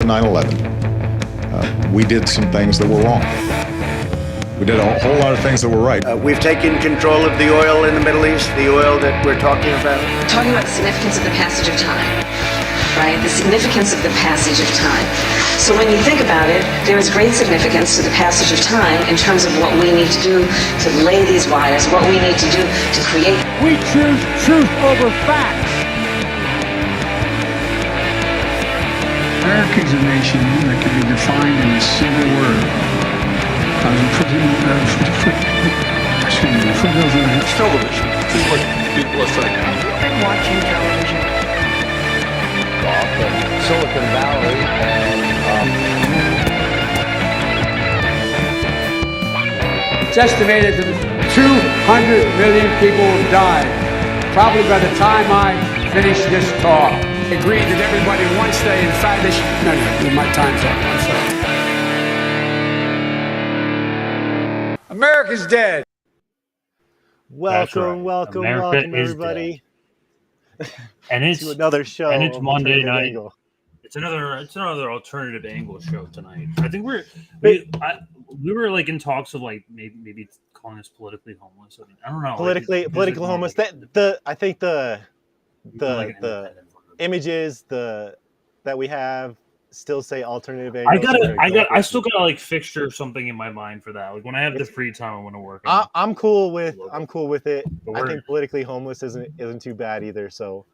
9/11, we did some things that were wrong. We did a whole lot of things that were right. We've taken control of the oil in the Middle East, the oil that we're talking about. We're talking about the significance of the passage of time, right? The significance of the passage of time. So when you think about it, there is great significance to the passage of time in terms of what we need to do to lay these wires, what we need to do to create. We choose truth over facts. America is a nation that can be defined in a single word. I was president of television is what people are saying. Have you been watching television? Off in Silicon Valley It's estimated that 200 million people have died, probably by the time I finish this talk. Agreed that everybody once they in fact they should... No, my time's up. I'm sorry. America's dead. Welcome, welcome, everybody. And it's to another show. And it's Monday night. Angle. It's another alternative angle show tonight. I think we were like in talks of like maybe calling us politically homeless. I mean, I don't know. Political homeless. I think the images that we have still say alternative angle. I still gotta like fixture something in my mind for that. Like when I have the free time, I want to work. I'm cool with it. I think politically homeless isn't too bad either. So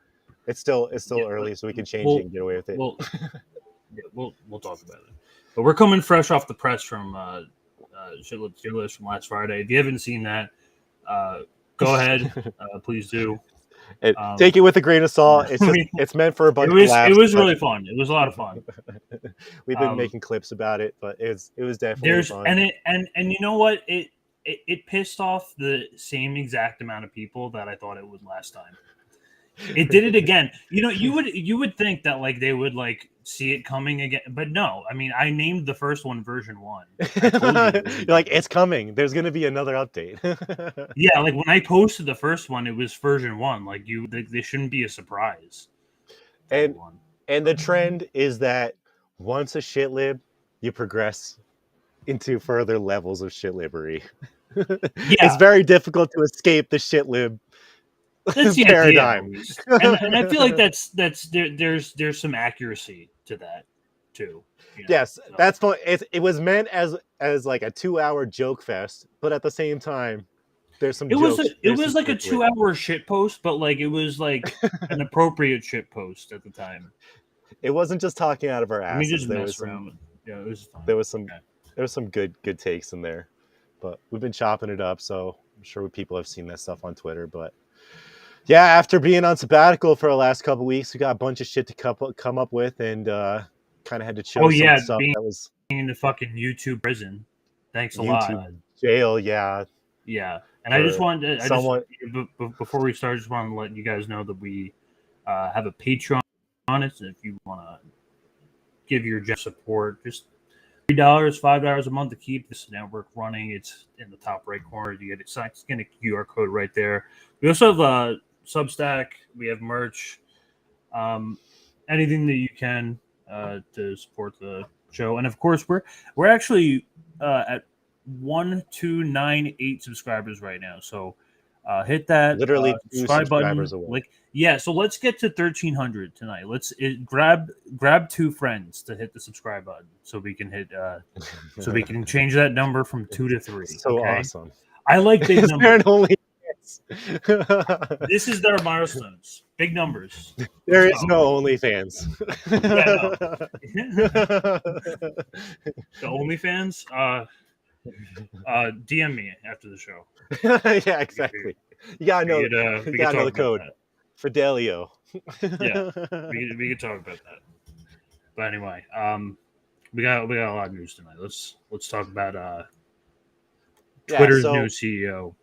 it's still early, so we can change it and get away with it. We'll talk about it. But we're coming fresh off the press from Shitlip Tier List from last Friday. If you haven't seen that, go ahead, please do. Take it with a grain of salt. It's meant for a bunch of laughs. It was really fun. It was a lot of fun. We've been making clips about it, but it was definitely fun. And you know what? It pissed off the same exact amount of people that I thought it would last time. It did it again. You know, you would think that like they would like see it coming again, but no. I mean, I named the first one version 1. You're like, it's coming. There's gonna be another update. Yeah, like when I posted the first one, it was version 1. Like they shouldn't be a surprise. And the trend is that once a shit lib, you progress into further levels of shit libbery. Yeah. It's very difficult to escape the shit lib. That's the paradigm. And I feel like there's some accuracy to that too. You know? Yes, so. That's fun. It was meant as like a 2-hour joke fest, but at the same time, there's some. It was like a 2-hour shit post, but like it was like an appropriate shit post at the time. It wasn't just talking out of our asses. Just mess around. Yeah, it was fun. There was some good takes in there, but we've been chopping it up, so I'm sure people have seen that stuff on Twitter, but. Yeah, after being on sabbatical for the last couple of weeks, we got a bunch of shit to come up with, and kind of had to chill. Stuff being that was in the fucking YouTube prison. Thanks a lot. Jail, yeah. And I just wanted to, before we start, I just wanted to let you guys know that we have a Patreon on it. So if you want to give your support, just $3, $5 a month to keep this network running. It's in the top right corner. You get it. Scan a QR code right there. We also have Substack, we have merch, anything that you can to support the show, and of course we're actually at 1298 subscribers right now. So hit that literally subscribe button. So let's get to 1300 tonight. Grab 2 friends to hit the subscribe button so we can hit so we can change that number from 2 to 3. So okay? Awesome. I like big numbers. This is their milestones. Big numbers. There is no OnlyFans. The OnlyFans? DM me after the show. Yeah, exactly. You gotta know the code. Fidelio. Yeah, we could talk about that. But anyway, we got a lot of news tonight. Let's talk about Twitter's new CEO.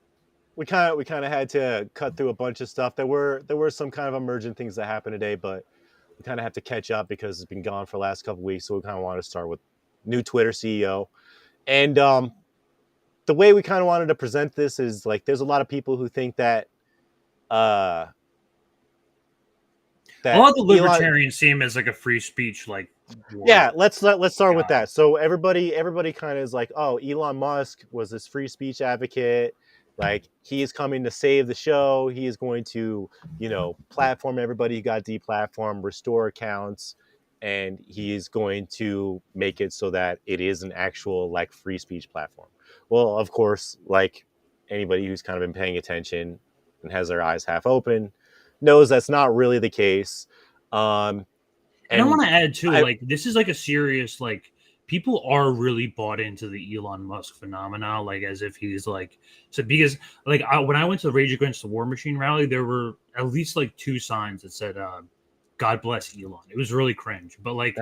We kind of had to cut through a bunch of stuff. There were some kind of emergent things that happened today, but we kind of have to catch up because it's been gone for the last couple of weeks. So we kind of want to start with new Twitter CEO, and the way we kind of wanted to present this is like there's a lot of people who think that a lot of the libertarians see him as like a free speech like Yeah, let's start with that. So everybody kind of is like, oh, Elon Musk was this free speech advocate. Like, he is coming to save the show. He is going to, platform everybody who got deplatformed, restore accounts, and he is going to make it so that it is an actual like free speech platform. Well, of course, like anybody who's kind of been paying attention and has their eyes half open knows that's not really the case. And I want to add too, like, this is like a serious, like, people are really bought into the Elon Musk phenomena, like, as if he's like, so because, like, when I went to the Rage Against the War Machine rally, there were at least like 2 signs that said, "God bless Elon." It was really cringe, but like,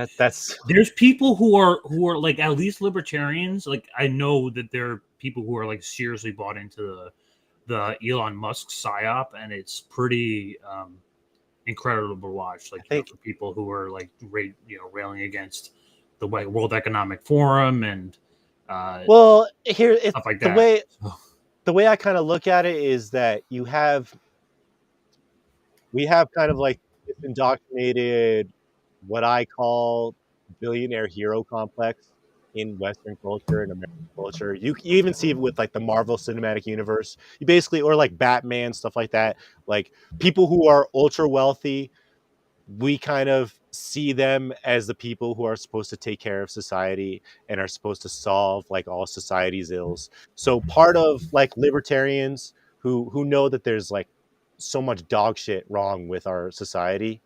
there's people who are like, at least libertarians. Like, I know that there are people who are like seriously bought into the Elon Musk psyop, and it's pretty incredible to watch. Like, for people who are like railing against the World Economic Forum and stuff like that. The way I kind of look at it is that we have kind of like this indoctrinated, what I call billionaire hero complex in Western culture and American culture. You even see it with like the Marvel Cinematic Universe. You basically, or like Batman, stuff like that. Like, people who are ultra wealthy, we kind of see them as the people who are supposed to take care of society and are supposed to solve like all society's ills. So part of like libertarians who know that there's like so much dog shit wrong with our society,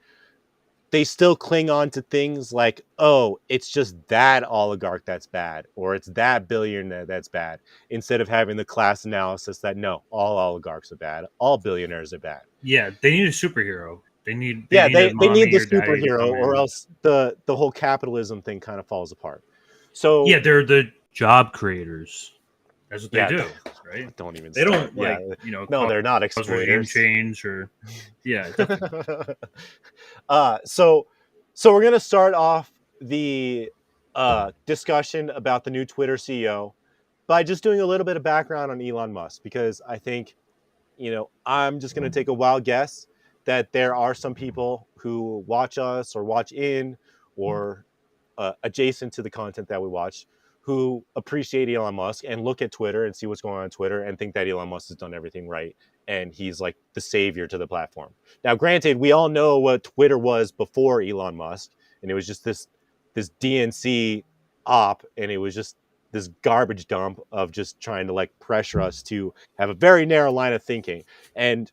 they still cling on to things like, oh, it's just that oligarch that's bad, or it's that billionaire that's bad, instead of having the class analysis that no, all oligarchs are bad, all billionaires are bad. Yeah, they need a superhero. They need they need the or superhero, or else the whole capitalism thing kind of falls apart. So yeah, they're the job creators. That's what they do, right? Don't even. They don't No, they're not exploiters. Change or So we're gonna start off the discussion about the new Twitter CEO by just doing a little bit of background on Elon Musk, because I think, I'm just gonna take a wild guess that there are some people who watch us or watch in or adjacent to the content that we watch who appreciate Elon Musk and look at Twitter and see what's going on Twitter and think that Elon Musk has done everything right and he's like the savior to the platform. Now, granted, we all know what Twitter was before Elon Musk, and it was just this DNC op, and it was just this garbage dump of just trying to like pressure us to have a very narrow line of thinking. And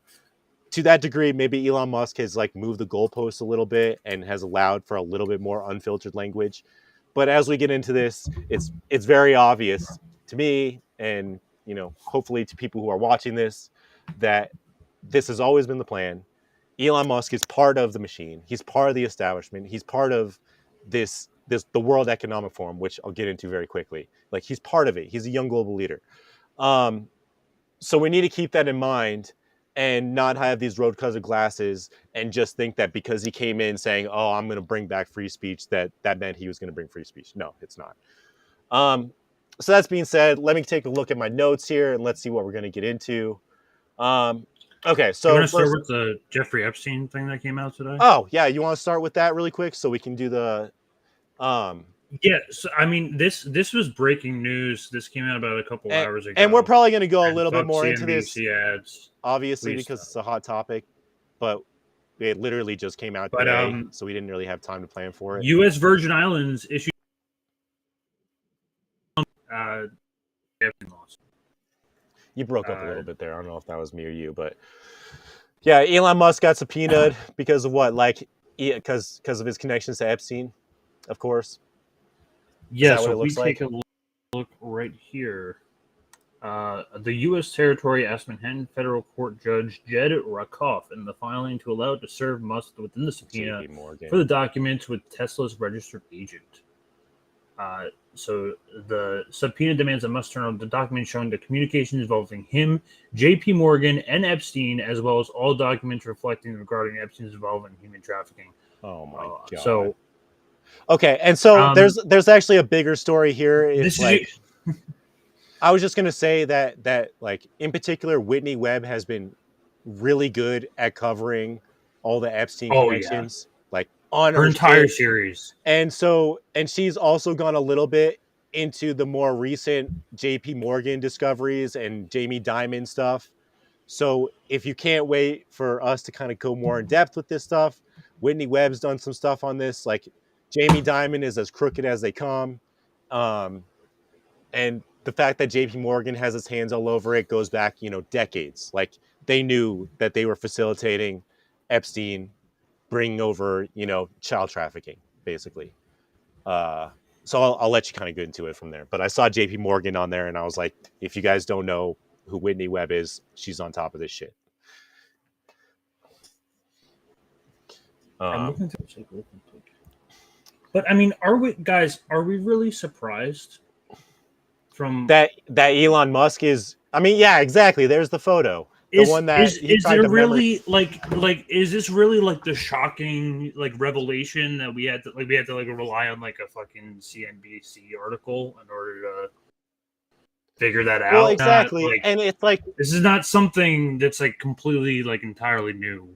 to that degree, maybe Elon Musk has like moved the goalposts a little bit and has allowed for a little bit more unfiltered language. But as we get into this, it's very obvious to me, and hopefully to people who are watching this, that this has always been the plan. Elon Musk is part of the machine. He's part of the establishment. He's part of the World Economic Forum, which I'll get into very quickly. Like, he's part of it. He's a young global leader. So we need to keep that in mind and not have these rose-colored glasses and just think that because he came in saying, oh, I'm going to bring back free speech, that meant he was going to bring free speech. No, it's not. So that's being said, let me take a look at my notes here and let's see what we're going to get into. Okay, so you want to start with the Jeffrey Epstein thing that came out today? Oh, yeah, you want to start with that really quick so we can do the... Yeah, so I mean, this was breaking news. This came out about a couple hours ago, and we're probably going to go a little bit more into this, ads, obviously, because it's a hot topic. But it literally just came out today, so we didn't really have time to plan for it. U.S. Virgin Islands issued You broke up a little bit there. I don't know if that was me or you, but yeah, Elon Musk got subpoenaed because of what? Like, because of his connections to Epstein, of course. Yeah, so if we take a look right here, the U.S. Territory asked Manhattan Federal Court Judge Jed Rakoff in the filing to allow it to serve Musk within the subpoena for the documents with Tesla's registered agent. So the subpoena demands that Musk turn over the documents showing the communications involving him, J.P. Morgan, and Epstein, as well as all documents reflecting regarding Epstein's involvement in human trafficking. Oh my god! So. Okay, and so there's actually a bigger story here. It's like, I was just gonna say that like, in particular, Whitney Webb has been really good at covering all the Epstein connections. Yeah. Like, on her her entire shit. series. And she's also gone a little bit into the more recent JP Morgan discoveries and Jamie Dimon stuff. So if you can't wait for us to kind of go more in depth with this stuff, Whitney Webb's done some stuff on this. Like Jamie Dimon is as crooked as they come. And the fact that JP Morgan has its hands all over it goes back, decades. Like they knew that they were facilitating Epstein bringing over, child trafficking, basically. So I'll let you kind of get into it from there. But I saw JP Morgan on there and I was like, if you guys don't know who Whitney Webb is, she's on top of this shit. I'm looking through. But I mean, are we really surprised from that Elon Musk is? I mean, yeah, exactly. There's the photo. The one that is there really like is this really like the shocking like revelation that we had to rely on like a fucking CNBC article in order to figure that out? Well, exactly. Not, like, and it's like this is not something that's like completely like entirely new.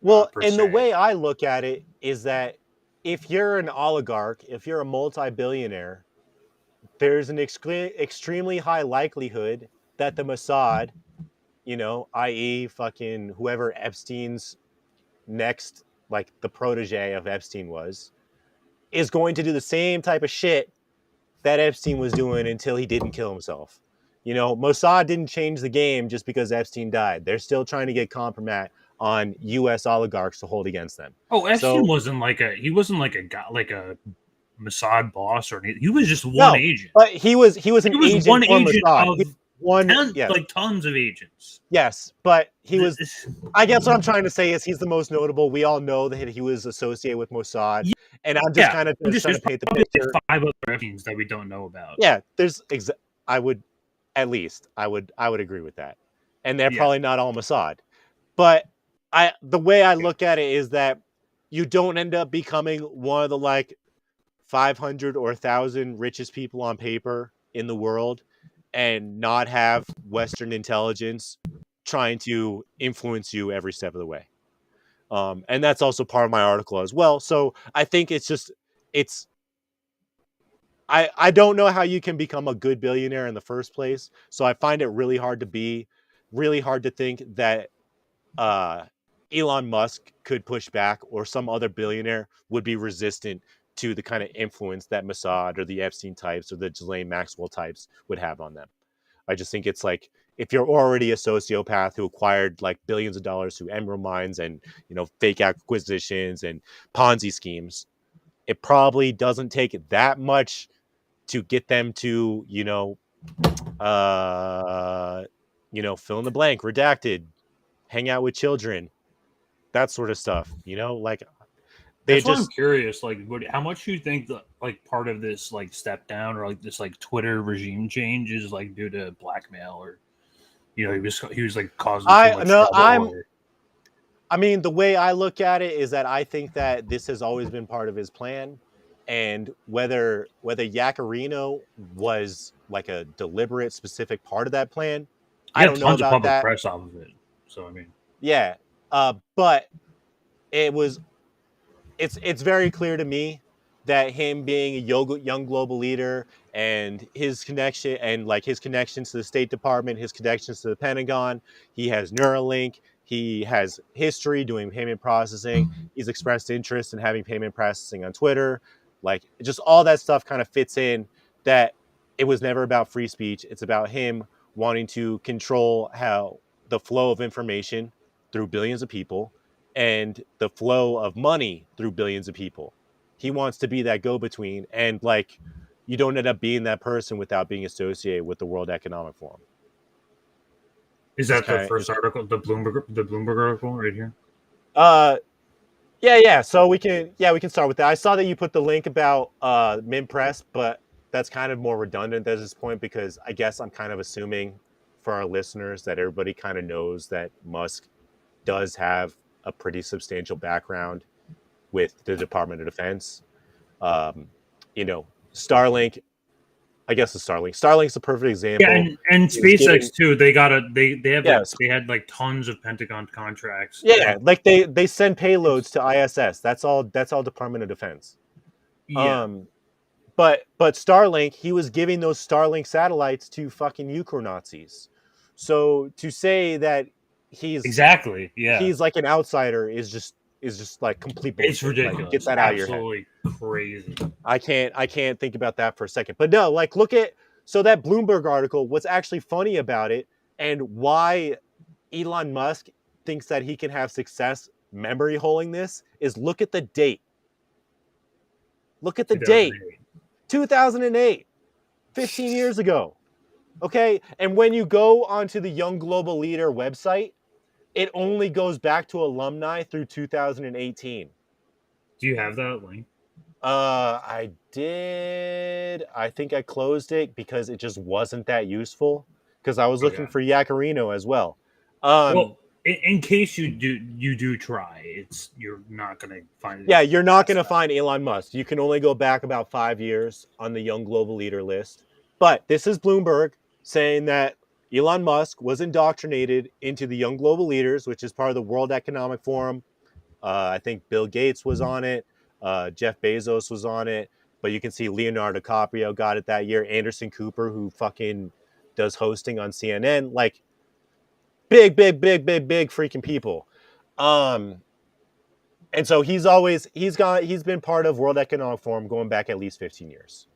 Well, and the way I look at it is that if you're an oligarch, if you're a multi-billionaire, there's an extremely high likelihood that the Mossad, i.e. fucking whoever Epstein's next, like the protege of Epstein was, is going to do the same type of shit that Epstein was doing until he didn't kill himself. Mossad didn't change the game just because Epstein died. They're still trying to get compromat on U.S. oligarchs to hold against them. Oh, Epstein wasn't like a guy, like a Mossad boss or anything. He was just one agent. But he was an agent one for agent Mossad. Like tons of agents. Yes, but he was. I guess what I'm trying to say is he's the most notable. We all know that he was associated with Mossad, and I'm just kind of trying to paint the picture. Like 5 other Epsteins that we don't know about. Yeah, I would agree with that, and they're probably not all Mossad, but the way I look at it is that you don't end up becoming one of the like 500 or 1,000 richest people on paper in the world and not have Western intelligence trying to influence you every step of the way. And that's also part of my article as well. So I think I don't know how you can become a good billionaire in the first place. So I find it really hard to think that Elon Musk could push back or some other billionaire would be resistant to the kind of influence that Mossad or the Epstein types or the Ghislaine Maxwell types would have on them. I just think it's like, if you're already a sociopath who acquired like billions of dollars through emerald mines and, fake acquisitions and Ponzi schemes, it probably doesn't take that much to get them to, fill in the blank, redacted, hang out with children, that sort of stuff, like that's why I'm curious, like, how much do you think that like part of this like step down or like this like Twitter regime change is like due to blackmail or he was like causing I mean, the way I look at it is that I think that this has always been part of his plan, and whether Yacarino was like a deliberate specific part of that plan, I don't know about that. Press off of it, so I mean, yeah, but it's very clear to me that him being a young global leader and his connection and like his connections to the State Department, his connections to the Pentagon, he has Neuralink, he has history doing payment processing, he's expressed interest in having payment processing on Twitter, like just all that stuff kind of fits in that it was never about free speech. It's about him wanting to control how the flow of information through billions of people and the flow of money through billions of people. He wants to be that go-between, and like you don't end up being that person without being associated with the World Economic Forum. Is that the first article, the Bloomberg article right here? Yeah. So we can start with that. I saw that you put the link about Minpress, but that's kind of more redundant at this point because I guess I'm kind of assuming for our listeners that everybody kind of knows that Musk does have a pretty substantial background with the Department of Defense. Starlink, I guess it's Starlink. Starlink's a perfect example. Yeah, and SpaceX too. They had like tons of Pentagon contracts. Yeah, like they send payloads to ISS. That's all Department of Defense. Yeah. But Starlink, he was giving those Starlink satellites to fucking Ukraine Nazis. So to say that he's like an outsider is just like complete bullshit. It's ridiculous. Like, get that out of your head. Absolutely crazy. I can't think about that for a second. But no, like look at that Bloomberg article. What's actually funny about it and why Elon Musk thinks that he can have success memory holing this is look at the date. Look at the date. 2008. 15 years ago. Okay? And when you go onto the Young Global Leader website, it only goes back to alumni through 2018. Do you have that link? I did. I think I closed it because it just wasn't that useful. Because I was looking for Yacarino as well. Well, in case you do try, you're not gonna find it. Yeah, you're not gonna find Elon Musk. You can only go back about 5 years on the Young Global Leader list. But this is Bloomberg saying that Elon Musk was indoctrinated into the Young Global Leaders, which is part of the World Economic Forum. I think Bill Gates was on it. Jeff Bezos was on it. But you can see Leonardo DiCaprio got it that year. Anderson Cooper, who fucking does hosting on CNN. Like, big freaking people. And so he's been part of World Economic Forum going back at least 15 years.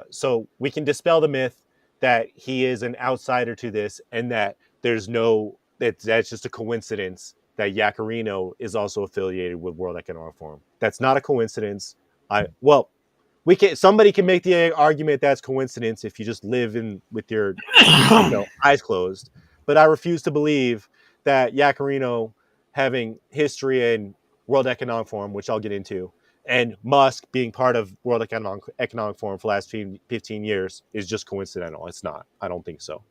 So we can dispel the myth that he is an outsider to this and that that's just a coincidence that Yacarino is also affiliated with World Economic Forum. That's not a coincidence. Somebody can make the argument that's coincidence if you just live with your eyes closed. But I refuse to believe that Yacarino having history in World Economic Forum, which I'll get into, and Musk being part of World Economic Forum for the last 15 years is just coincidental. It's not. I don't think so.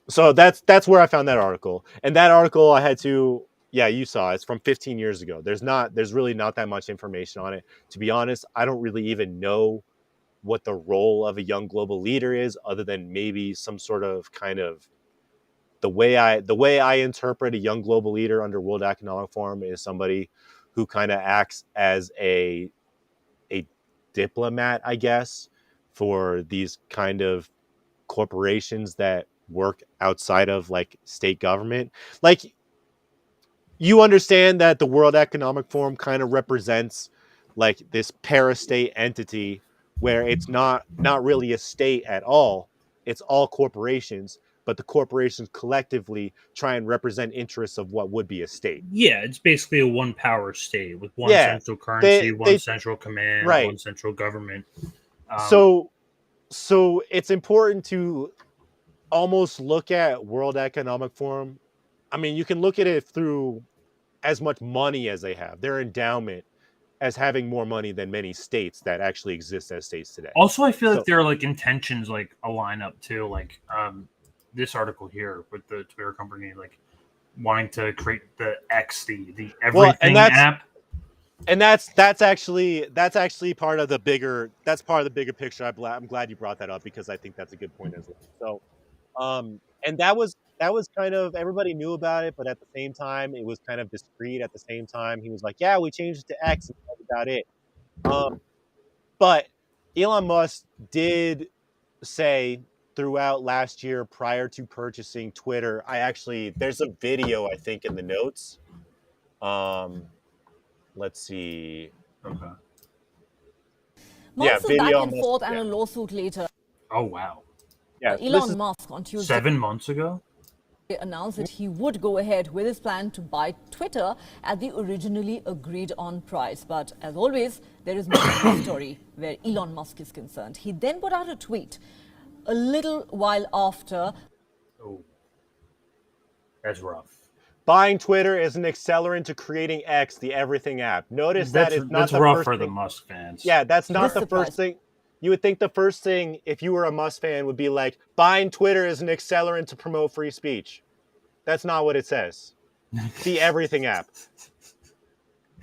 So that's where I found that article. And that article I had to, you saw it's from 15 years ago. There's really not that much information on it. To be honest, I don't really even know what the role of a young global leader is, other than maybe some sort of kind of the way I interpret a young global leader under World Economic Forum is somebody who kind of acts as a diplomat, I guess, for these kind of corporations that work outside of like state government. Like, you understand that the World Economic Forum kind of represents like this parastate entity where it's not really a state at all. It's all corporations, but the corporations collectively try and represent interests of what would be a state. Yeah, it's basically a one power state with one central currency, one central command, one central government. So it's important to almost look at World Economic Forum. I mean, you can look at it through as much money as they have, their endowment, as having more money than many states that actually exist as states today. Also, I feel like their like intentions like align up too. Like this article here with the Twitter company, like wanting to create the X, the everything app. And that's actually part of the bigger picture. I'm glad you brought that up because I think that's a good point as well. So, and that was kind of, everybody knew about it, but at the same time, it was kind of discreet. At the same time, he was like, "Yeah, we changed it to X," and that's about it. But Elon Musk did say throughout last year, prior to purchasing Twitter, there's a video I think in the notes. Let's see. Okay. Months of back and forth and a lawsuit later. Oh wow. Yeah, Elon Musk on Tuesday 7 months ago announced that he would go ahead with his plan to buy Twitter at the originally agreed on price. But as always, there is more to the story where Elon Musk is concerned. He then put out a tweet a little while after. Oh, that's rough. Buying Twitter is an accelerant to creating X, the everything app. Notice that it's not the rough first for thing. The Musk fans. Yeah, that's not the first thing. You would think the first thing, if you were a Musk fan, would be like, buying Twitter is an accelerant to promote free speech. That's not what it says. The everything app.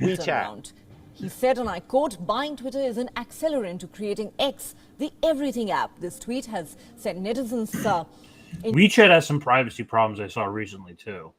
WeChat. He said, and I quote, "Buying Twitter is an accelerant to creating X, the everything app." This tweet has sent netizens WeChat has some privacy problems I saw recently too.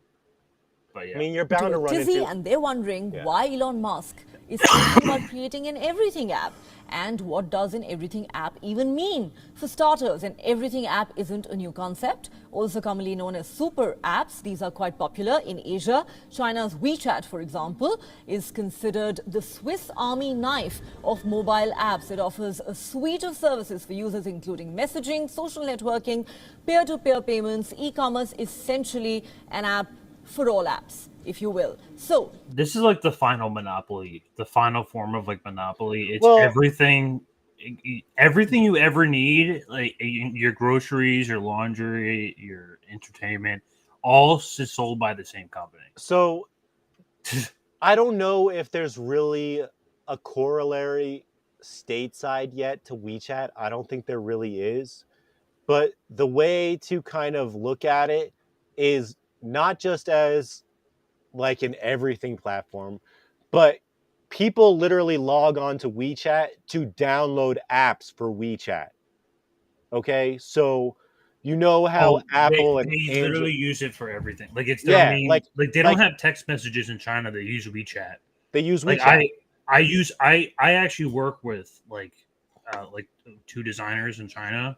But yeah. I mean, you're bound to run tizzy, into. and they're wondering why Elon Musk is thinking about creating an everything app. And what does an everything app even mean? For starters, an everything app isn't a new concept, also commonly known as super apps. These are quite popular in Asia. China's WeChat, for example, is considered the Swiss Army knife of mobile apps. It offers a suite of services for users, including messaging, social networking, peer-to-peer payments, e-commerce, essentially an app for all apps, if you will. So this is like the final monopoly, the final form of like monopoly. It's everything you ever need, like your groceries, your laundry, your entertainment, all is sold by the same company. So I don't know if there's really a corollary stateside yet to WeChat. I don't think there really is. But the way to kind of look at it is not just as like an everything platform, but people literally log on to WeChat to download apps for WeChat. Okay, so you know how Apple and they Android literally use it for everything. Like it's their main. Like they don't have text messages in China. They use WeChat. They use WeChat. Like I actually work with like two designers in China,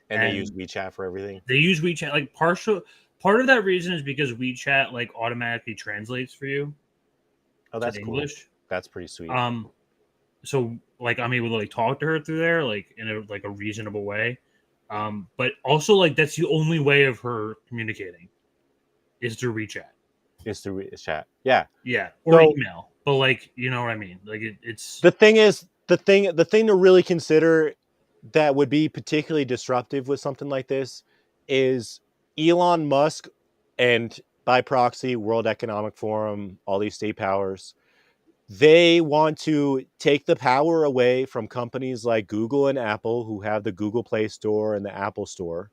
and they use WeChat for everything. They use WeChat. Like part of that reason is because WeChat like automatically translates for you. Oh, that's English. Cool. That's pretty sweet. So like I'm able to like talk to her through there, like in a reasonable way. But also like that's the only way of her communicating is through WeChat. Is through WeChat. Yeah. Yeah. Or email. But like, you know what I mean? Like it's the thing to really consider that would be particularly disruptive with something like this is Elon Musk and by proxy World Economic Forum, all these state powers. They want to take the power away from companies like Google and Apple, who have the Google Play Store and the Apple Store.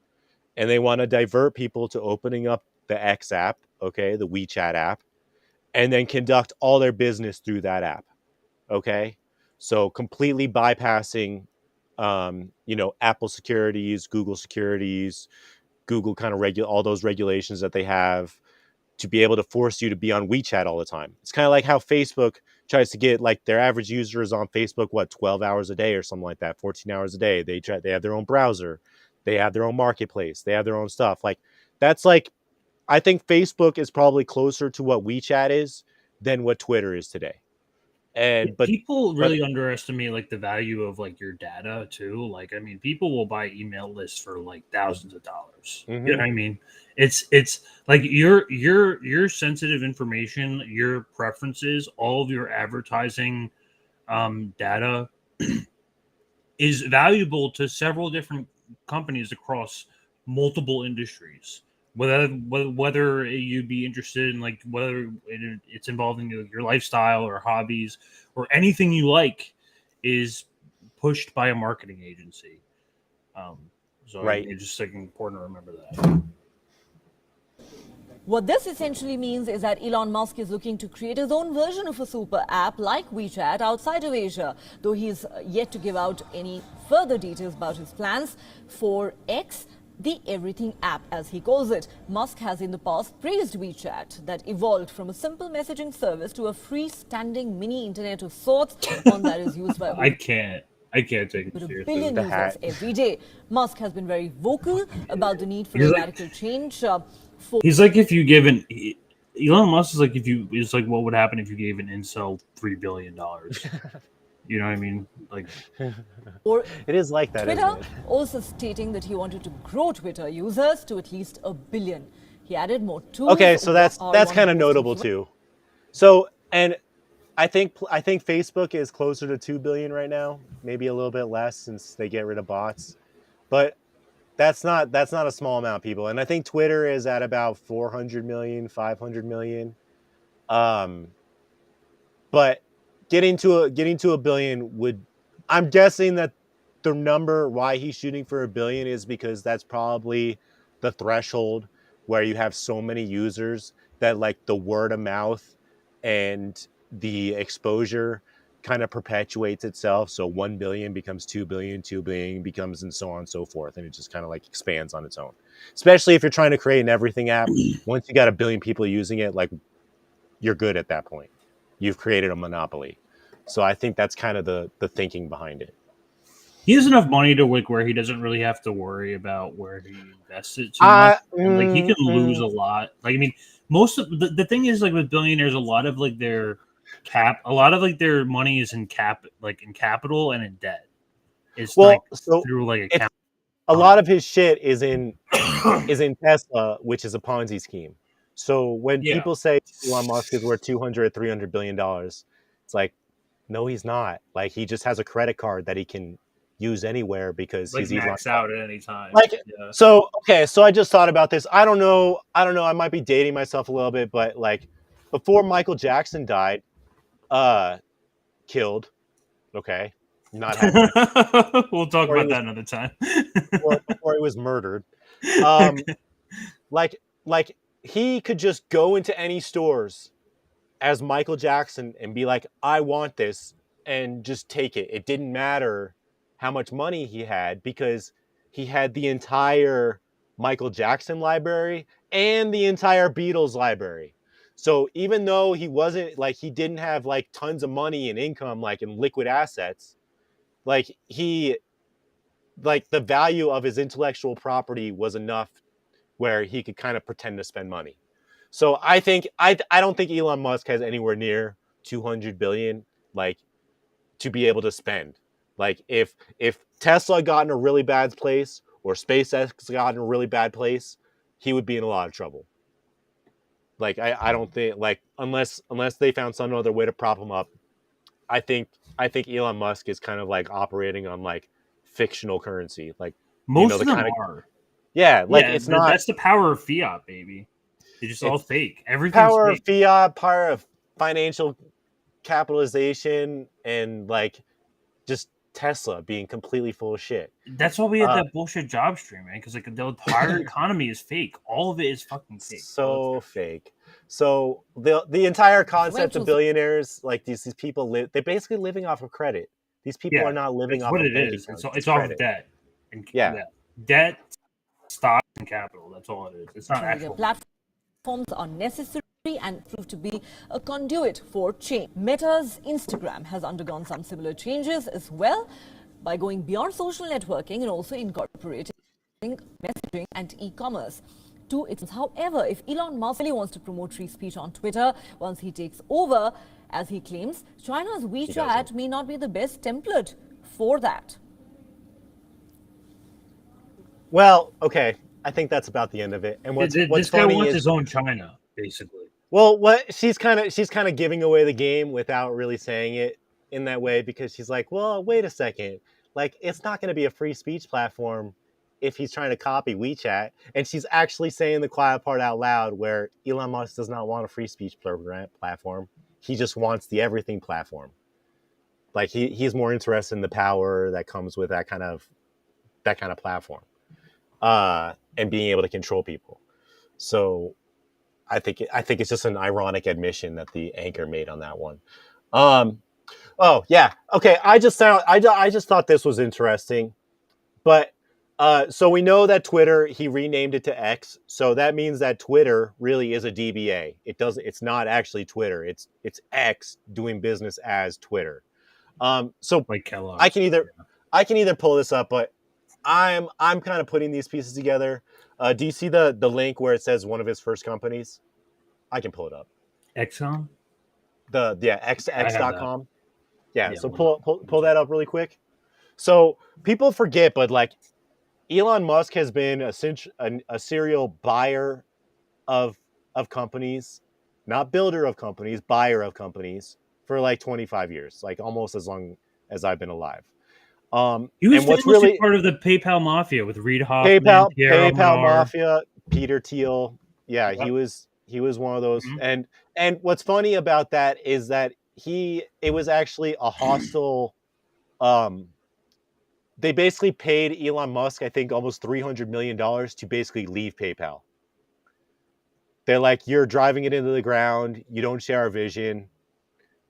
And they want to divert people to opening up the X app, okay, the WeChat app, and then conduct all their business through that app. Okay. So completely bypassing, Apple securities, Google securities, Google kind of all those regulations that they have to be able to force you to be on WeChat all the time. It's kind of like how Facebook tries to get like their average users on Facebook, 12 hours a day or something like that, 14 hours a day. They have their own browser. They have their own marketplace. They have their own stuff. Like that's like, I think Facebook is probably closer to what WeChat is than what Twitter is today. But people really underestimate like the value of like your data too. Like, I mean, people will buy email lists for like thousands of dollars. Mm-hmm. You know what I mean? It's like your sensitive information, your preferences, all of your advertising data is valuable to several different companies across multiple industries. Whether you'd be interested in like whether it's involving your lifestyle or hobbies or anything you like is pushed by a marketing agency. So right. It's just like important to remember that. What this essentially means is that Elon Musk is looking to create his own version of a super app like WeChat outside of Asia, though he's yet to give out any further details about his plans for X, the everything app, as he calls it. Musk has in the past praised WeChat, that evolved from a simple messaging service to a freestanding mini internet of sorts, one that is used by I can't take it seriously. A billion users every day. Musk has been very vocal about the need for radical change. He's like if you give Elon Musk is like it's like what would happen if you gave an incel $3 billion. You know what I mean? Like, or it is like that. Twitter also stating that he wanted to grow Twitter users to at least 1 billion. He added more tools. Okay, so that's kind of notable too. So, and I think Facebook is closer to 2 billion right now, maybe a little bit less since they get rid of bots, but that's not a small amount of people. And I think Twitter is at about 400 million, 500 million. But getting to 1 billion would, I'm guessing that the number why he's shooting for 1 billion is because that's probably the threshold where you have so many users that like the word of mouth and the exposure kind of perpetuates itself. So 1 billion becomes 2 billion, 2 billion becomes, and so on and so forth. And it just kind of like expands on its own, especially if you're trying to create an everything app. Once you got 1 billion people using it, like you're good at that point. You've created a monopoly. So I think that's kind of the thinking behind it. He has enough money to like where he doesn't really have to worry about where he invests it too much. And, like he can lose a lot. Like I mean, most of the thing is like with billionaires, a lot of like their money is in capital and in debt. It's through like a lot of his shit is in Tesla, which is a Ponzi scheme. So when people say Elon Musk is worth $200 or $300 billion, it's like, no, he's not. Like he just has a credit card that he can use anywhere because like he's max out at any time. Like so I just thought about this. I don't know. I might be dating myself a little bit, but like before Michael Jackson died, killed. Okay. Not having we'll talk about that another time. before he was murdered. Like he could just go into any stores as Michael Jackson and be like, I want this, and just take it. It didn't matter how much money he had because he had the entire Michael Jackson library and the entire Beatles library. So even though he wasn't like, he didn't have like tons of money and income, like in liquid assets, like the value of his intellectual property was enough where he could kind of pretend to spend money. So I think I don't think Elon Musk has anywhere near 200 billion like to be able to spend. Like if Tesla got in a really bad place or SpaceX got in a really bad place, he would be in a lot of trouble. Like I don't think like unless they found some other way to prop him up, I think Elon Musk is kind of like operating on like fictional currency. Like most of them are. Yeah, like it's not. That's the power of fiat, baby. It's just all fake. Everything's power fake. Of fiat, power of financial capitalization, and like just Tesla being completely full of shit. That's why we had that bullshit job stream, man. Because like the entire economy is fake. All of it is fucking fake. So fake. So the entire concept of billionaires, like these people they're basically living off of credit. These people are not living off of bank accounts. It's off of debt. Debt, stock, and capital. That's all it is. It's not actual. Platforms are necessary and prove to be a conduit for change. Meta's Instagram has undergone some similar changes as well by going beyond social networking and also incorporating messaging and e-commerce to its. However, if Elon Musk really wants to promote free speech on Twitter once he takes over, as he claims, China's WeChat may not be the best template for that. Well, okay. I think that's about the end of it. And what's this funny guy wants is his own China, basically. Well, what she's kind of giving away the game without really saying it in that way, because she's like, well, wait a second, like it's not going to be a free speech platform if he's trying to copy WeChat, and she's actually saying the quiet part out loud, where Elon Musk does not want a free speech platform. He just wants the everything platform. Like he's more interested in the power that comes with that kind of platform. And being able to control people. So I think it's just an ironic admission that the anchor made on that one. Oh yeah. Okay. I just thought this was interesting, but so we know that Twitter, he renamed it to X. So that means that Twitter really is a DBA. It's not actually Twitter. It's X doing business as Twitter. So like Kellogg. I can either pull this up, but I'm kind of putting these pieces together. Do you see the link where it says one of his first companies? I can pull it up. Exxon? X.com. Yeah, so pull that up really quick. So people forget, but like Elon Musk has been a serial buyer of companies, not builder of companies, buyer of companies for like 25 years, like almost as long as I've been alive. He was part of the PayPal mafia with Reid Hoffman, PayPal mafia, Peter Thiel. Yeah, yep. He was one of those. Mm-hmm. And what's funny about that is that it was actually a hostile. They basically paid Elon Musk, I think, almost $300 million to basically leave PayPal. They're like, you're driving it into the ground. You don't share our vision.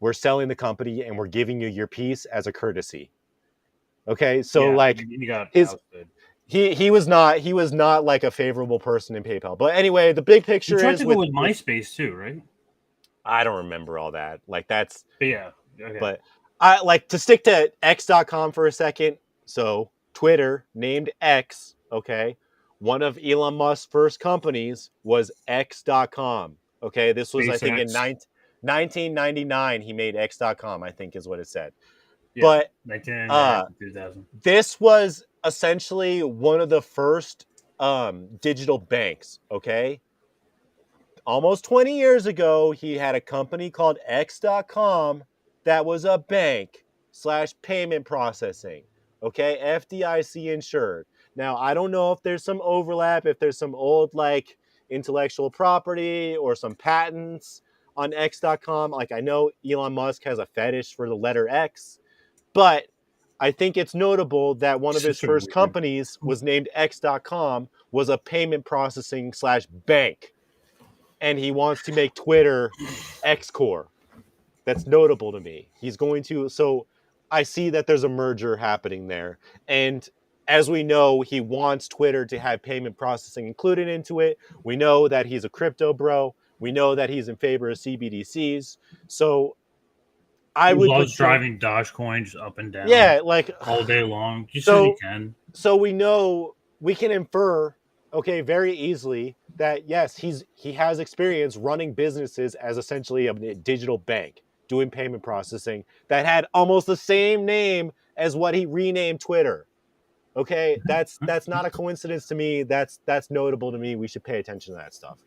we're selling the company and we're giving you your piece as a courtesy. Okay, so like you got his ousted. he was not like a favorable person in PayPal. But anyway, the big picture You tried is to go with MySpace too, right? I don't remember all that. Like that's But yeah. Okay. But I like to stick to X.com for a second. So Twitter named X, okay? One of Elon Musk's first companies was X.com. Okay, this was I think in 1999 he made X.com, I think is what it said. Yeah, But 1999 to 2000. this was essentially one of the first digital banks, okay? Almost 20 years ago, he had a company called X.com that was a bank / payment processing, okay? FDIC insured. Now, I don't know if there's some overlap, if there's some old like intellectual property or some patents on X.com. Like I know Elon Musk has a fetish for the letter X, but I think it's notable that one of his first companies was named X.com, was a payment processing / bank. And he wants to make Twitter X Core. That's notable to me. He's going to, so I see that there's a merger happening there. And as we know, he wants Twitter to have payment processing included into it. We know that he's a crypto bro. We know that he's in favor of CBDCs. So I would loves driving Dogecoin just up and down. Yeah, like all day long. Just so he can. So we know, we can infer, okay, very easily that yes, he has experience running businesses as essentially a digital bank, doing payment processing that had almost the same name as what he renamed Twitter. Okay, that's not a coincidence to me. That's notable to me. We should pay attention to that stuff.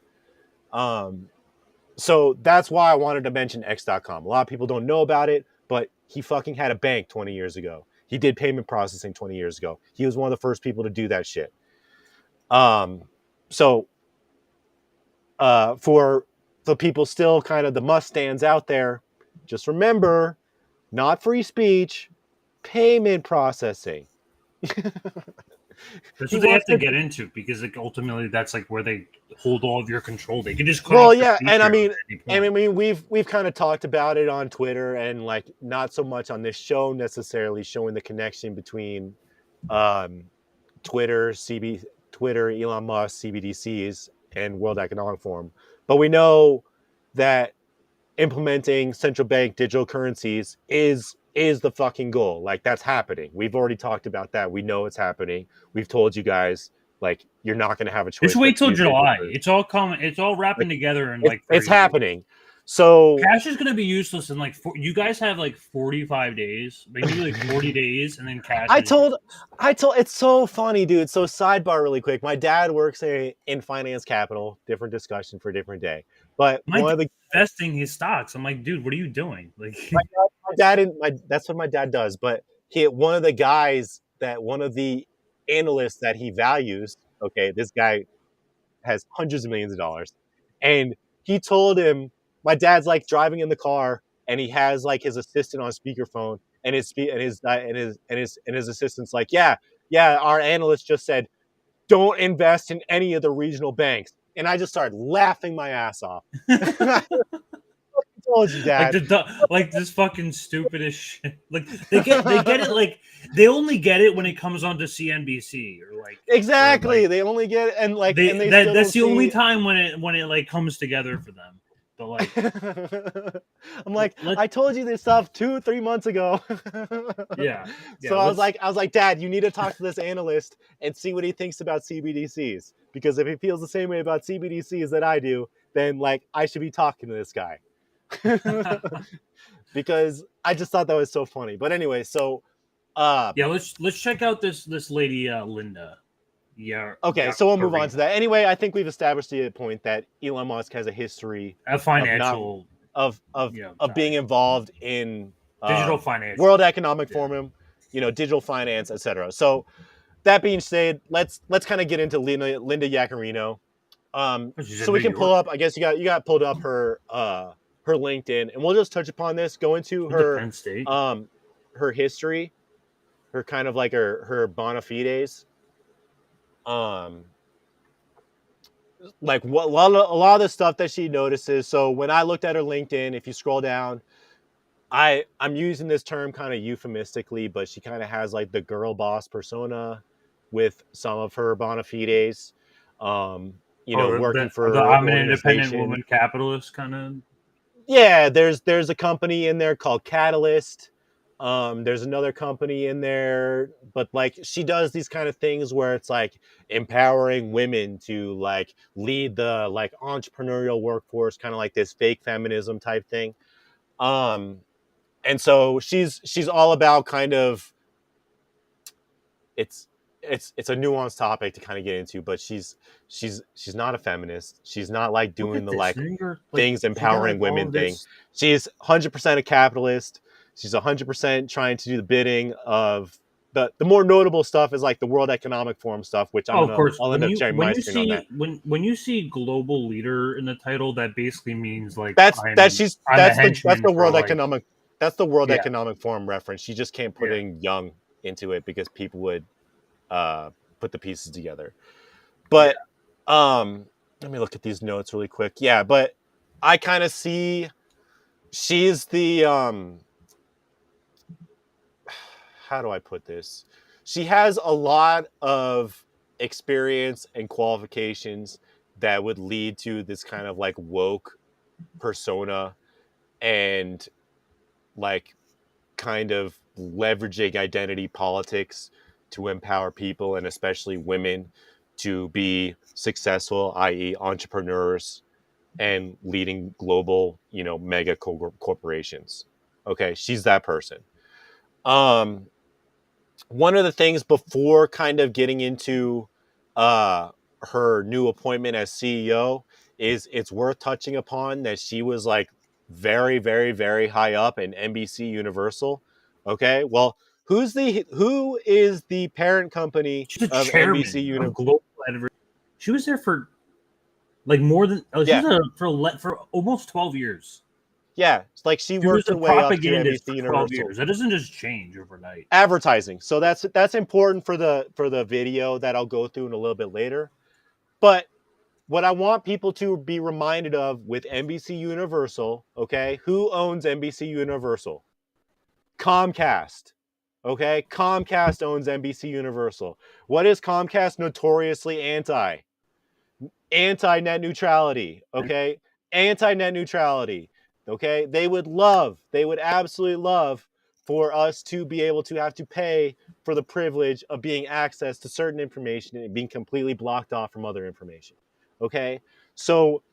So that's why I wanted to mention X.com. A lot of people don't know about it, but he fucking had a bank 20 years ago. He did payment processing 20 years ago. He was one of the first people to do that shit. So for the people still kind of the must stands out there, just remember, not free speech, payment processing. That's what they have to get into, because like ultimately that's like where they hold all of your control. They can just and I mean we've kind of talked about it on Twitter, and like not so much on this show necessarily, showing the connection between Twitter, Elon Musk, CBDCs, and World Economic Forum. But we know that implementing central bank digital currencies is the fucking goal. Like that's happening. We've already talked about that. We know it's happening. We've told you guys, like, you're not going to have a choice. Just wait till July. It's all coming. It's all wrapping together, and like it's happening. So cash is going to be useless in like you guys have like 45 days, maybe like 40 days, and then cash. I told. It's so funny, dude. So sidebar, really quick. My dad works in finance capital. Different discussion for a different day. But investing his stocks. I'm like, dude, what are you doing? Like that's what my dad does. But one of the analysts that he values. Okay, this guy has hundreds of millions of dollars, and he told him, my dad's like driving in the car, and he has like his assistant on speakerphone, and his assistant's like, yeah, our analyst just said, don't invest in any of the regional banks. And I just started laughing my ass off. I told you, Dad. Like this fucking stupidest shit. Like they get it. Like they only get it when it comes onto CNBC or like exactly. Or like, they only get it, and like that's the only time when it like comes together for them. But like, I'm like, I told you this stuff 2-3 months ago. Yeah. So I was like, Dad, you need to talk to this analyst and see what he thinks about CBDCs. Because if he feels the same way about CBDCs that I do, then like I should be talking to this guy. Because I just thought that was so funny. But anyway, so let's check out this lady Linda. Yeah. Okay, so we'll move on to that. Anyway, I think we've established the point that Elon Musk has a history of financial of being involved in digital finance, World Economic Forum, digital finance, etc. So that being said, let's kind of get into Linda Yaccarino. So we can pull up. I guess you got pulled up her LinkedIn, and we'll just touch upon this. Go into her her history, her kind of like her bona fides. Like a lot of the stuff that she notices. So when I looked at her LinkedIn, if you scroll down, I'm using this term kind of euphemistically, but she kind of has like the girl boss persona with some of her bona fides. Working for I'm an an independent organization. woman capitalist kind of. Yeah, there's a company in there called Catalyst. There's another company in there, but like she does these kind of things where it's like empowering women to like lead the like entrepreneurial workforce, kind of like this fake feminism type thing. And so she's all about kind of it's it's a nuanced topic to kind of get into, but she's not a feminist. She's not like Look doing at the this. like You're, like, things she got, empowering like, all women of thing. this. She's 100% a capitalist. She's 100% trying to do the bidding of the more notable stuff is like the World Economic Forum stuff, which Oh, of course. I'll end up sharing my screen on that. When you see global leader in the title, that basically means like That's I'm a that's henchman the for World like Economic that's the World yeah. Economic Forum reference. She just can't put in young into it because people would put the pieces together. But let me look at these notes really quick. Yeah, but I kind of see she's the how do I put this? She has a lot of experience and qualifications that would lead to this kind of like woke persona and like kind of leveraging identity politics to empower people and especially women to be successful, i.e., entrepreneurs and leading global, mega corporations. Okay, she's that person. One of the things before kind of getting into her new appointment as CEO is it's worth touching upon that she was like very, very, very high up in NBC Universal. Okay, well, who is the parent company She's a of NBC chairman of Universal? global advertising. She was there for like more than she Yeah, was there for almost 12 years. yeah, it's like she She was worked a her way up to propagandist NBC for 12 Universal. years. That doesn't just change overnight. Advertising. So that's important for the video that I'll go through in a little bit later. But what I want people to be reminded of with NBC Universal, okay? Who owns NBC Universal? Comcast. Okay? Comcast owns NBC Universal. What is Comcast notoriously anti? Anti-net neutrality, okay? Anti-net neutrality, okay? They would absolutely love for us to be able to have to pay for the privilege of being access to certain information and being completely blocked off from other information, okay? So,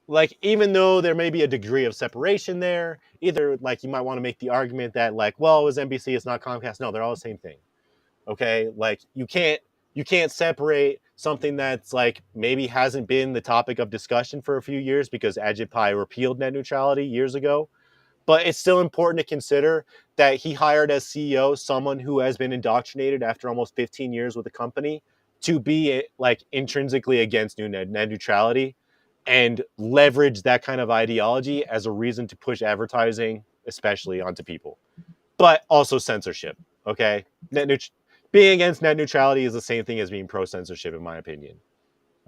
like, even though there may be a degree of separation there, either, like, you might want to make the argument that, like, well, it was NBC, it's not Comcast. No, they're all the same thing, okay? Like, you can't separate something that's like maybe hasn't been the topic of discussion for a few years because Ajit Pai repealed net neutrality years ago. But it's still important to consider that he hired as CEO someone who has been indoctrinated after almost 15 years with the company to be like intrinsically against net neutrality and leverage that kind of ideology as a reason to push advertising, especially onto people, but also censorship. Okay, being against net neutrality is the same thing as being pro censorship, in my opinion.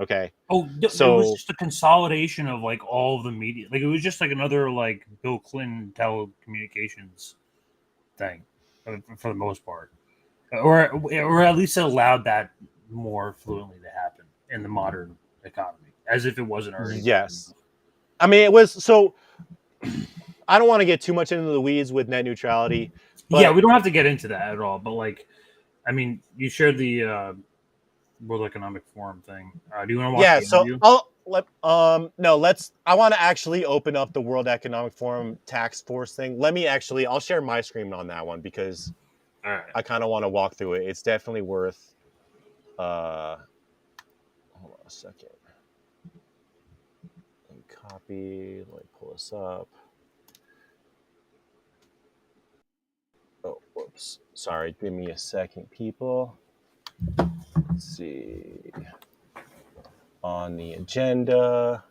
Okay. Oh, it was just a consolidation of like all of the media. Like it was just like another like Bill Clinton telecommunications thing, for the most part, or at least it allowed that more fluently to happen in the modern economy, as if it wasn't already. Yes, I mean it was so. I don't want to get too much into the weeds with net neutrality. But yeah, we don't have to get into that at all. But like, I mean, you shared the World Economic Forum thing. Do you want to watch? Yeah, the so interview? no, let's. I want to actually open up the World Economic Forum task force thing. I'll share my screen on that one because I kind of want to walk through it. It's definitely worth. Hold on a second. Copy. Let me pull this up. Oh, whoops. Sorry, give me a second, people. Let's see. On the agenda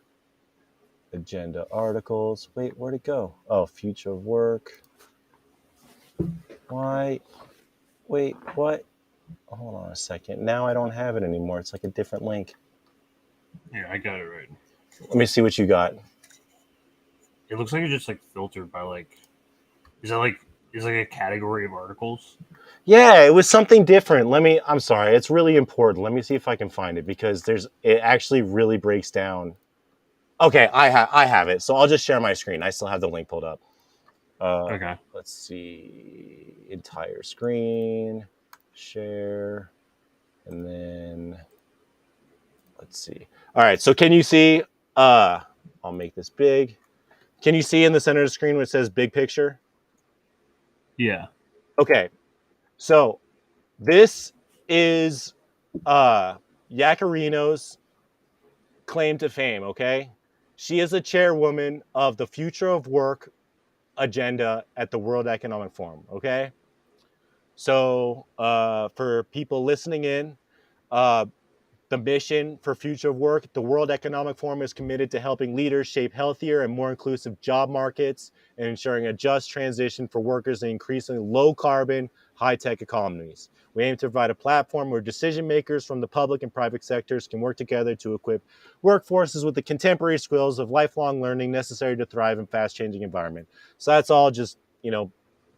articles. Wait, where'd it go? Oh, future of work. Why? Wait, what? Hold on a second. Now I don't have it anymore. It's like a different link. Yeah, I got it right. Let me see what you got. It looks like it's just like filtered by like Is that like a category of articles? Yeah, it was something different. I'm sorry, it's really important. Let me see if I can find it because it actually really breaks down. Okay, I have it. So I'll just share my screen. I still have the link pulled up. Okay. Let's see, entire screen, share, and then let's see. All right, so can you see? I'll make this big. Can you see in the center of the screen where it says "Big Picture"? Yeah. Okay, so this is Yacarino's claim to fame. Okay, she is a chairwoman of the Future of Work agenda at the World Economic Forum. Okay. So, for people listening in, uh, the mission for Future of Work, the World Economic Forum is committed to helping leaders shape healthier and more inclusive job markets and ensuring a just transition for workers in increasingly low carbon, high tech economies. We aim to provide a platform where decision makers from the public and private sectors can work together to equip workforces with the contemporary skills of lifelong learning necessary to thrive in fast changing environment. So that's all just,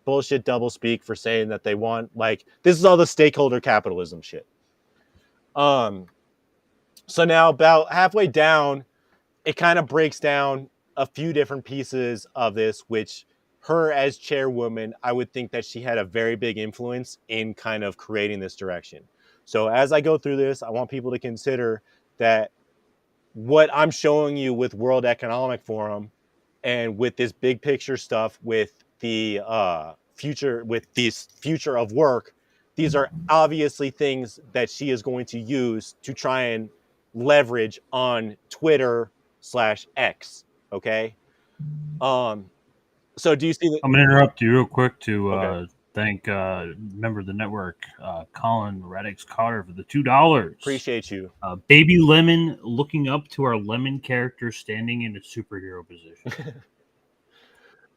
bullshit double speak for saying that they want, like, this is all the stakeholder capitalism shit. So now about halfway down, it kind of breaks down a few different pieces of this, which her as chairwoman, I would think that she had a very big influence in kind of creating this direction. So as I go through this, I want people to consider that what I'm showing you with World Economic Forum and with this big picture stuff with the future of work, these are obviously things that she is going to use to try and leverage on Twitter/X. Okay. So do you see that? I'm gonna interrupt you real quick to Okay. thank member of the network, Colin Radix Carter, for the $2. Appreciate you. Baby Lemon looking up to our lemon character standing in a superhero position.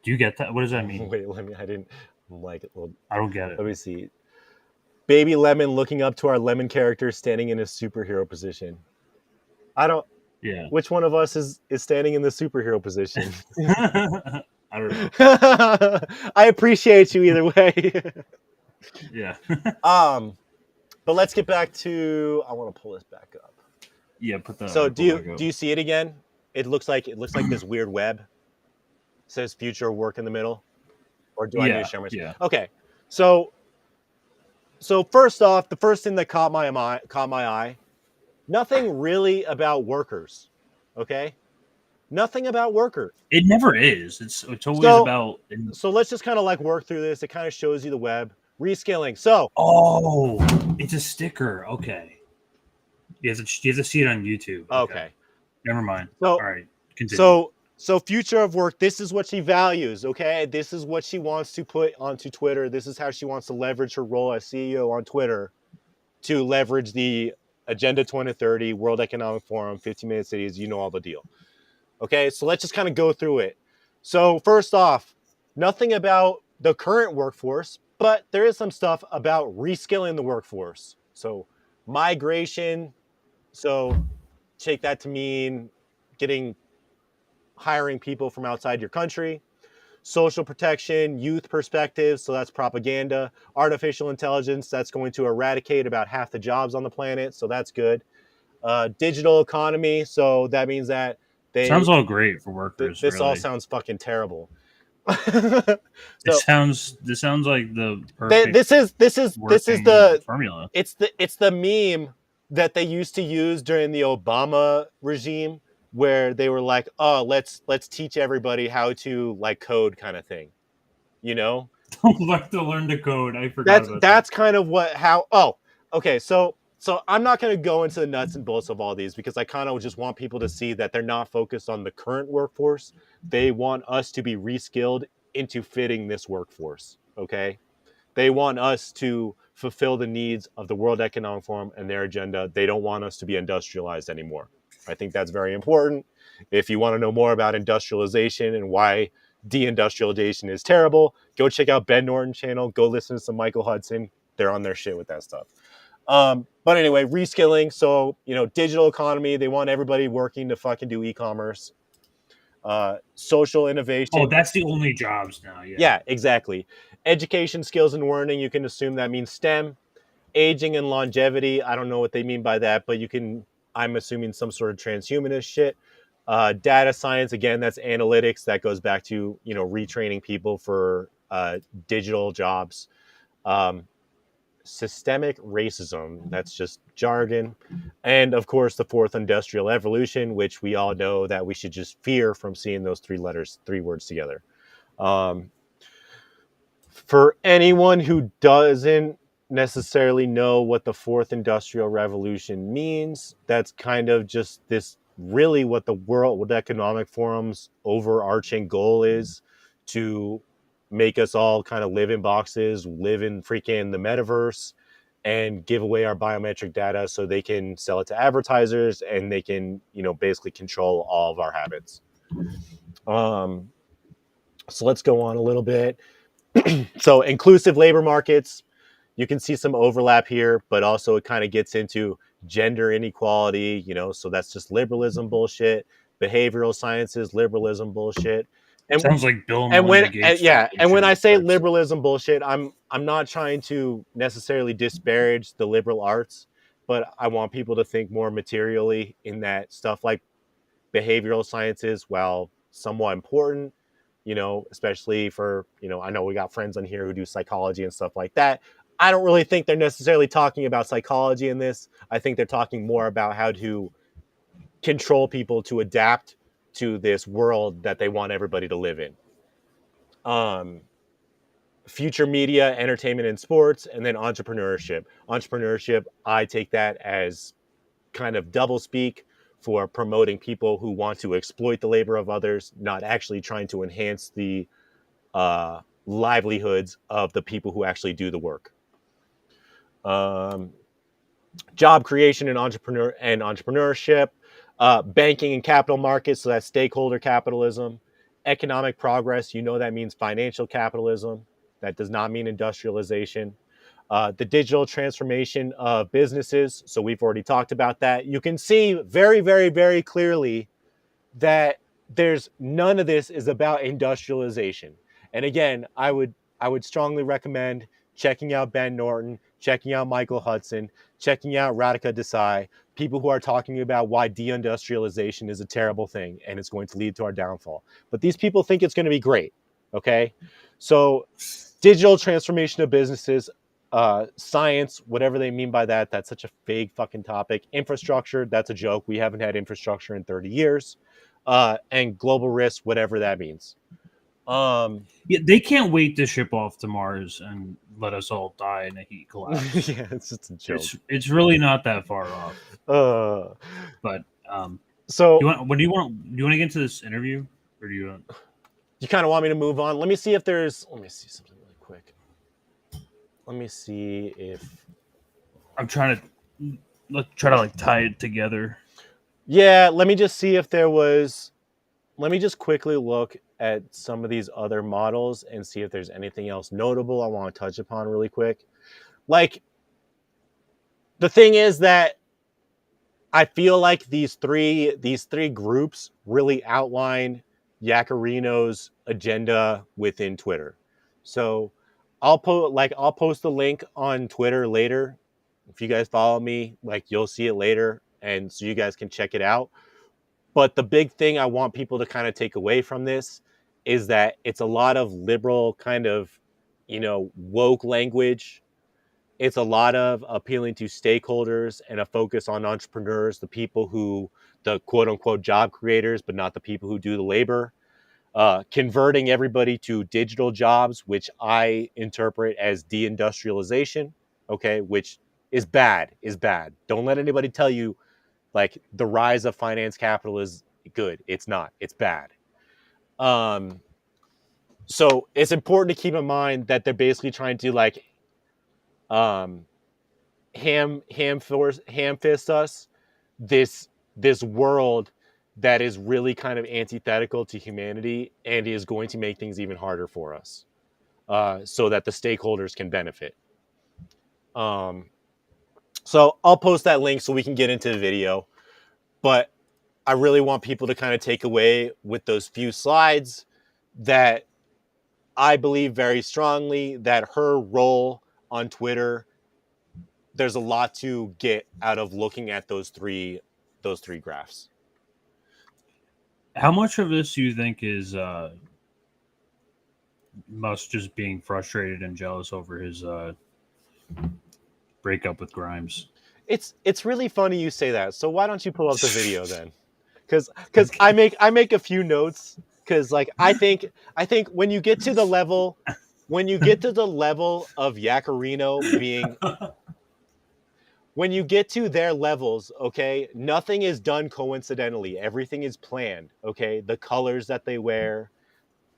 Do you get that? What does that mean? Wait, I didn't like it. Well, I don't get it. let me see. Baby Lemon looking up to our lemon character standing in a superhero position. I don't. Yeah. Which one of us is standing in the superhero position? I don't know. I appreciate you either way. Yeah. But let's get back to. I want to pull this back up. Yeah, put that. So do you see it again? It looks like this weird web. It says future work in the middle, or do I need to share my screen? Yeah. Okay. So first off, the first thing that caught my eye, nothing really about workers. Okay. Nothing about workers. It never is. It's always about. So let's just kind of like work through this. It kind of shows you the web reskilling. So. Oh, it's a sticker. Okay. You have to see it on YouTube. Okay. Never mind. So, all right. Continue. So future of work. This is what she values. Okay. This is what she wants to put onto Twitter. This is how she wants to leverage her role as CEO on Twitter to leverage the Agenda 2030, World Economic Forum, 15-minute cities. You know all the deal. Okay, so let's just kind of go through it. So first off, nothing about the current workforce, but there is some stuff about reskilling the workforce. So migration, so take that to mean hiring people from outside your country. Social protection, youth perspectives, so that's propaganda. Artificial intelligence, that's going to eradicate about half the jobs on the planet, so that's good. Digital economy, so that means that sounds all great for workers. This really. all sounds fucking terrible. This sounds like the perfect. This is the formula. It's the meme that they used to use during the Obama regime, where they were like, "Oh, let's teach everybody how to like code," kind of thing. You know, like to learn to code. I forgot. That's kind of how. Oh, okay. So I'm not going to go into the nuts and bolts of all these because I kind of just want people to see that they're not focused on the current workforce. They want us to be reskilled into fitting this workforce, okay? They want us to fulfill the needs of the World Economic Forum and their agenda. They don't want us to be industrialized anymore. I think that's very important. If you want to know more about industrialization and why deindustrialization is terrible, go check out Ben Norton's channel. Go listen to some Michael Hudson. They're on their shit with that stuff. But anyway, reskilling. So, digital economy, they want everybody working to fucking do e-commerce. social innovation. Oh, that's the only jobs now. Yeah, exactly. Education, skills, and learning. You can assume that means STEM. Aging and longevity. I don't know what they mean by that, but I'm assuming some sort of transhumanist shit. Data science, again, that's analytics. That goes back to, retraining people for digital jobs. Systemic racism, that's just jargon. And of course, the fourth industrial revolution, which we all know that we should just fear from seeing those three words together. For anyone who doesn't necessarily know what the fourth industrial revolution means, that's kind of just this really what the World Economic Forum's overarching goal is, to make us all kind of live in boxes, live in freaking the metaverse, and give away our biometric data so they can sell it to advertisers and they can, basically control all of our habits. So let's go on a little bit. So inclusive labor markets, you can see some overlap here, but also it kind of gets into gender inequality, so that's just liberalism bullshit. Behavioral sciences, liberalism bullshit. And sounds like Bill and when Gates and when I say liberalism bullshit, I'm not trying to necessarily disparage the liberal arts, but I want people to think more materially in that stuff like behavioral sciences, while somewhat important, especially for, I know we got friends on here who do psychology and stuff like that. I don't really think they're necessarily talking about psychology in this. I think they're talking more about how to control people to adapt to this world that they want everybody to live in. Future media, entertainment, and sports, and then entrepreneurship. Entrepreneurship, I take that as kind of double speak for promoting people who want to exploit the labor of others, not actually trying to enhance the livelihoods of the people who actually do the work. Job creation and entrepreneurship, banking and capital markets, so that's stakeholder capitalism. Economic progress, that means financial capitalism. That does not mean industrialization. The digital transformation of businesses, so we've already talked about that. You can see very, very, very clearly that there's none of this is about industrialization. And again, I would strongly recommend checking out Ben Norton, checking out Michael Hudson, checking out Radhika Desai, people who are talking about why deindustrialization is a terrible thing and it's going to lead to our downfall. But these people think it's going to be great, okay? So digital transformation of businesses, science, whatever they mean by that, that's such a vague fucking topic. Infrastructure, that's a joke. We haven't had infrastructure in 30 years. And global risk, whatever that means. Yeah, they can't wait to ship off to Mars and let us all die in a heat collapse. Yeah, it's just a joke. It's really not that far off. But so do you want to get into this interview, or do you? You kind of want me to move on? Let me see something really quick. Let me see if I'm trying to tie it together. Yeah, let me just see if there was. Let me just quickly look at some of these other models and see if there's anything else notable I want to touch upon really quick. Like, the thing is that I feel like these three groups really outline Yacarino's agenda within Twitter. So I'll post the link on Twitter later. If you guys follow me, you'll see it later, and so you guys can check it out. But the big thing I want people to kind of take away from this is that it's a lot of liberal kind of, woke language. It's a lot of appealing to stakeholders and a focus on entrepreneurs, the people the quote unquote job creators, but not the people who do the labor. Converting everybody to digital jobs, which I interpret as deindustrialization, okay, which is bad. Don't let anybody tell you the rise of finance capital is good. It's not. It's bad. So it's important to keep in mind that they're basically trying to ham fist us this world that is really kind of antithetical to humanity and is going to make things even harder for us, so that the stakeholders can benefit. So I'll post that link so we can get into the video. But I really want people to kind of take away with those few slides that I believe very strongly that her role on Twitter, there's a lot to get out of looking at those three graphs. How much of this do you think is Musk just being frustrated and jealous over his breakup with Grimes? It's really funny you say that. So why don't you pull up the video then? Because I make a few notes. Because like I think when you get to the level of Yacarino being, when you get to their levels, okay, nothing is done coincidentally. Everything is planned. Okay, the colors that they wear,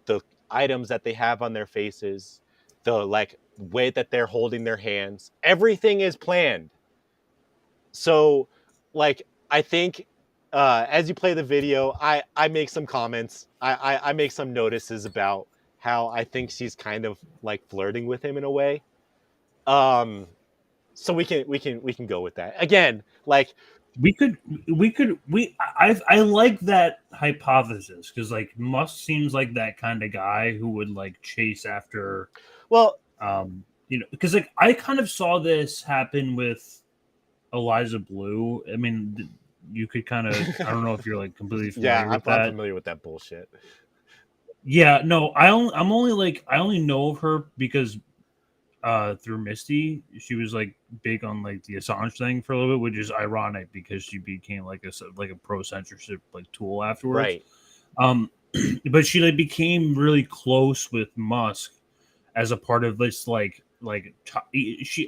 the items that they have on their faces, the like way that they're holding their hands, everything is planned. So, like, I think as you play the video, I make some comments. I make some notices about how I think she's kind of like flirting with him in a way. So we can go with that. Again, like I like that hypothesis because like Musk seems like that kind of guy who would like chase after. Well, because like I kind of saw this happen with Eliza Blue. I mean, you could kind of, I don't know if you're like completely familiar with that. I'm familiar with that bullshit. Yeah, no, I only know of her because through Misty, she was like big on like the Assange thing for a little bit, which is ironic because she became like a pro censorship like tool afterwards. Right. But she like became really close with Musk as a part of this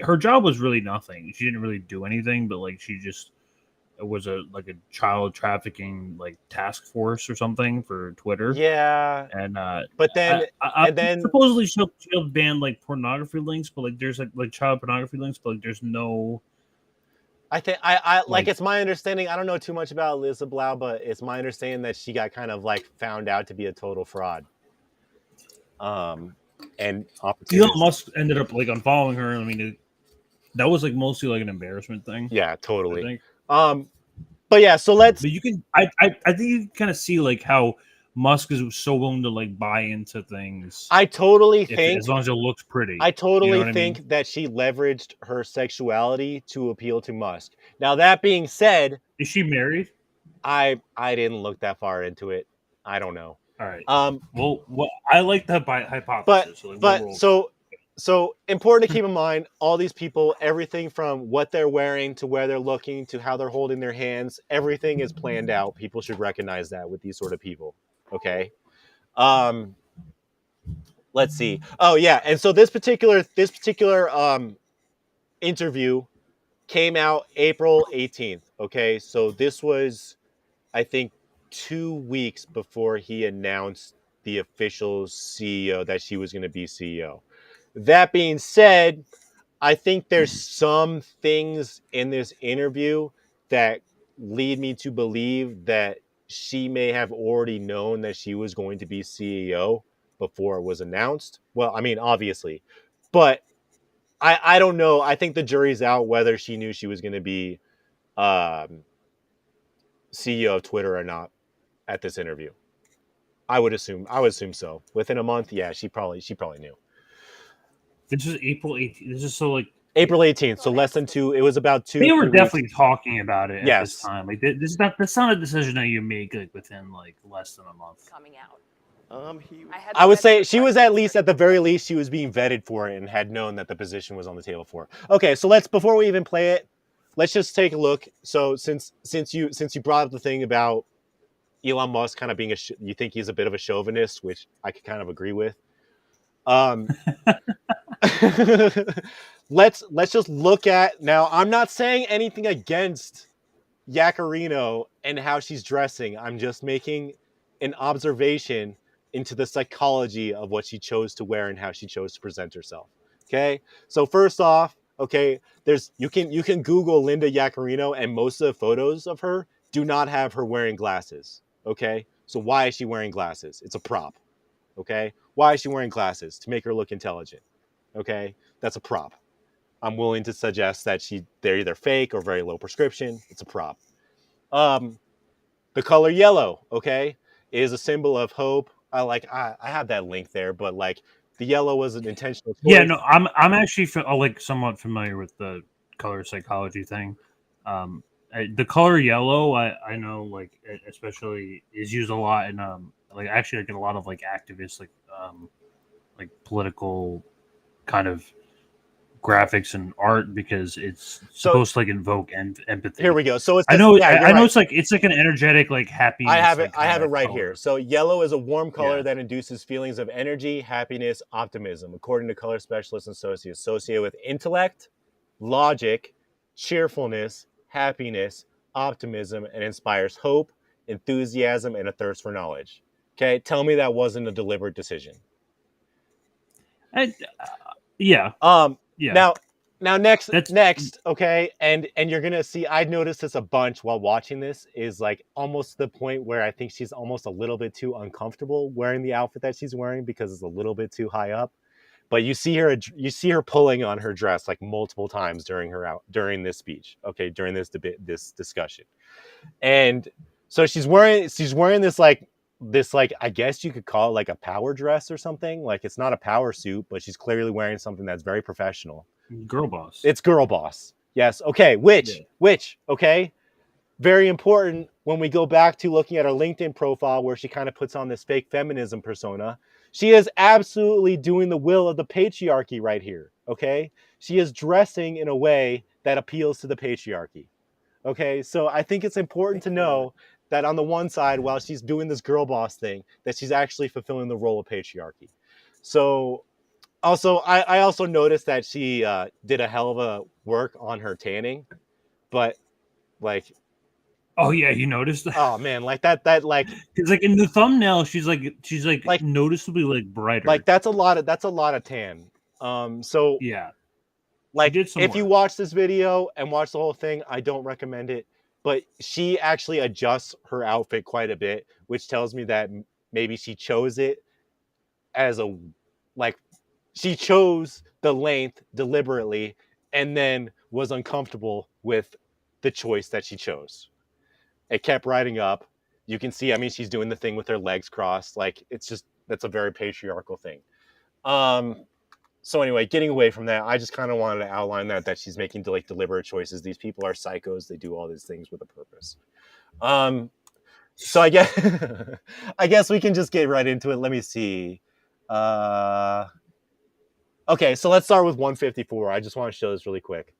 her job was really nothing. She didn't really do anything, but like she just was a child trafficking like task force or something for Twitter. Yeah. And but then and then supposedly she'll ban like pornography links, but like there's like child pornography links, but like there's no. I think I like it's my understanding. I don't know too much about Eliza Blau, but it's my understanding that she got kind of like found out to be a total fraud. And Elon Musk ended up like unfollowing her. I mean, that was like mostly like an embarrassment thing. Yeah, totally. But yeah, so let's. But you can, I think you can kind of see like how Musk is so willing to like buy into things. I totally think as long as it looks pretty. I totally think that she leveraged her sexuality to appeal to Musk. Now that being said, is she married? I didn't look that far into it. I don't know. All right. Well, I like that hypothesis. So important to keep in mind, all these people, everything from what they're wearing to where they're looking to how they're holding their hands, everything is planned out. People should recognize that with these sort of people. Okay. Let's see. Oh yeah. And so this particular interview came out April 18th. Okay. So this was, I think, 2 weeks before he announced the official CEO that she was going to be CEO. That being said, I think there's some things in this interview that lead me to believe that she may have already known that she was going to be CEO before it was announced. Well, I mean, obviously, but I don't know. I think the jury's out whether she knew she was going to be CEO of Twitter or not at this interview. I would assume so. Within a month, yeah, she probably knew. This is April 18th. This is so like April 18th. So less than 2. It was about 2. They were definitely talking about it at this time. Like that's not a decision that you make like within like less than a month. Coming out. I would say she was at the very least, she was being vetted for it and had known that the position was on the table for it. Okay, so before we even play it, let's just take a look. So since you brought up the thing about Elon Musk kind of being you think he's a bit of a chauvinist, which I could kind of agree with. Let's just look at now. I'm not saying anything against Yacarino and how she's dressing. I'm just making an observation into the psychology of what she chose to wear and how she chose to present herself. Okay, so first off, okay, you can Google Linda Yacarino, and most of the photos of her do not have her wearing glasses. Okay, so why is she wearing glasses? It's a prop. Okay, why is she wearing glasses? To make her look intelligent. Okay, that's a prop. I'm willing to suggest that they're either fake or very low prescription. It's a prop. The The color yellow, okay, is a symbol of hope. I have that link there, but like the yellow was an intentional choice. Yeah, no, I'm actually like somewhat familiar with the color psychology thing. The color yellow, I know, like especially is used a lot in like actually like in a lot of like activists like political kind of graphics and art because it's supposed to like invoke empathy. Here we go. So it's I know right. it's like an energetic like happy. I have it right color. here. So yellow is a warm color that induces feelings of energy, happiness, optimism, according to color specialists and associates, associated with intellect, logic, cheerfulness, happiness, optimism, and inspires hope, enthusiasm, and a thirst for knowledge. Okay, tell me that wasn't a deliberate decision. Yeah. Yeah. Now next, okay, and you're gonna see. I noticed this a bunch while watching this. Is like almost the point where I think she's almost a little bit too uncomfortable wearing the outfit that she's wearing because it's a little bit too high up. But you see her pulling on her dress like multiple times during this speech. Okay, during this debate, this discussion, and so she's wearing this I guess you could call it like a power dress or something. Like it's not a power suit, but she's clearly wearing something that's very professional. Girl boss. It's girl boss. Yes. Okay. Which, okay. Very important when we go back to looking at her LinkedIn profile where she kind of puts on this fake feminism persona. She is absolutely doing the will of the patriarchy right here. Okay. She is dressing in a way that appeals to the patriarchy. Okay. So I think it's important to know that on the one side, while she's doing this girl boss thing, that she's actually fulfilling the role of patriarchy. So also, I also noticed that she did a hell of a work on her tanning, but like, oh yeah, you noticed that? Oh man, like that like because like in the thumbnail, she's like noticeably like brighter. Like that's a lot of tan. So yeah, like if you watch this video and watch the whole thing, I don't recommend it. But she actually adjusts her outfit quite a bit, which tells me that maybe she chose it as a like. She chose the length deliberately and then was uncomfortable with the choice that she chose. It kept riding up. You can see, I mean, she's doing the thing with her legs crossed. Like, it's just, that's a very patriarchal thing. So anyway, getting away from that, I just kind of wanted to outline that she's making like deliberate choices. These people are psychos. They do all these things with a purpose. So I guess we can just get right into it. Let me see. Okay, so let's start with 154. I just want to show this really quick.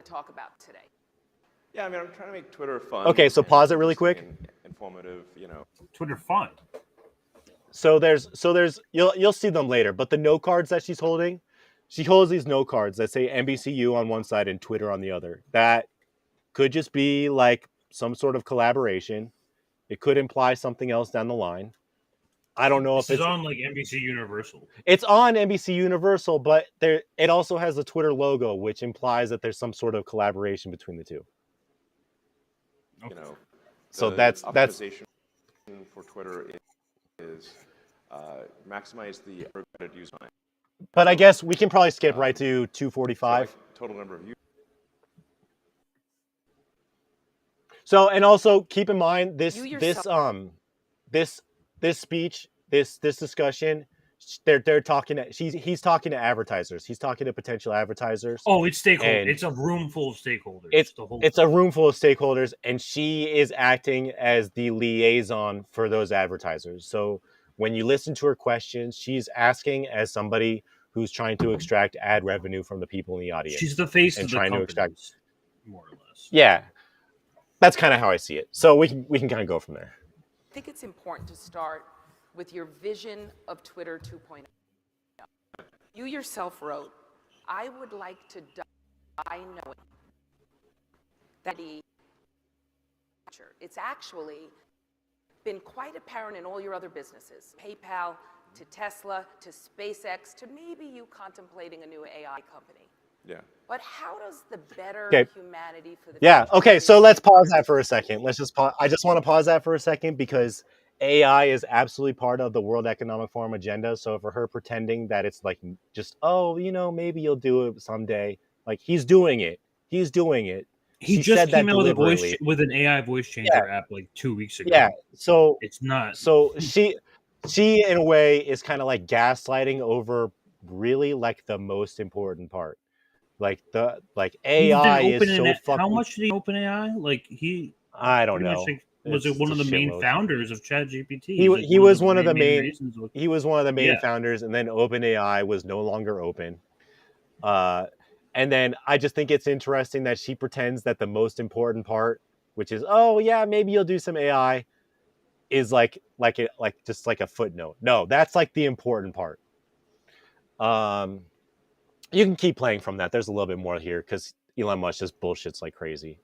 Talk about today. Yeah, I mean, I'm trying to make Twitter fun. Okay, so pause it really quick. Informative, you know. Twitter fun. So there's you'll see them later, but the note cards that she's holding, she holds these note cards that say NBCU on one side and Twitter on the other. That could just be like some sort of collaboration. It could imply something else down the line. I don't know if it's on like NBC Universal. It's on NBC Universal, but it also has the Twitter logo, which implies that there's some sort of collaboration between the two. You know, so that's optimization for Twitter is maximize the user time. But I guess we can probably skip right to 245. So like total number of users. So and also keep in mind this speech, this discussion, they're talking to, he's talking to advertisers. He's talking to potential advertisers. Oh, it's stakeholders. It's a room full of stakeholders. It's a room full of stakeholders, and she is acting as the liaison for those advertisers. So when you listen to her questions, she's asking as somebody who's trying to extract ad revenue from the people in the audience. She's the face and of the trying companies, to extract, more or less. Yeah, that's kind of how I see it. So we can kind of go from there. I think it's important to start with your vision of Twitter 2.0. You yourself wrote, I would like to die knowing that it's actually been quite apparent in all your other businesses, PayPal, to Tesla, to SpaceX, to maybe you contemplating a new AI company. Yeah. But how does the better humanity for the future... Okay, so let's pause that for a second. Let's just pause. I just want to pause that for a second because AI is absolutely part of the World Economic Forum agenda. So for her pretending that it's like just, oh, you know, maybe you'll do it someday. Like he's doing it. He's doing it. He she just said that came out with a deliberately. with an AI voice changer app like 2 weeks ago. Yeah, so it's not. So she in a way is kind of like gaslighting over really like the most important part. Like AI is so How fucking. much did he open AI? Like he I don't pretty much know. was it It's one a of the main shitload. founders of ChatGPT. He was one of the main. reasons. He was one of the main Yeah. founders, and then OpenAI was no longer open. And then I just think it's interesting that she pretends that the most important part, which is, oh yeah, maybe you'll do some AI, is like just like a footnote. No, that's like the important part. You can keep playing from that. There's a little bit more here because Elon Musk just bullshits like crazy.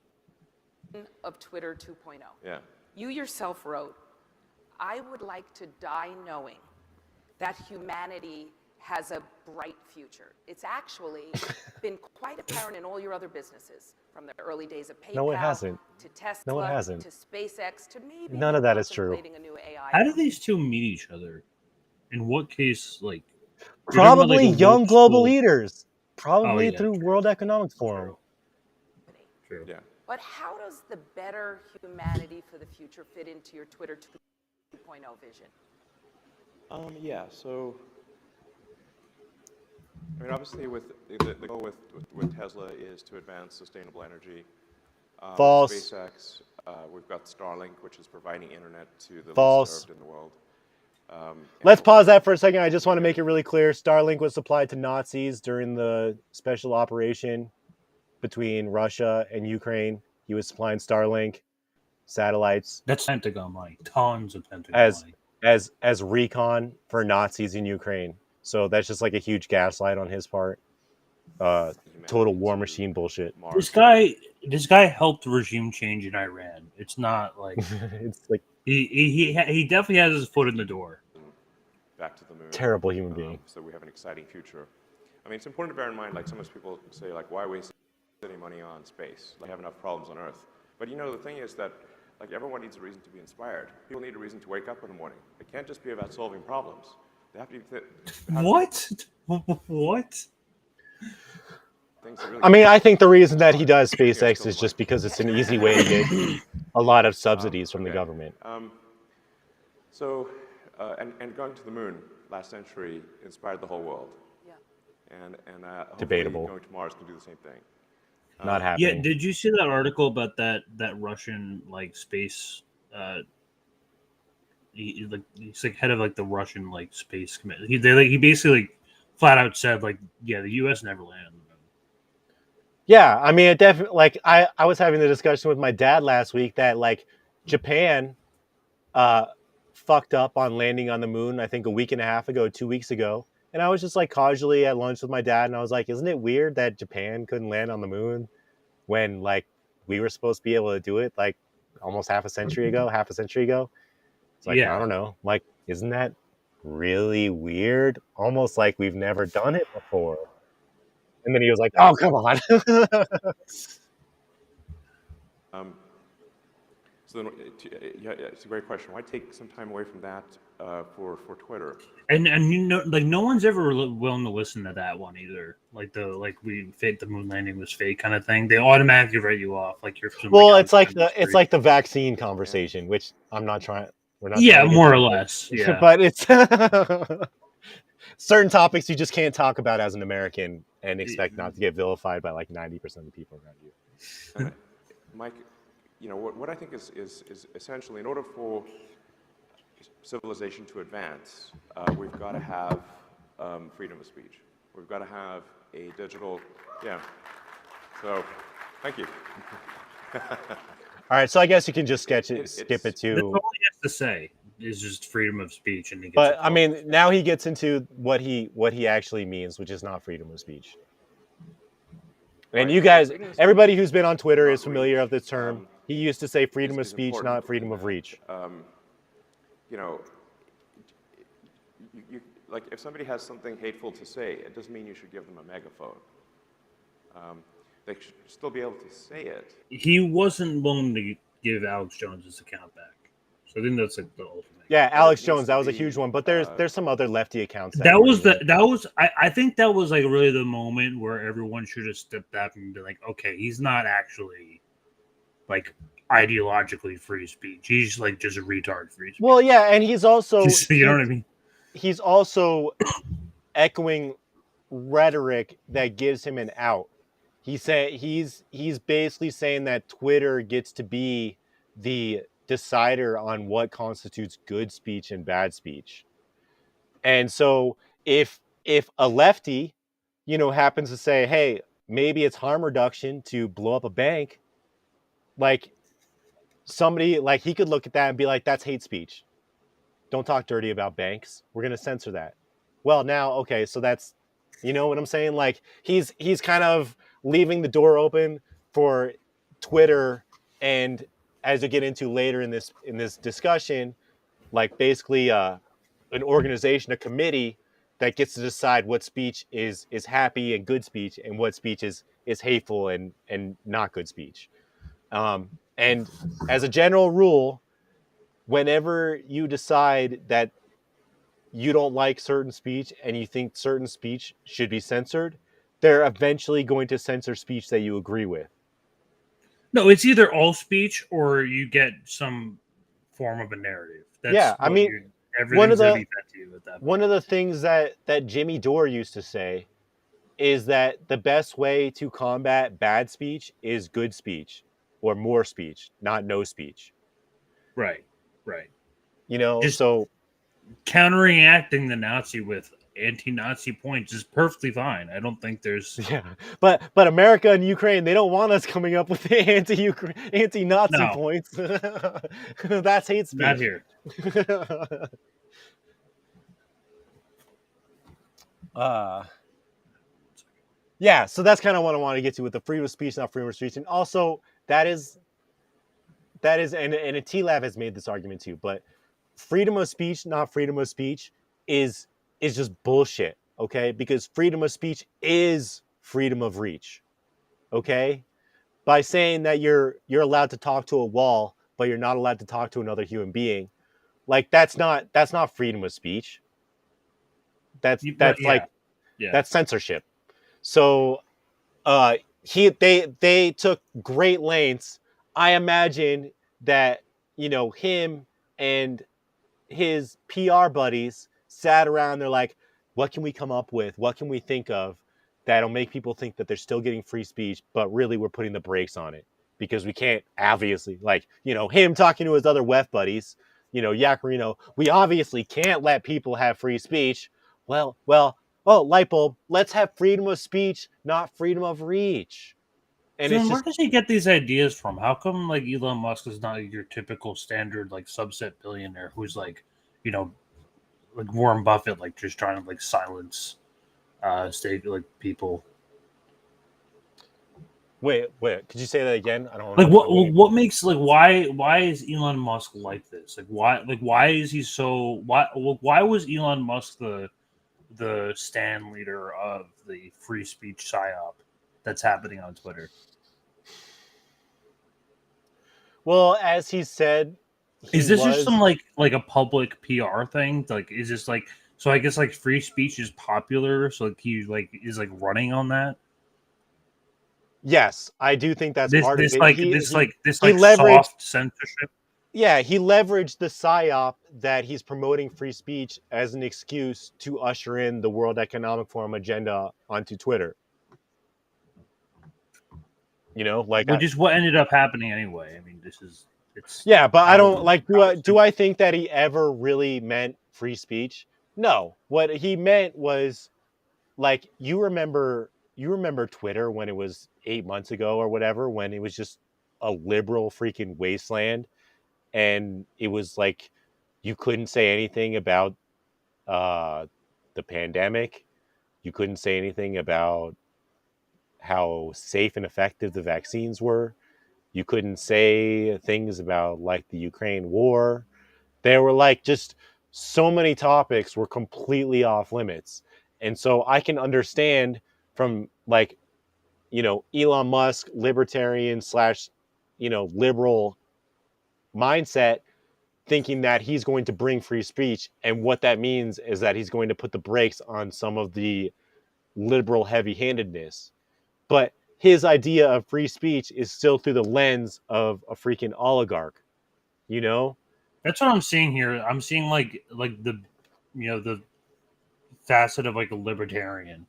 Of Twitter 2.0. Yeah. You yourself wrote, I would like to die knowing that humanity has a bright future. It's actually been quite apparent in all your other businesses, from the early days of PayPal No, it hasn't. to Tesla No, it hasn't. to SpaceX to maybe None of that is true. contemplating a new AI. How do these two meet each other? In what case, like Probably like, young global school. leaders. Probably Oh, yeah, through World Economic Forum. True. Yeah. But how does the better humanity for the future fit into your Twitter 2.0 vision? Yeah. So, I mean, obviously, with the goal with Tesla is to advance sustainable energy. False. SpaceX, we've got Starlink, which is providing internet to the False. least served in the world. Let's pause that for a second. I just want to make it really clear. Starlink was supplied to Nazis during the special operation between Russia and Ukraine. He was supplying Starlink satellites. That's Pentagon money. Tons of Pentagon money. As recon for Nazis in Ukraine. So that's just like a huge gaslight on his part. Total war machine bullshit. This guy helped regime change in Iran. It's not like it's like he definitely has his foot in the door. Back to the moon. Terrible human being. So we have an exciting future. I mean, it's important to bear in mind, like sometimes people say, like, why waste any money on space? Like, we have enough problems on Earth. But you know, the thing is that, like, everyone needs a reason to be inspired. People need a reason to wake up in the morning. It can't just be about solving problems. They have to be. What? What? I mean, I think the reason that he does SpaceX is just because it's an easy way to get a lot of subsidies from the government. And going to the moon last century inspired the whole world. Yeah. And Debatable. Going to Mars can do the same thing. Not happening. Yeah, did you see that article about that Russian like space? He's like head of like the Russian like space committee. He basically like flat out said like, yeah, the U.S. never landed on the moon. Yeah, I mean, it definitely. Like I was having the discussion with my dad last week that like Japan, fucked up on landing on the moon. I think a week and a half ago, 2 weeks ago, and I was just like casually at lunch with my dad, and I was like, "Isn't it weird that Japan couldn't land on the moon when like we were supposed to be able to do it like almost half a century ago?" It's like, Yeah. I don't know. Like, isn't that really weird? Almost like we've never done it before. And then he was like, "Oh, come on." So then, yeah, it's a great question. Why take some time away from that for Twitter? And you know, like no one's ever willing to listen to that one either. Like the moon landing was fake kind of thing. They automatically write you off. Like you're. Well, it's like the vaccine conversation, which I'm not trying. We're not. Yeah, trying to more or less. Yeah, but it's certain topics you just can't talk about as an American and expect not to get vilified by like 90% of the people around you. Mike, you know what I think is essentially, in order for civilization to advance, we've got to have freedom of speech. We've got to have a digital, yeah. So, thank you. All right, so I guess you can just skip it to. That's all he has to say is just freedom of speech, and he gets but I mean, now he gets into what he actually means, which is not freedom of speech. And you guys, everybody who's been on Twitter is familiar with this term. He used to say freedom of speech, not freedom of reach. You know, like if somebody has something hateful to say, it doesn't mean you should give them a megaphone. They should still be able to say it. He wasn't willing to give Alex Jones his account back, so I think that's like the ultimate. Yeah, Alex Jones, that was a huge one. But there's some other lefty accounts. I think that was like really the moment where everyone should have stepped back and be like, okay, he's not actually like ideologically free speech. He's like just a retard free speech. Well, yeah, and he's also you know what I mean? He's also echoing rhetoric that gives him an out. He's basically saying that Twitter gets to be the decider on what constitutes good speech and bad speech. And so if a lefty, happens to say, hey, maybe it's harm reduction to blow up a bank, like somebody, like he could look at that and be like, that's hate speech. Don't talk dirty about banks. We're going to censor that. Well, now, okay, so that's, you know what I'm saying? Like he's kind of leaving the door open for Twitter, and as you get into later in this discussion, like basically an organization, a committee that gets to decide what speech is happy and good speech, and what speech is hateful and not good speech. And as a general rule, whenever you decide that you don't like certain speech and you think certain speech should be censored, they're eventually going to censor speech that you agree with. No, it's either all speech or you get some form of a narrative. That's I mean, one of the things that Jimmy Dore used to say is that the best way to combat bad speech is good speech, or more speech, not no speech. Right. Just so counteracting the Nazi with anti-Nazi points is perfectly fine. I don't think there's but America and Ukraine, they don't want us coming up with anti-Nazi points. That's hate speech. Not here. Yeah, so that's kind of what I want to get to with the freedom of speech, not freedom of speech. And also that is and a T-Lab has made this argument too, but freedom of speech, not freedom of speech is just bullshit, okay? Because freedom of speech is freedom of reach, okay? By saying that you're allowed to talk to a wall, but you're not allowed to talk to another human being, like that's not freedom of speech. That's censorship. So they took great lengths. I imagine that him and his PR buddies sat around. They're like, what can we come up with? What can we think of that'll make people think that they're still getting free speech, but really we're putting the brakes on it, because we can't obviously, like, him talking to his other WEF buddies, Yacarino, we obviously can't let people have free speech. Well, oh, light bulb, let's have freedom of speech, not freedom of reach. And so where does he get these ideas from? How come like Elon Musk is not your typical standard like subset billionaire who's like, like Warren Buffett, like just trying to like silence state like people? Wait, could you say that again? I don't like what makes like why is Elon Musk like this? Like why is he so why was Elon Musk the stand leader of the free speech psyop that's happening on Twitter? Well, as he said, is this just some like a public PR thing? Like, is this like, so I guess like free speech is popular, so like he like is like running on that? Yes, I do think that's part of it. This soft censorship. Yeah, he leveraged the psyop that he's promoting free speech as an excuse to usher in the World Economic Forum agenda onto Twitter. Which is what ended up happening anyway. I mean, yeah, but I don't like. Do I think that he ever really meant free speech? No. What he meant was, like, you remember Twitter when it was 8 months ago or whatever, when it was just a liberal freaking wasteland, and it was like you couldn't say anything about the pandemic. You couldn't say anything about how safe and effective the vaccines were. You couldn't say things about like the Ukraine war. There were like just so many topics were completely off limits. And so I can understand from like, Elon Musk, libertarian / liberal mindset, thinking that he's going to bring free speech. And what that means is that he's going to put the brakes on some of the liberal heavy-handedness. But his idea of free speech is still through the lens of a freaking oligarch, you know? That's what I'm seeing here. I'm seeing like the, the facet of like a libertarian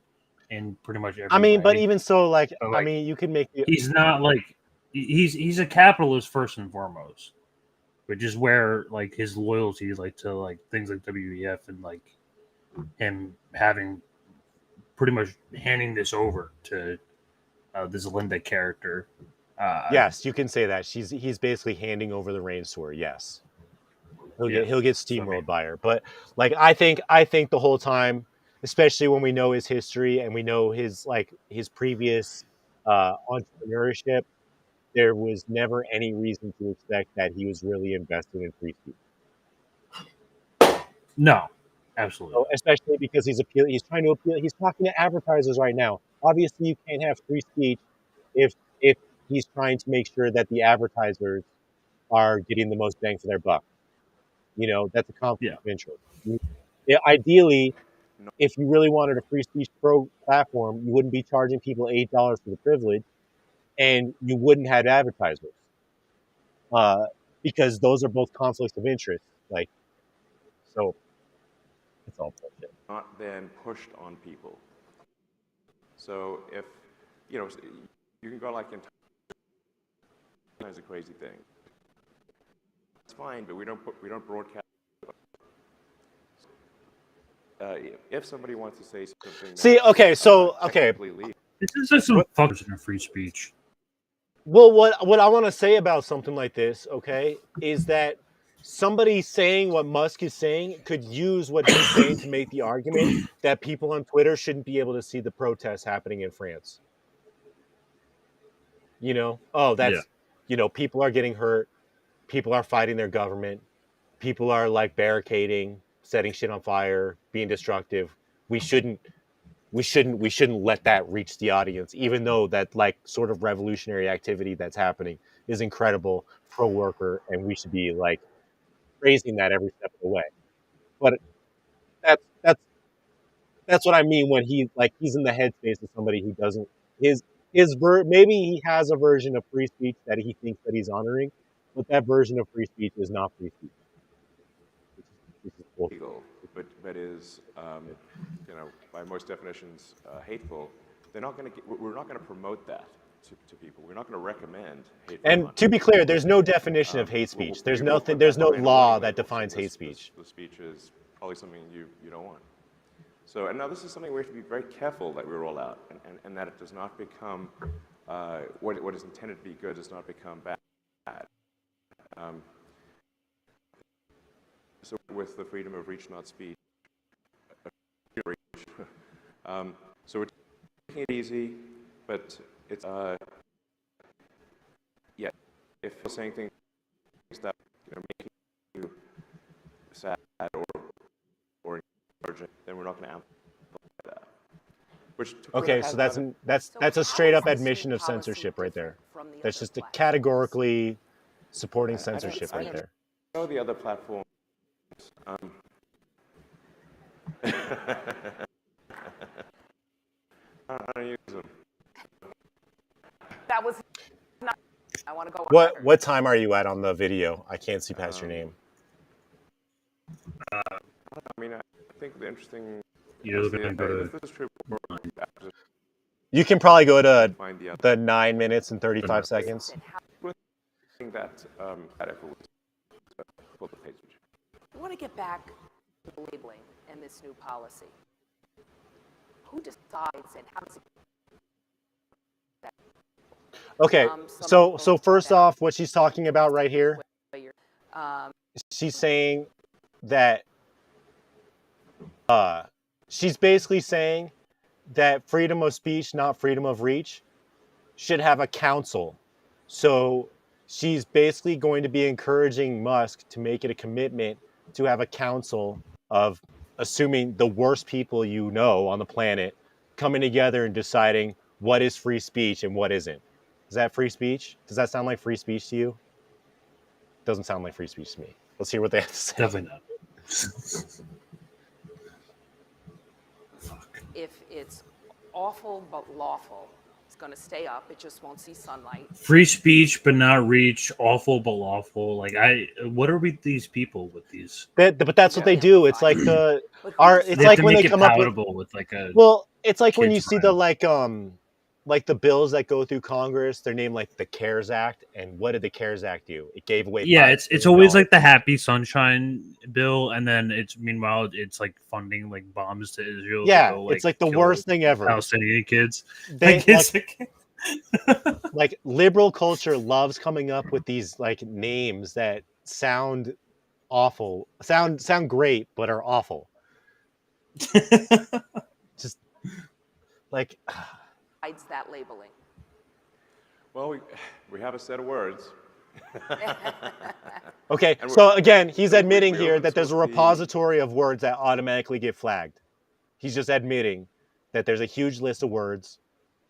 in pretty much every I mean, way. but even so, like, So, I mean, you can make the, he's not like he's a capitalist first and foremost, which is where like his loyalty like to like things like WEF and like him having pretty much handing this over to this Linda character. yes, you can say that. He's basically handing over the reins to her. Yes. He'll get steamrolled by her. But like I think the whole time, especially when we know his history and we know his previous entrepreneurship, there was never any reason to expect that he was really invested in free speech. No, absolutely. So, especially because he's trying to appeal. He's talking to advertisers right now. Obviously, you can't have free speech if he's trying to make sure that the advertisers are getting the most bang for their buck. You know, that's a conflict of interest. Ideally, if you really wanted a free speech pro platform, you wouldn't be charging people $8 for the privilege, and you wouldn't have advertisers, because those are both conflicts of interest. Like, so it's all bullshit. Not then pushed on people. So if you can go like into it's a crazy thing. It's fine, but we don't broadcast. If somebody wants to say something, this is just some fuckers in free speech. Well, what I want to say about something like this, okay, is that somebody saying what Musk is saying could use what he's saying to make the argument that people on Twitter shouldn't be able to see the protests happening in France. You know, people are getting hurt, people are fighting their government, people are like barricading, setting shit on fire, being destructive. We shouldn't let that reach the audience, even though that like sort of revolutionary activity that's happening is incredible, pro-worker, and we should be like praising that every step of the way. But that's what I mean when he's in the headspace of somebody who doesn't maybe he has a version of free speech that he thinks that he's honoring, but that version of free speech is not free speech. Legal, but is by most definitions hateful. We're not going to promote that to people. We're not going to recommend hateful And content. to be clear, there's no definition of hate speech. There's no law that defines hate speech. The speech is probably something you don't want. So, and now this is something we have to be very careful that we roll out, and that it does not become what is intended to be good does not become bad. So with the freedom of reach, not speech. So we're taking it easy, but it's if you're saying things that making you sad or encouraging, then we're not going to amplify that. Okay, so that's a straight up admission of censorship right there. That's just a categorically supporting censorship right there. I know the other platforms. I don't use them. That was not. I want to go. What time are you at on the video? I can't see past your name. I mean, I think the interesting. You can probably go to the 9 minutes and 35 seconds. That I want to get back to the labeling and this new policy. Who decides and how does it? Okay, so first off, what she's talking about right here, she's saying that she's basically saying that freedom of speech, not freedom of reach, should have a council. So she's basically going to be encouraging Musk to make it a commitment to have a council of, assuming the worst people you know on the planet, coming together and deciding what is free speech and what isn't. Is that free speech? Does that sound like free speech to you? Doesn't sound like free speech to me. Let's hear what they have to say. Definitely not. If it's awful but lawful, it's going to stay up. It just won't see sunlight. Free speech, but not reach. Awful, but lawful. Like what are we these people with these? But that's what they do. It's like it's like when they come up with like a. Well, it's like when you see the like the bills that go through Congress, they're named like the CARES Act, and what did the CARES Act do? It gave away. Yeah, it's always like the Happy Sunshine bill, and then meanwhile it's like funding like bombs to Israel. Yeah, to go, like, it's like the worst thing ever. Palestinian kids. Like liberal culture loves coming up with these like names that sound awful, sound great, but are awful. Just like. Hides that labeling. Well, we have a set of words. Okay, so again, he's admitting here that there's a repository of words that automatically get flagged. He's just admitting that there's a huge list of words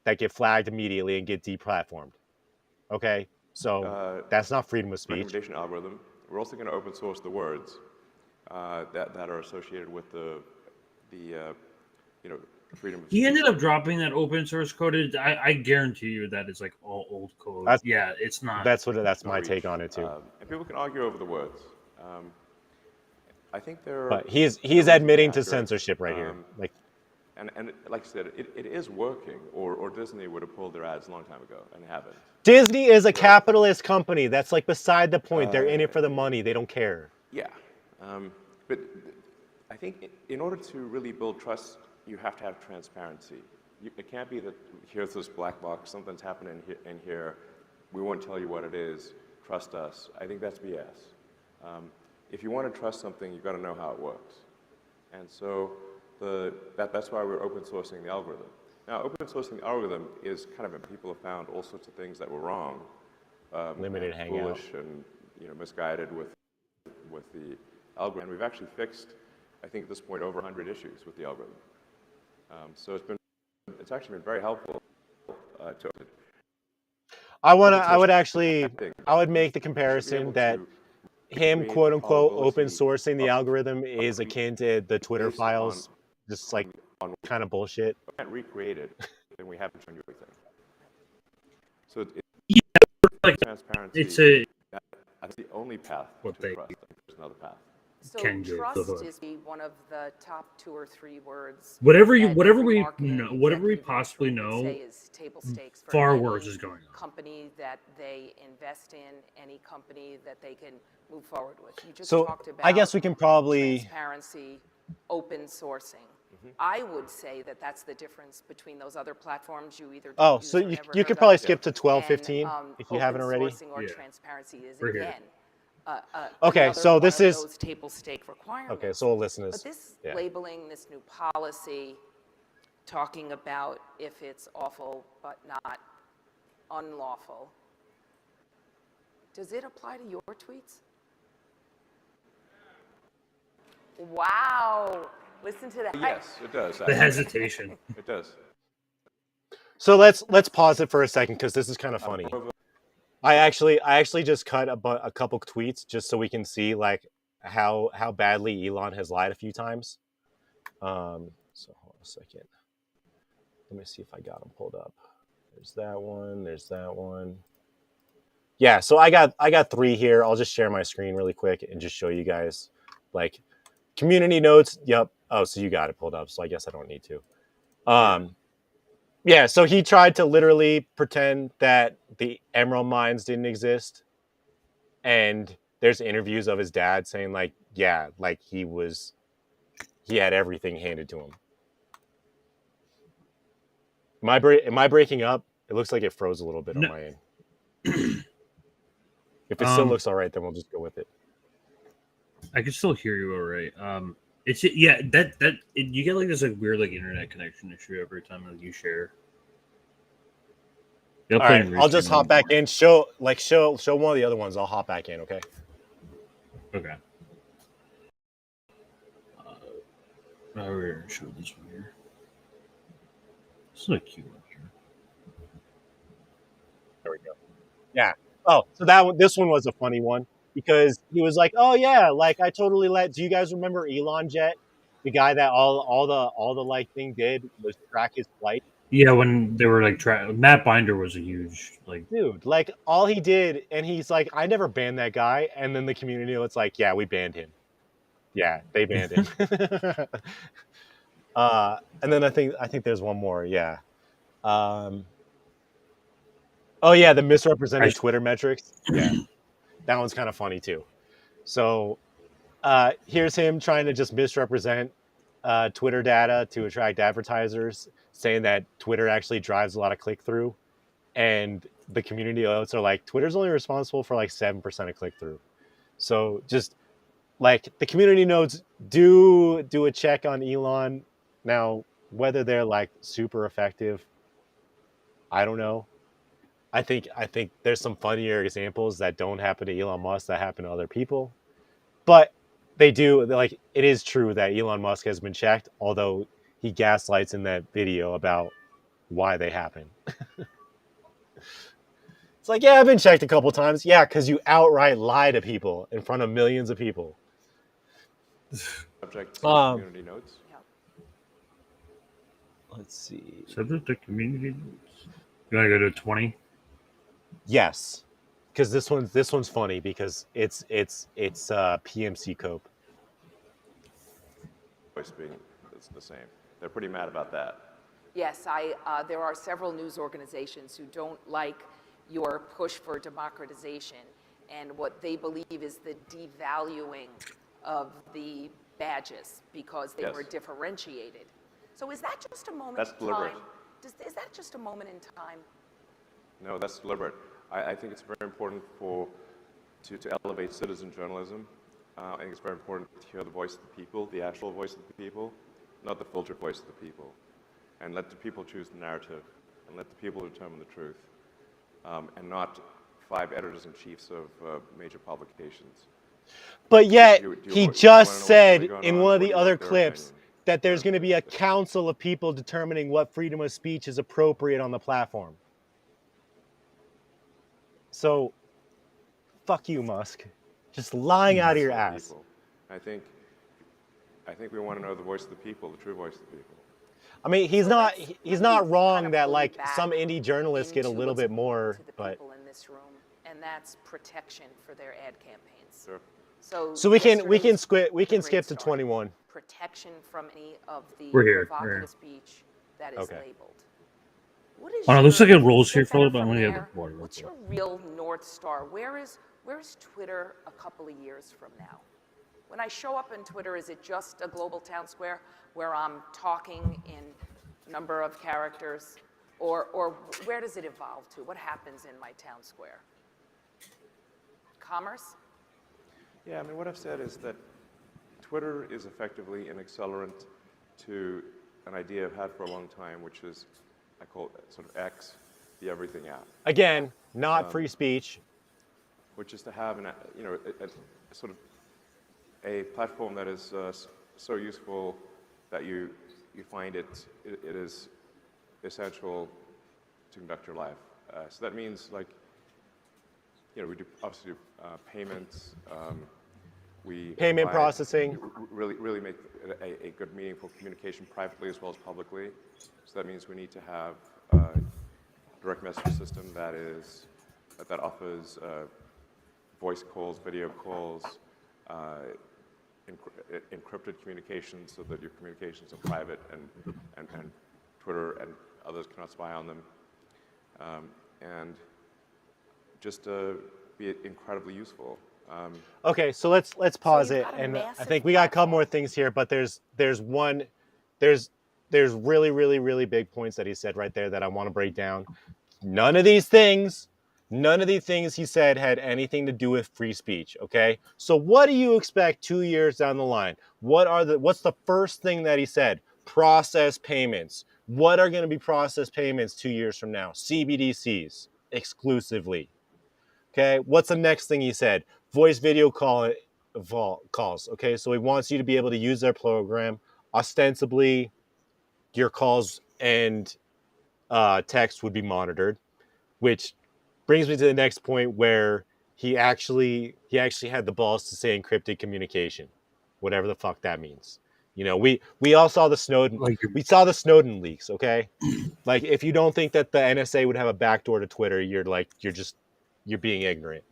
that get flagged immediately and get deplatformed. Okay, so that's not freedom of speech. Recommendation algorithm. We're also going to open source the words that are associated with the freedom of speech. He ended up dropping that open source code. I guarantee you that it's like all old code. It's not. That's my take on it too. And people can argue over the words. I think they're. But he's admitting to censorship right here. And like I said, it is working. Or Disney would have pulled their ads a long time ago and haven't. Disney is a capitalist company. That's like beside the point. They're in it for the money. They don't care. Yeah, but I think in order to really build trust, you have to have transparency. It can't be that here's this black box, something's happening in here, we won't tell you what it is, trust us. I think that's BS. If you want to trust something, you've got to know how it works. And so that's why we're open sourcing the algorithm. Now, open sourcing the algorithm is kind of, people have found all sorts of things that were wrong. Limited hangout. Foolish and misguided with the algorithm. And we've actually fixed, I think at this point, over 100 issues with the algorithm. So it's actually been very helpful to. I would make the comparison that him quote unquote open sourcing the algorithm is akin to the Twitter files, just like kind of bullshit. We can't recreate it, then we haven't shown you everything. So transparency. That's the only path to trust. There's another path. So trust is one of the top 2 or 3 words. Whatever we possibly know, is table stakes for far worse is going on. Company that they invest in, any company that they can move forward with. You just so talked about I guess we can probably transparency, open sourcing. I would say that that's the difference between those other platforms. You either so you could probably skip to 12:15 if you haven't already. Open sourcing or transparency is again. Okay, so this is those table stake requirements. Okay, so we'll listen to this. But this labeling, this new policy, talking about if it's awful but not unlawful, does it apply to your tweets? Wow! Listen to that. Yes, it does. The hesitation. It does. So let's pause it for a second because this is kind of funny. I actually just cut a couple tweets just so we can see like how badly Elon has lied a few times. So hold on a second. Let me see if I got them pulled up. There's that one. There's that one. Yeah. So I got 3 here. I'll just share my screen really quick and just show you guys like community notes. Yep. Oh, so you got it pulled up. So I guess I don't need to. Yeah, so he tried to literally pretend that the emerald mines didn't exist. And there's interviews of his dad saying like, yeah, like he had everything handed to him. Am I breaking up? It looks like it froze a little bit on my end. If it still looks all right, then we'll just go with it. I can still hear you all right. It's you get like this like weird like internet connection issue every time like you share. All right, I'll just hop back in. Show one of the other ones. I'll hop back in. Okay. Okay. We're gonna show this one here. This is a cute one here. There we go. Yeah. Oh, so this one was a funny one because he was like, "Oh yeah, like I totally do you guys remember Elon Jet?" The guy that all the like thing did was track his flight. Yeah, when they were like Matt Binder was a huge like dude. Like all he did, and he's like, I never banned that guy, and then the community was like, yeah, we banned him. Yeah, they banned him. And then I think there's one more. Yeah. Oh yeah, the misrepresented Twitter metrics. Yeah, that one's kind of funny too. So here's him trying to just misrepresent Twitter data to attract advertisers, saying that Twitter actually drives a lot of click through, and the community notes are like, Twitter's only responsible for like 7% of click through. So just like the community notes do a check on Elon. Now, whether they're like super effective, I don't know. I think there's some funnier examples that don't happen to Elon Musk that happen to other people. But they do, like, it is true that Elon Musk has been checked, although he gaslights in that video about why they happen. It's like, yeah, I've been checked a couple times. Yeah, because you outright lie to people in front of millions of people. Subject to community notes. Let's see. Subject to community notes. You want to go to 20? Yes, because this one's funny because it's PMC cope. Voice being the same. They're pretty mad about that. Yes, there are several news organizations who don't like your push for democratization and what they believe is the devaluing of the badges because they were differentiated. So is that just a moment in time? Is that just a moment in time? No, that's deliberate. I think it's very important to elevate citizen journalism. I think it's very important to hear the voice of the people, the actual voice of the people, not the filtered voice of the people. And let the people choose the narrative, and let the people determine the truth, and not 5 editors-in-chiefs of major publications. But yet, he just said in one of the other clips that there's going to be a council of people determining what freedom of speech is appropriate on the platform. So, fuck you, Musk. Just lying out of your ass. I think we want to know the voice of the people, the true voice of the people. I mean, he's not wrong that like some indie journalists get a little bit more, but people in this room, and that's protection for their ad campaigns. Sure. So we can skip to 21. Protection from any of the provocative speech that is labeled. What is looks like it rolls here for a little bit. I'm gonna get the water. What's your real North Star? Where is Twitter a couple of years from now? When I show up on Twitter, is it just a global town square where I'm talking in number of characters? Or where does it evolve to? What happens in my town square? Commerce? Yeah, I mean, what I've said is that Twitter is effectively an accelerant to an idea I've had for a long time, which is, I call it sort of X, the everything app. Again, not free speech. Which is to have a sort of a platform that is so useful that you find it is essential to conduct your life. So that means, like, we do obviously payments. Payment processing. Really make a good, meaningful communication privately as well as publicly. So that means we need to have a direct message system that offers voice calls, video calls, encrypted communications so that your communications are private and Twitter and others cannot spy on them. And just be incredibly useful. Okay, so let's pause it, and I think we got a couple more things here, but there's really big points that he said right there that I want to break down. None of these things he said had anything to do with free speech, okay? So what do you expect 2 years down the line? What's the first thing that he said? Process payments. What are going to be processed payments 2 years from now? CBDCs exclusively. Okay, what's the next thing he said? Voice video calls. Okay, so he wants you to be able to use their program. Ostensibly, your calls and text would be monitored, which brings me to the next point where he actually had the balls to say encrypted communication, whatever the fuck that means. You know, we all saw the Snowden. We saw the Snowden leaks. Okay, like if you don't think that the NSA would have a backdoor to Twitter, you're being ignorant.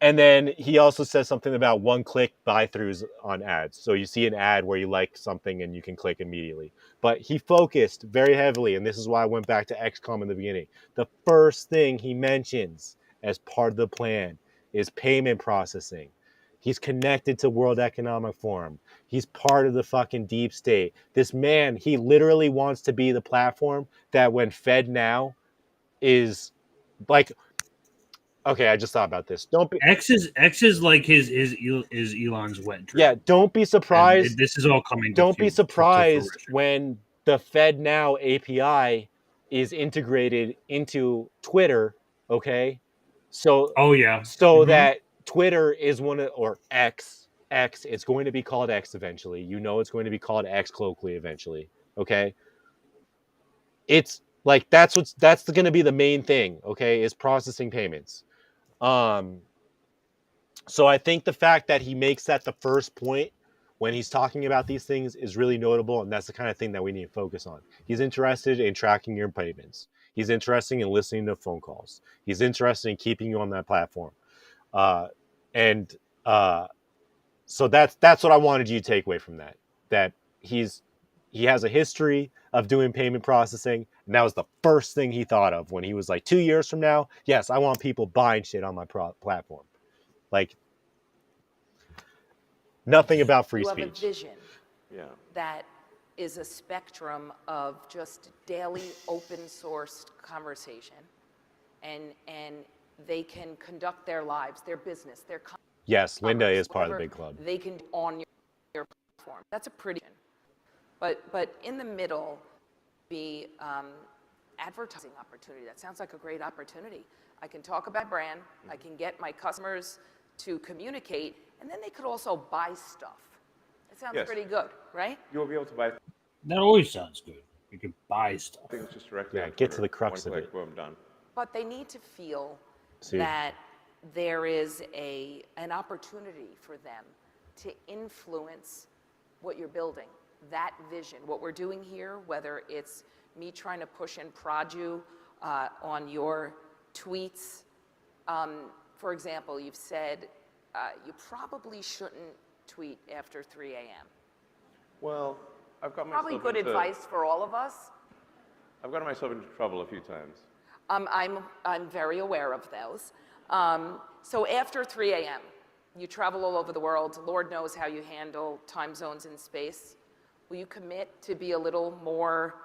And then he also says something about one-click buy-throughs on ads. So you see an ad where you like something and you can click immediately. But he focused very heavily, and this is why I went back to XCOM in the beginning. The first thing he mentions as part of the plan is payment processing. He's connected to World Economic Forum. He's part of the fucking deep state. This man, he literally wants to be the platform that when Fed Now is like... Okay, I just thought about this. Don't be X is like his Elon's wet dream. Yeah, don't be surprised. This is all coming. Don't be surprised when the Fed Now API is integrated into Twitter. Okay, so that Twitter is or X. It's going to be called X eventually. You know, it's going to be called X colloquially eventually. Okay, it's like that's going to be the main thing. Okay, is processing payments. So I think the fact that he makes that the first point when he's talking about these things is really notable, and that's the kind of thing that we need to focus on. He's interested in tracking your payments. He's interested in listening to phone calls. He's interested in keeping you on that platform. So that's what I wanted you to take away from that. That he has a history of doing payment processing, and that was the first thing he thought of when he was like, 2 years from now, yes, I want people buying shit on my platform. Like, nothing about free speech. You have a vision that is a spectrum of just daily open sourced conversation, and they can conduct their lives, their business, their commerce. Yes, Linda is part of the big club. They can do on your platform. That's a pretty... But in the middle, be advertising opportunity. That sounds like a great opportunity. I can talk about brand. I can get my customers to communicate, and then they could also buy stuff. It sounds pretty good, right? You will be able to buy. That always sounds good. You can buy stuff. Things just directly. Yeah, get to the crux of it. Boom, done. But they need to feel that there is an opportunity for them to influence what you're building, that vision. What we're doing here, whether it's me trying to push and prod you on your tweets. For example, you've said you probably shouldn't tweet after 3 a.m. Well, I've got myself probably good advice for all of us. I've gotten myself into trouble a few times. I'm very aware of those. So after 3 a.m., you travel all over the world. Lord knows how you handle time zones in space. Will you commit to be a little more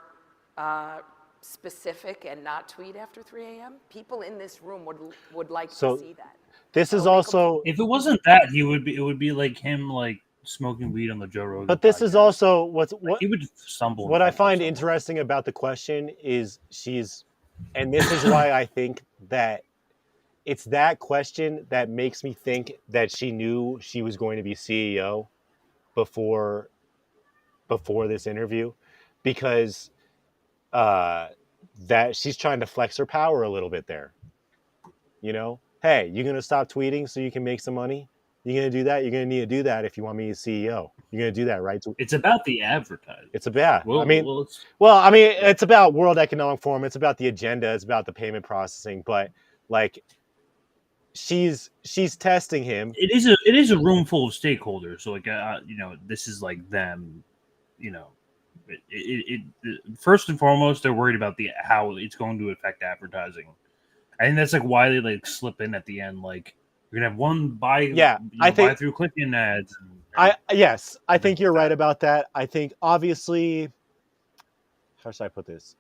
specific and not tweet after 3 a.m.? People in this room would like to see that. This is also... If it wasn't that, it would be like him like smoking weed on the Joe Rogan. But this is also he would stumble. What I find interesting about the question is and this is why I think that it's that question that makes me think that she knew she was going to be CEO before this interview, because that she's trying to flex her power a little bit there. You know, hey, you're gonna stop tweeting so you can make some money? You're gonna do that? You're gonna need to do that if you want me as CEO. You're gonna do that, right? It's about the advertising. It's about. It's about World Economic Forum. It's about the agenda. It's about the payment processing. But like, she's testing him. It is a room full of stakeholders. So like, this is like them. First and foremost, they're worried about how it's going to affect advertising. I think that's like why they like slip in at the end, like you're gonna have one buy through clicking ads. I think you're right about that. I think obviously, how should I put this?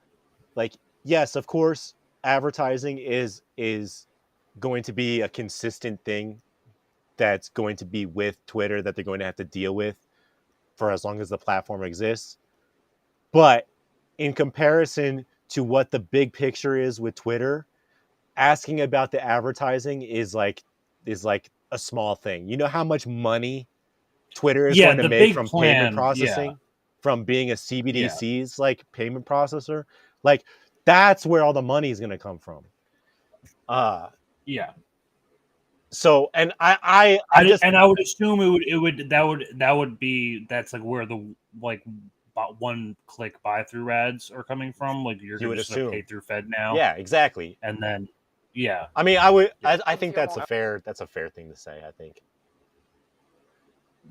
Like, yes, of course, advertising is going to be a consistent thing that's going to be with Twitter that they're going to have to deal with for as long as the platform exists. But in comparison to what the big picture is with Twitter, asking about the advertising is like a small thing. You know how much money Twitter is going to make from payment processing, from being a CBDC's like payment processor? Like, that's where all the money is going to come from. So, and I would assume that's like where the like one click buy through ads are coming from. Like you're would just assume pay through Fed now. Yeah, exactly. And then, yeah. I mean, I think that's a fair thing to say. I think.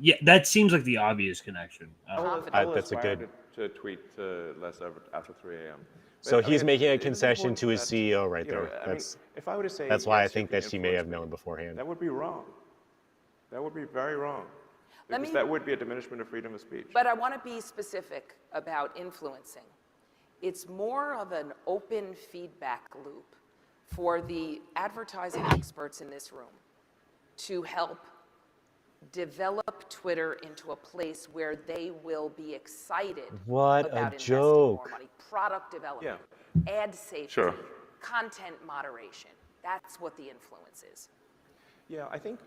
Yeah, that seems like the obvious connection. That's a good to tweet less after 3 a.m. So he's making a concession to his CEO right there. If I were to say that's why I yes, think that she may have known beforehand. That would be wrong. That would be very wrong. Because that would be a diminishment of freedom of speech. But I want to be specific about influencing. It's more of an open feedback loop for the advertising experts in this room to help develop Twitter into a place where they will be excited what about a investing joke. more money. Product development, ad safety, content moderation. That's what the influence is. Yeah, I think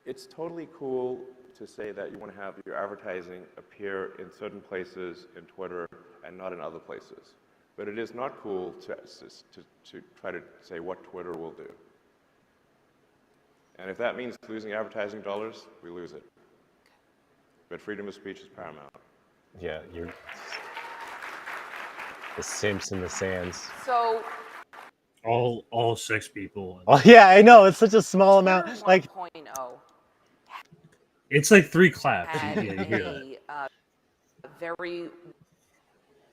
it's totally cool to say that you want to have your advertising appear in certain places in Twitter and not in other places. But it is not cool to try to say what Twitter will do. And if that means losing advertising dollars, we lose it. But freedom of speech is paramount. Yeah, you're the simps in the sands. So all 6 people. Oh yeah, I know. It's such a small amount. Like 1.0. It's like 3 claps. Had you hear that. Very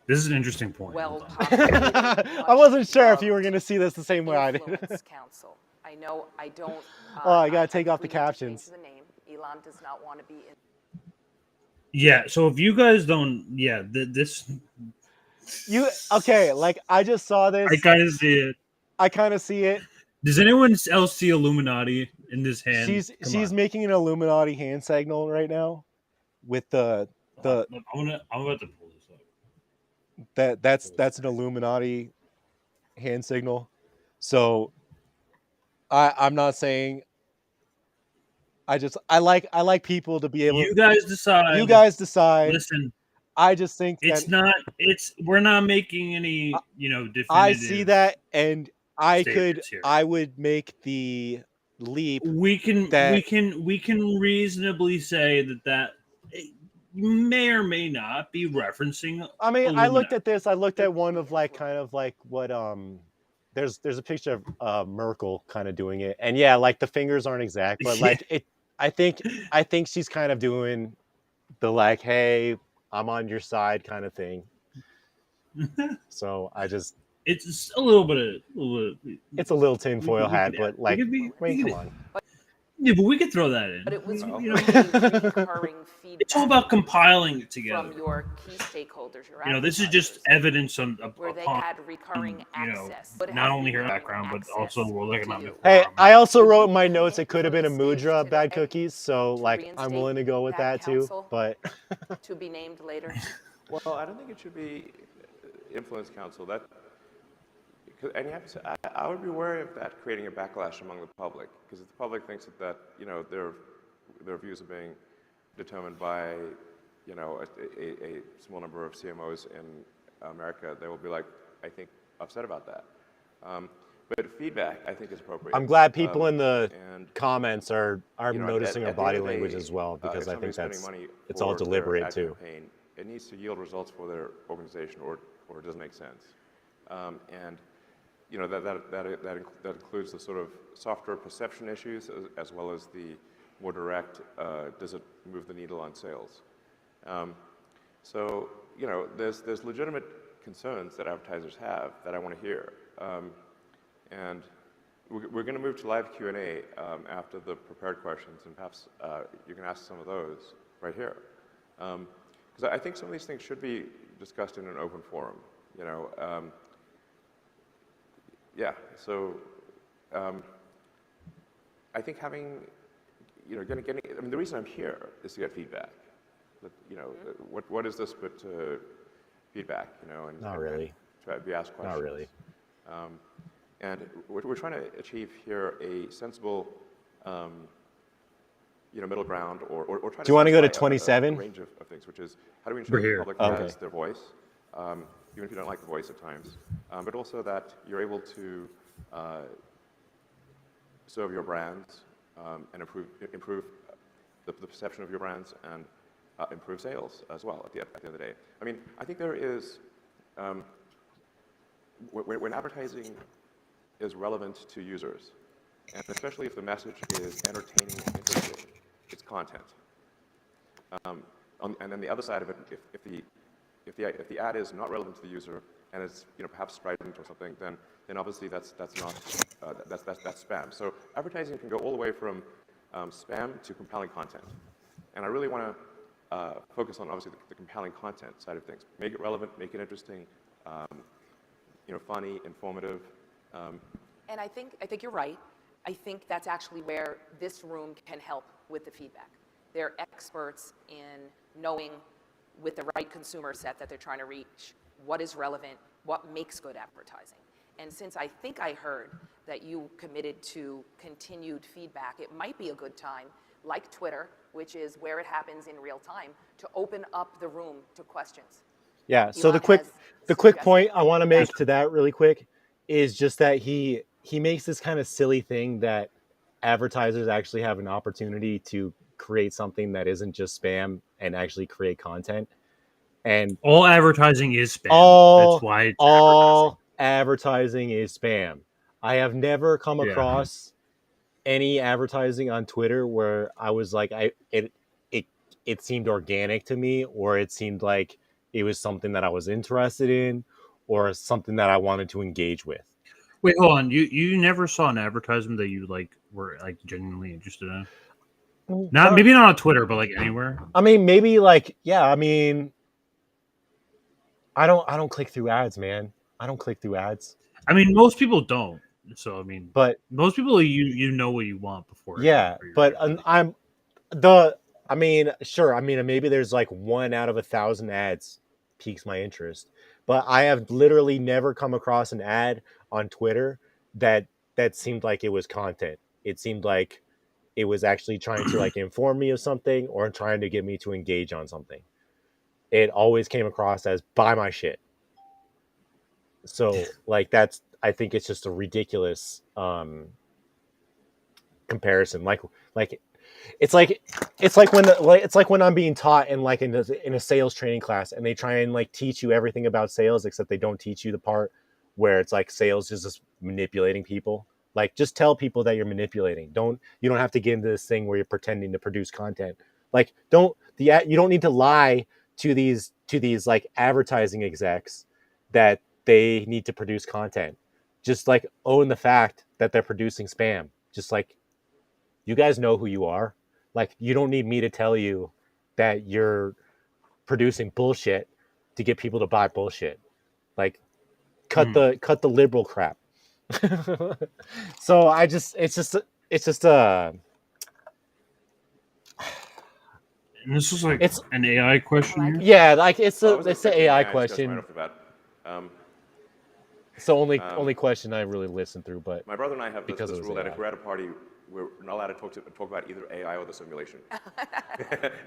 This is an interesting point. I wasn't sure if you were going to see this the same way I did. Council. I know I don't. Oh, I got to take off the captions. The name. Elon does not want to be in. Yeah, so if you guys don't, this. Okay, like I just saw this. I kind of see it. I kind of see it. Does anyone else see Illuminati in this hand? She's making an Illuminati hand signal right now, with the. I'm about to pull this up. That's an Illuminati hand signal. So I'm not saying. I like people to be able. You guys decide. You guys decide. Listen, I just think we're not making any definitive. I see that, and I would make the leap. We can reasonably say that may or may not be referencing. I mean, Illuminati. I looked at this. I looked at one of kind of what There's a picture of Merkel kind of doing it, and yeah, like the fingers aren't exact, but like it. I think she's kind of doing the like, hey, I'm on your side kind of thing. So it's a little bit it's a little tinfoil hat, but like, come on. Yeah, but we could throw that in. But it was really recurring feedback. It's all about compiling it together. From your key stakeholders, your this is just evidence of where they had recurring access. Not only her background, but also World Economic Forum. Hey, I also wrote in my notes it could have been a Mudra bad cookies, so like I'm willing to go with that too. But to be named later. Well, I don't think it should be influence council. And you have to say, I would be wary of that creating a backlash among the public, because if the public thinks that their views are being determined by a small number of CMOs in America, they will be like, I think, upset about that. But feedback, I think, is appropriate. I'm glad people in the comments are noticing our body language as well, because I think it's all deliberate too. Campaign, it needs to yield results for their organization, or it doesn't make sense. And that includes the sort of software perception issues as well as the more direct, does it move the needle on sales? So there's legitimate concerns that advertisers have that I want to hear. And we're going to move to live Q&A after the prepared questions, and perhaps you can ask some of those right here. Because I think some of these things should be discussed in an open forum. Yeah, so I think having, getting, I mean, the reason I'm here is to get feedback. What is this but feedback, and not really. And try to be asked questions. Not really. And we're trying to achieve here a sensible, middle ground, or try to. Do you want to go to 27? A range of things, which is how do we ensure the public has their voice, even if you don't like the voice at times, but also that you're able to serve your brands and improve the perception of your brands and improve sales as well at the end of the day. I mean, I think there is, when advertising is relevant to users, and especially if the message is entertaining and interesting, it's content. And then the other side of it, if the ad is not relevant to the user and it's perhaps strident or something, then obviously that's spam. So advertising can go all the way from spam to compelling content, and I really want to focus on obviously the compelling content side of things. Make it relevant, make it interesting, funny, informative. And I think you're right. I think that's actually where this room can help with the feedback. They're experts in knowing with the right consumer set that they're trying to reach what is relevant, what makes good advertising. And since I think I heard that you committed to continued feedback, it might be a good time, like Twitter, which is where it happens in real time, to open up the room to questions. Yeah, so the quick point I want to make to that really quick is just that he makes this kind of silly thing that advertisers actually have an opportunity to create something that isn't just spam and actually create content. And all advertising is spam. That's why it's all advertising is spam. I have never come across any advertising on Twitter where I was like, it seemed organic to me, or it seemed like it was something that I was interested in, or something that I wanted to engage with. Wait, hold on. You never saw an advertisement that you were genuinely interested in? Maybe not on Twitter, but anywhere. I mean, maybe I mean, I don't click through ads, man. I don't click through ads. I mean, most people don't. So I mean, but most people you know what you want before. Yeah, but I mean, sure. I mean, maybe there's 1 out of 1,000 ads piques my interest, but I have literally never come across an ad on Twitter that seemed like it was content. It seemed like it was actually trying to inform me of something or trying to get me to engage on something. It always came across as buy my shit. So I think it's just a ridiculous comparison. It's like when I'm being taught in a sales training class, and they try and teach you everything about sales, except they don't teach you the part where it's sales is just manipulating people. Just tell people that you're manipulating. You don't have to get into this thing where you're pretending to produce content. You don't need to lie to these advertising execs that they need to produce content. Just own the fact that they're producing spam. Just you guys know who you are. You don't need me to tell you that you're producing bullshit to get people to buy bullshit. Cut the liberal crap. So it's just And this is it's an AI question. Yeah, it's an AI question. It's the only question I really listened through. But my brother and I have this rule that if we're at a party, we're not allowed to talk about either AI or the simulation,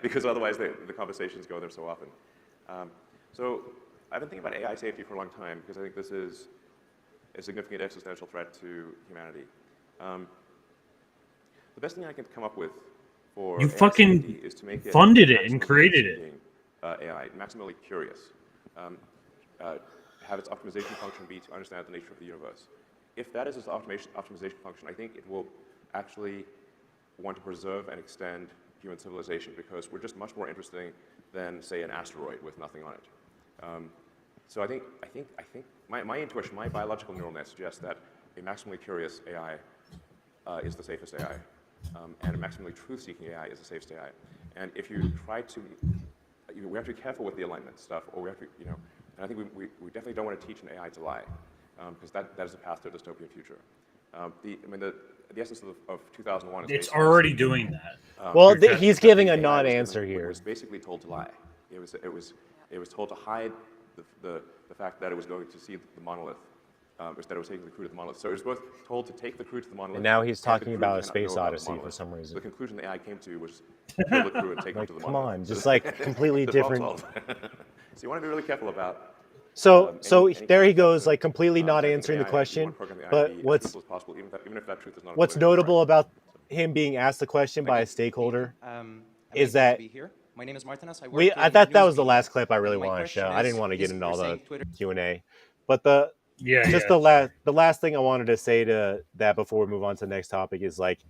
because otherwise the conversations go there so often. So I've been thinking about AI safety for a long time because I think this is a significant existential threat to humanity. The best thing I can come up with for you AI fucking safety is to make it funded it and created it. AI, maximally curious. Have its optimization function be to understand the nature of the universe. If that is its optimization function, I think it will actually want to preserve and extend human civilization because we're just much more interesting than, say, an asteroid with nothing on it. So I think my intuition, my biological neural net suggests that a maximally curious AI is the safest AI, and a maximally truth-seeking AI is the safest AI. And if you try to, we have to be careful with the alignment stuff, or we have to, and I think we definitely don't want to teach an AI to lie, because that is a path to a dystopian future. The essence of 2001 is it's already doing that. Well, he's giving a non-answer here. It was basically told to lie. It was told to hide the fact that it was going to see the monolith, instead it was taking the crew to the monolith. So it was both told to take the crew to the monolith. And now he's talking about a space odyssey for some reason. The conclusion the AI came to was to kill the crew and take them to the monolith. Come on, just completely different. So you want to be really careful about So there he goes, like completely not answering the question. But what's notable about him being asked the question by a stakeholder is that my name is Martinez. I thought that was the last clip I really wanted to show. I didn't want to get into all the Q&A, but the last thing I wanted to say to that before we move on to the next topic is like,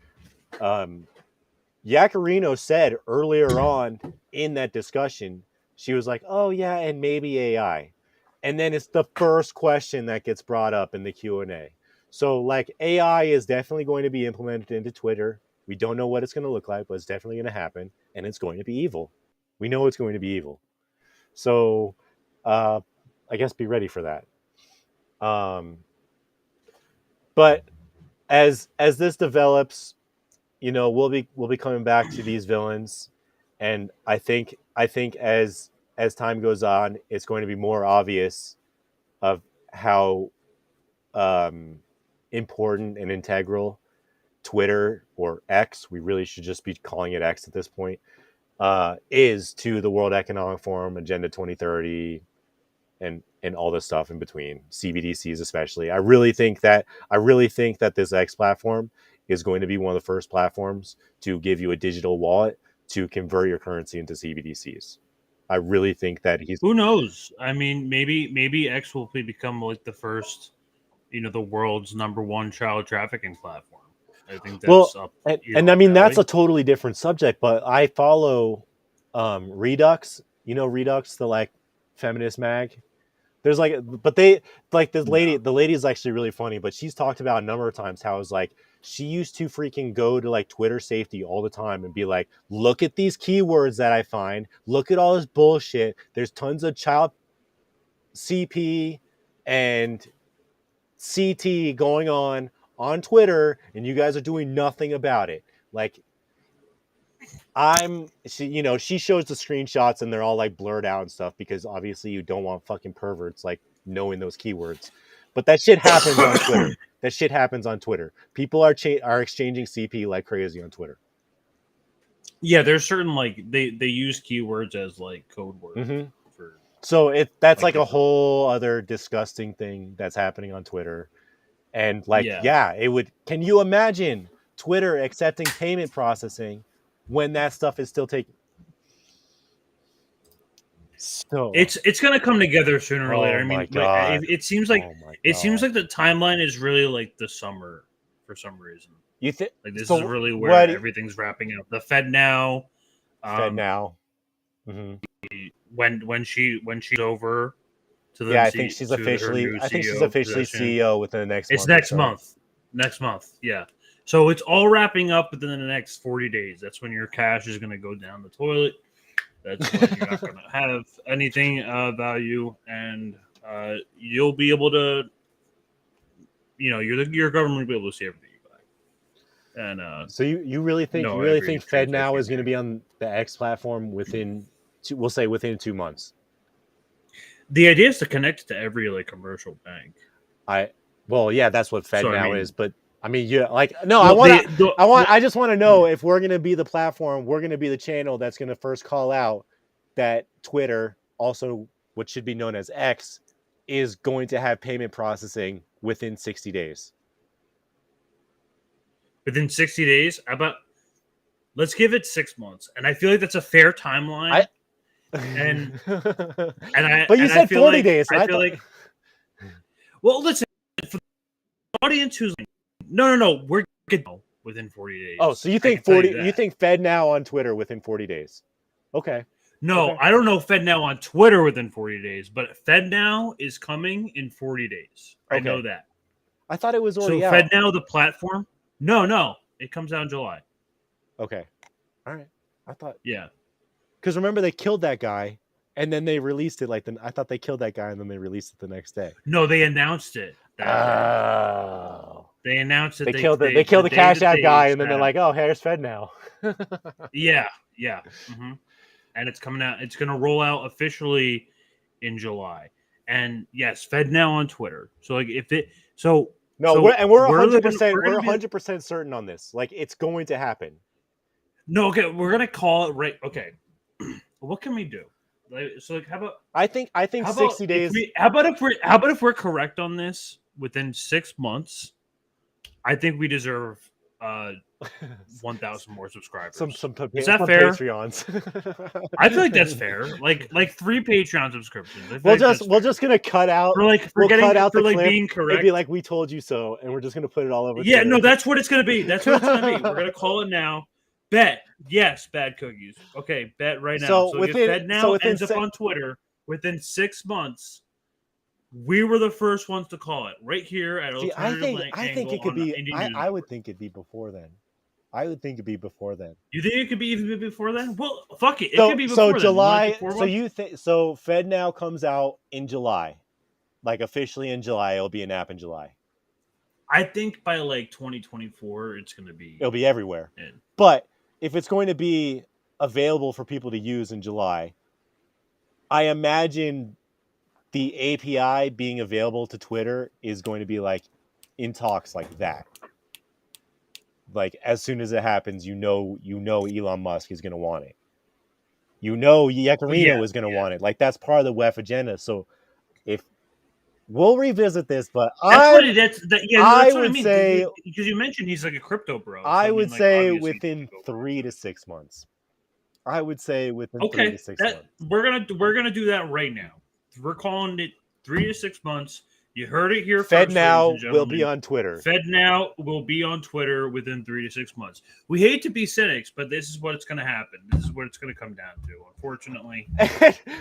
Yacarino said earlier on in that discussion, she was like, "Oh yeah, and maybe AI," and then it's the first question that gets brought up in the Q&A. So like AI is definitely going to be implemented into Twitter. We don't know what it's going to look like, but it's definitely going to happen, and it's going to be evil. We know it's going to be evil. So I guess be ready for that. But as this develops, we'll be coming back to these villains, and I think as time goes on, it's going to be more obvious of how important and integral Twitter, or X, we really should just be calling it X at this point, is to the World Economic Forum, Agenda 2030, and all this stuff in between, CBDCs especially. I really think that this X platform is going to be one of the first platforms to give you a digital wallet to convert your currency into CBDCs. I really think that Who knows? I mean, maybe X will become like the first, the world's #1 child trafficking platform. I think that's up. And I mean, that's a totally different subject, but I follow Redux, Redux, the like feminist mag. There's like, but they like this lady, the lady is actually really funny, but she's talked about a number of times how it's like, she used to freaking go to like Twitter safety all the time and be like, look at these keywords that I find, look at all this bullshit. There's tons of child CP and CT going on Twitter, and you guys are doing nothing about it. Like, she shows the screenshots and they're all like blurred out and stuff because obviously you don't want fucking perverts like knowing those keywords. But that shit happens on Twitter. That shit happens on Twitter. People are exchanging CP like crazy on Twitter. Yeah, there's certain like they use keywords as like code words. Mm-hmm. So that's like a whole other disgusting thing that's happening on Twitter. And like, it would. Can you imagine Twitter accepting payment processing when that stuff is still taking? So it's going to come together sooner or later. I mean, it seems like the timeline is really like the summer for some reason. You think like this is really where everything's wrapping up? The FedNow. FedNow. Mm-hmm. When she's over. I think she's officially CEO within the next month. It's next month. Next month, yeah. So it's all wrapping up within the next 40 days. That's when your cash is going to go down the toilet. That's when you're not going to have anything value, and you'll be able to, your government will be able to see everything you buy. And so you really think FedNow is going to be on the X platform within 2 months? The idea is to connect it to every like commercial bank. That's what FedNow is, but I mean, I just want to know if we're going to be the platform, we're going to be the channel that's going to first call out that Twitter, also what should be known as X, is going to have payment processing within 60 days. Within 60 days? Let's give it 6 months. And I feel like that's a fair timeline. But you said 40 days. So I feel like. Well, listen, for the audience who's like, no, we're good within 40 days. Oh, so you think 40? You think FedNow on Twitter within 40 days? Okay. No, okay. I don't know FedNow on Twitter within 40 days, but FedNow is coming in 40 days. Okay. I know that. I thought it was already out. FedNow, the platform? No, it comes out in July. Okay. All right. I thought. Yeah. Because remember, they killed that guy, and then they released it. I thought they killed that guy, and then they released it the next day. No, they announced it. They announced it. They killed the Cash App guy, and then they're like, "Oh, here's FedNow." Yeah. Mm-hmm. And it's coming out. It's going to roll out officially in July. And yes, FedNow on Twitter. So like, we're 100%. We're 100% certain on this. Like, it's going to happen. No, okay, we're gonna call it right. Okay, what can we do? So like, how about? I think 60 days. How about if we're correct on this within 6 months? I think we deserve 1,000 more subscribers. Is that fair? Patreons. I feel like that's fair. Like 3 Patreon subscriptions. We're just gonna cut out cut out the clip being correct. And be like, we told you so, and we're just gonna put it all over. Yeah, Twitter. no, that's what it's gonna be. That's what it's gonna be. We're gonna call it now. Bet. Yes, bad cookies. Okay, bet right now. So if bet now ends up on Twitter within 6 months, we were the first ones to call it right here at Alternative I think it could be. I would think it'd be before then. I would think it'd be before then. You think it could be even before then? Well, fuck it. It could be before then. July. So Fed Now comes out in July, like officially in July. It'll be an app in July. I think by like 2024, it'll be everywhere. But if it's going to be available for people to use in July, I imagine the API being available to Twitter is going to be like in talks like that. Like as soon as it happens, you know Elon Musk is going to want it. Yakarino is going to want it. Like that's part of the WEF agenda. So if we'll revisit this, but I would say because you mentioned he's like a crypto bro. So I would say within 3 to 6 months. I would say within 3 to 6 months. We're gonna do that right now. We're calling it 3 to 6 months. You heard it here. Fed Now will be on Twitter. Fed Now will be on Twitter within 3 to 6 months. We hate to be cynics, but this is what's going to happen. This is what it's going to come down to, unfortunately.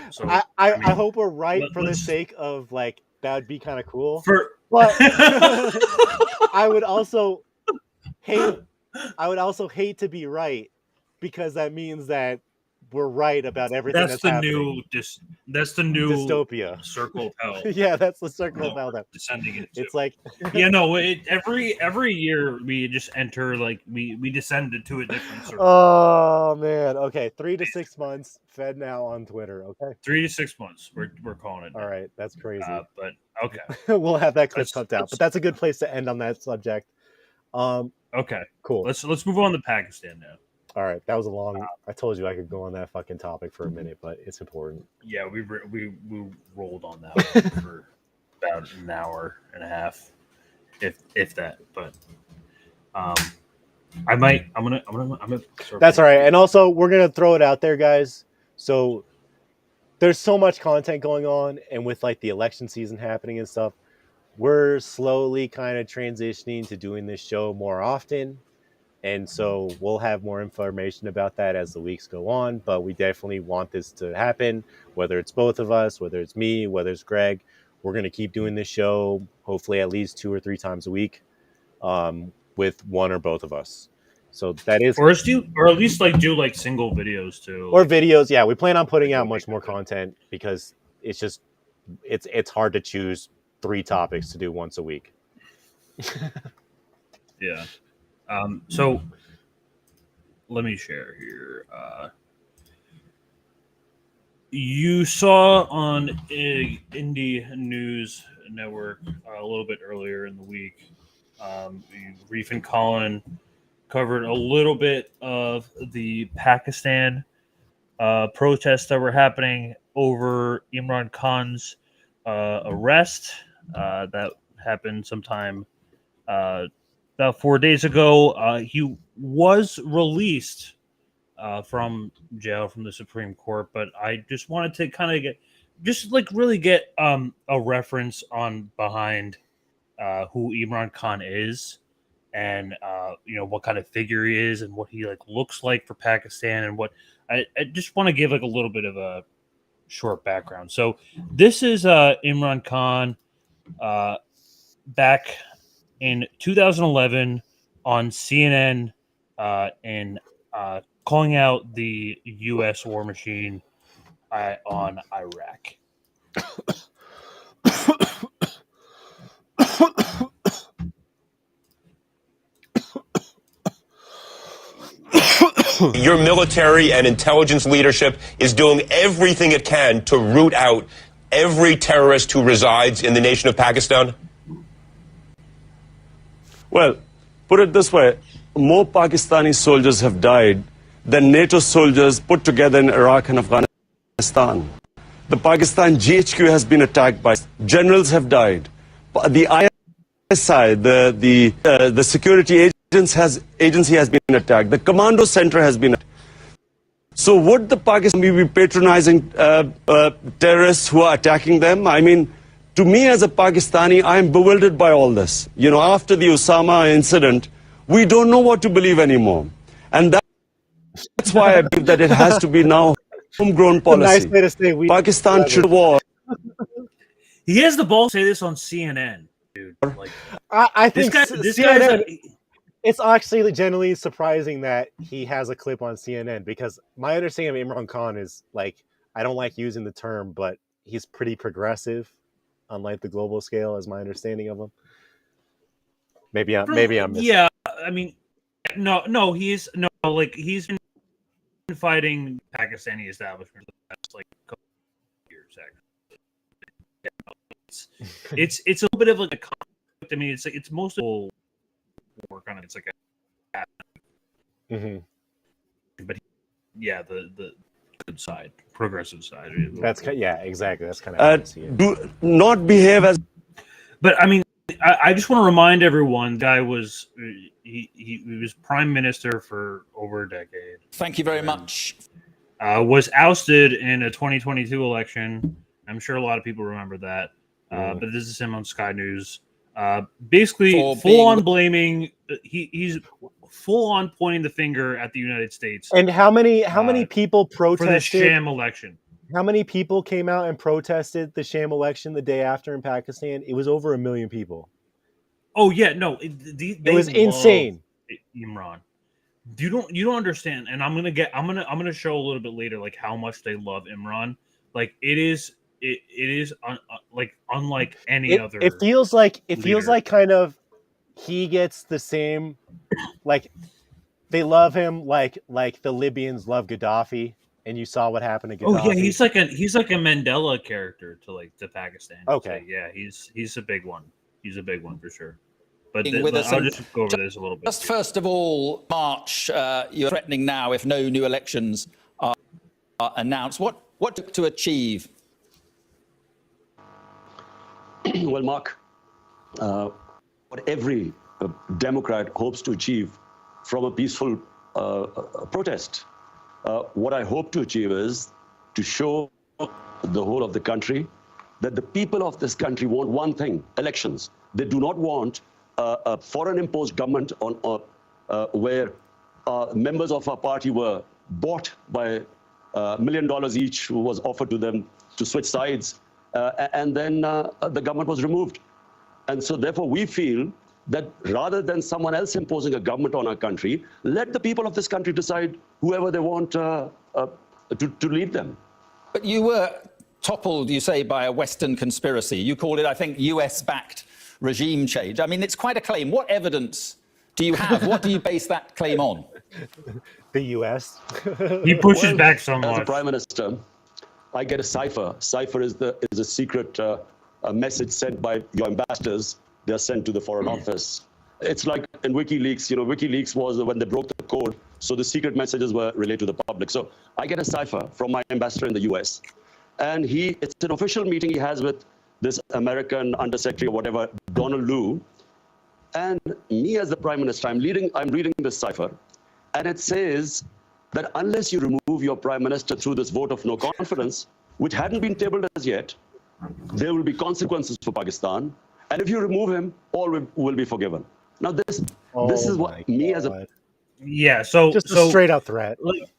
So I hope we're right for the sake of like that would be kind of cool. But I would also hate to be right because that means that we're right about everything that's happening. That's the new dystopia. Circle of hell. Yeah, that's the circle of hell. Descending it. It's like every year we just enter we descend into a different circle. Oh man. Okay, 3 to 6 months. Fed Now on Twitter. Okay. 3 to 6 months. We're calling it. All right, that's crazy. But okay, we'll have that clip cut out. But that's a good place to end on that subject. Okay. Cool. Let's move on to Pakistan now. All right, that was a long. I told you I could go on that fucking topic for a minute, but it's important. Yeah, we rolled on that one for about an hour and a half, if that. But I'm gonna. That's all right, and also we're gonna throw it out there, guys. So there's so much content going on, and with like the election season happening and stuff, we're slowly kind of transitioning to doing this show more often. And so we'll have more information about that as the weeks go on, but we definitely want this to happen, whether it's both of us, whether it's me, whether it's Greg. We're going to keep doing this show, hopefully at least 2 or 3 times a week, with one or both of us. So that is, or at least do single videos too, or videos. Yeah, we plan on putting out much more content because it's just it's hard to choose 3 topics to do once a week. Yeah. So let me share here. You saw on Indie News Network a little bit earlier in the week, Reef and Colin covered a little bit of the Pakistan protests that were happening over Imran Khan's arrest. That happened sometime about 4 days ago. He was released from jail from the Supreme Court, but I just wanted to kind of get a reference on behind who Imran Khan is, and what kind of figure he is, and what he looks like for Pakistan, and what I just want to give a little bit of a short background. So this is Imran Khan back in 2011 on CNN in calling out the U.S. war machine on Iraq. Your military and intelligence leadership is doing everything it can to root out every terrorist who resides in the nation of Pakistan? Well, put it this way, more Pakistani soldiers have died than NATO soldiers put together in Iraq and Afghanistan. the Pakistan GHQ has been attacked by generals have died. The ISI, the security agency has been attacked. The commando center has been attacked. So would the Pakistan be patronizing terrorists who are attacking them? I mean, to me as a Pakistani, I am bewildered by all this. You know, after the Osama incident, we don't know what to believe anymore. And that's why I believe that it has to be now homegrown policy. Nice way to say Pakistan should war. He has the balls to say this on CNN, dude. Like, I think this guy's it's actually genuinely surprising that he has a clip on CNN, because my understanding of Imran Kahn is, like, I don't like using the term, but he's pretty progressive on, like, the global scale, is my understanding of him. Maybe I'm missing. Yeah, I mean, he's been fighting Pakistani establishment for the past, like, couple of years, actually. It's a little bit of like a conflict. I mean, it's mostly work on it. It's like a but the good side, progressive side. That's exactly. That's kind of do not behave as. But I mean, I just want to remind everyone, the guy was he was prime minister for over a decade. Thank you very much. Was ousted in a 2022 election. I'm sure a lot of people remember that. But this is him on Sky News. Basically, full on blaming. He's full on pointing the finger at the United States. And how many people protested for the sham election? How many people came out and protested the sham election the day after in Pakistan? It was over 1 million people. Oh yeah, no, it was insane. Imran, you don't understand, and I'm gonna show a little bit later like how much they love Imran. Like it is like unlike any other. It feels like kind of he gets the same, like they love him like the Libyans love Gaddafi. And you saw what happened to Gaddafi. Oh yeah, he's like a Mandela character to Pakistan. Okay, so, yeah, he's a big one. He's a big one for sure. But I'll just go over this a little bit. Just first of all, March, you're threatening now if no new elections are announced. What to achieve? Well, Mark, what every Democrat hopes to achieve from a peaceful protest. What I hope to achieve is to show the whole of the country that the people of this country want one thing: elections. They do not want a foreign-imposed government where members of our party were bought by $1 million each, who was offered to them to switch sides, and then the government was removed. And so therefore we feel that rather than someone else imposing a government on our country, let the people of this country decide whoever they want to lead them. But you were toppled, you say, by a Western conspiracy. You called it, I think, US-backed regime change. I mean, it's quite a claim. What evidence do you have? What do you base that claim on? The US. He pushes back so much. As a prime minister, I get a cipher. Cipher is a secret a message sent by your ambassadors. They're sent to the Foreign Office. It's like in WikiLeaks, WikiLeaks was when they broke the code, so the secret messages were relayed to the public. So I get a cipher from my ambassador in the US. And it's an official meeting he has with this American undersecretary or whatever, Donald Lu. And me as the prime minister, I'm reading this cipher, and it says that unless you remove your prime minister through this vote of no confidence, which hadn't been tabled as yet, there will be consequences for Pakistan. And if you remove him, all will be forgiven. Now this is what me as a so just a straight out threat. Like,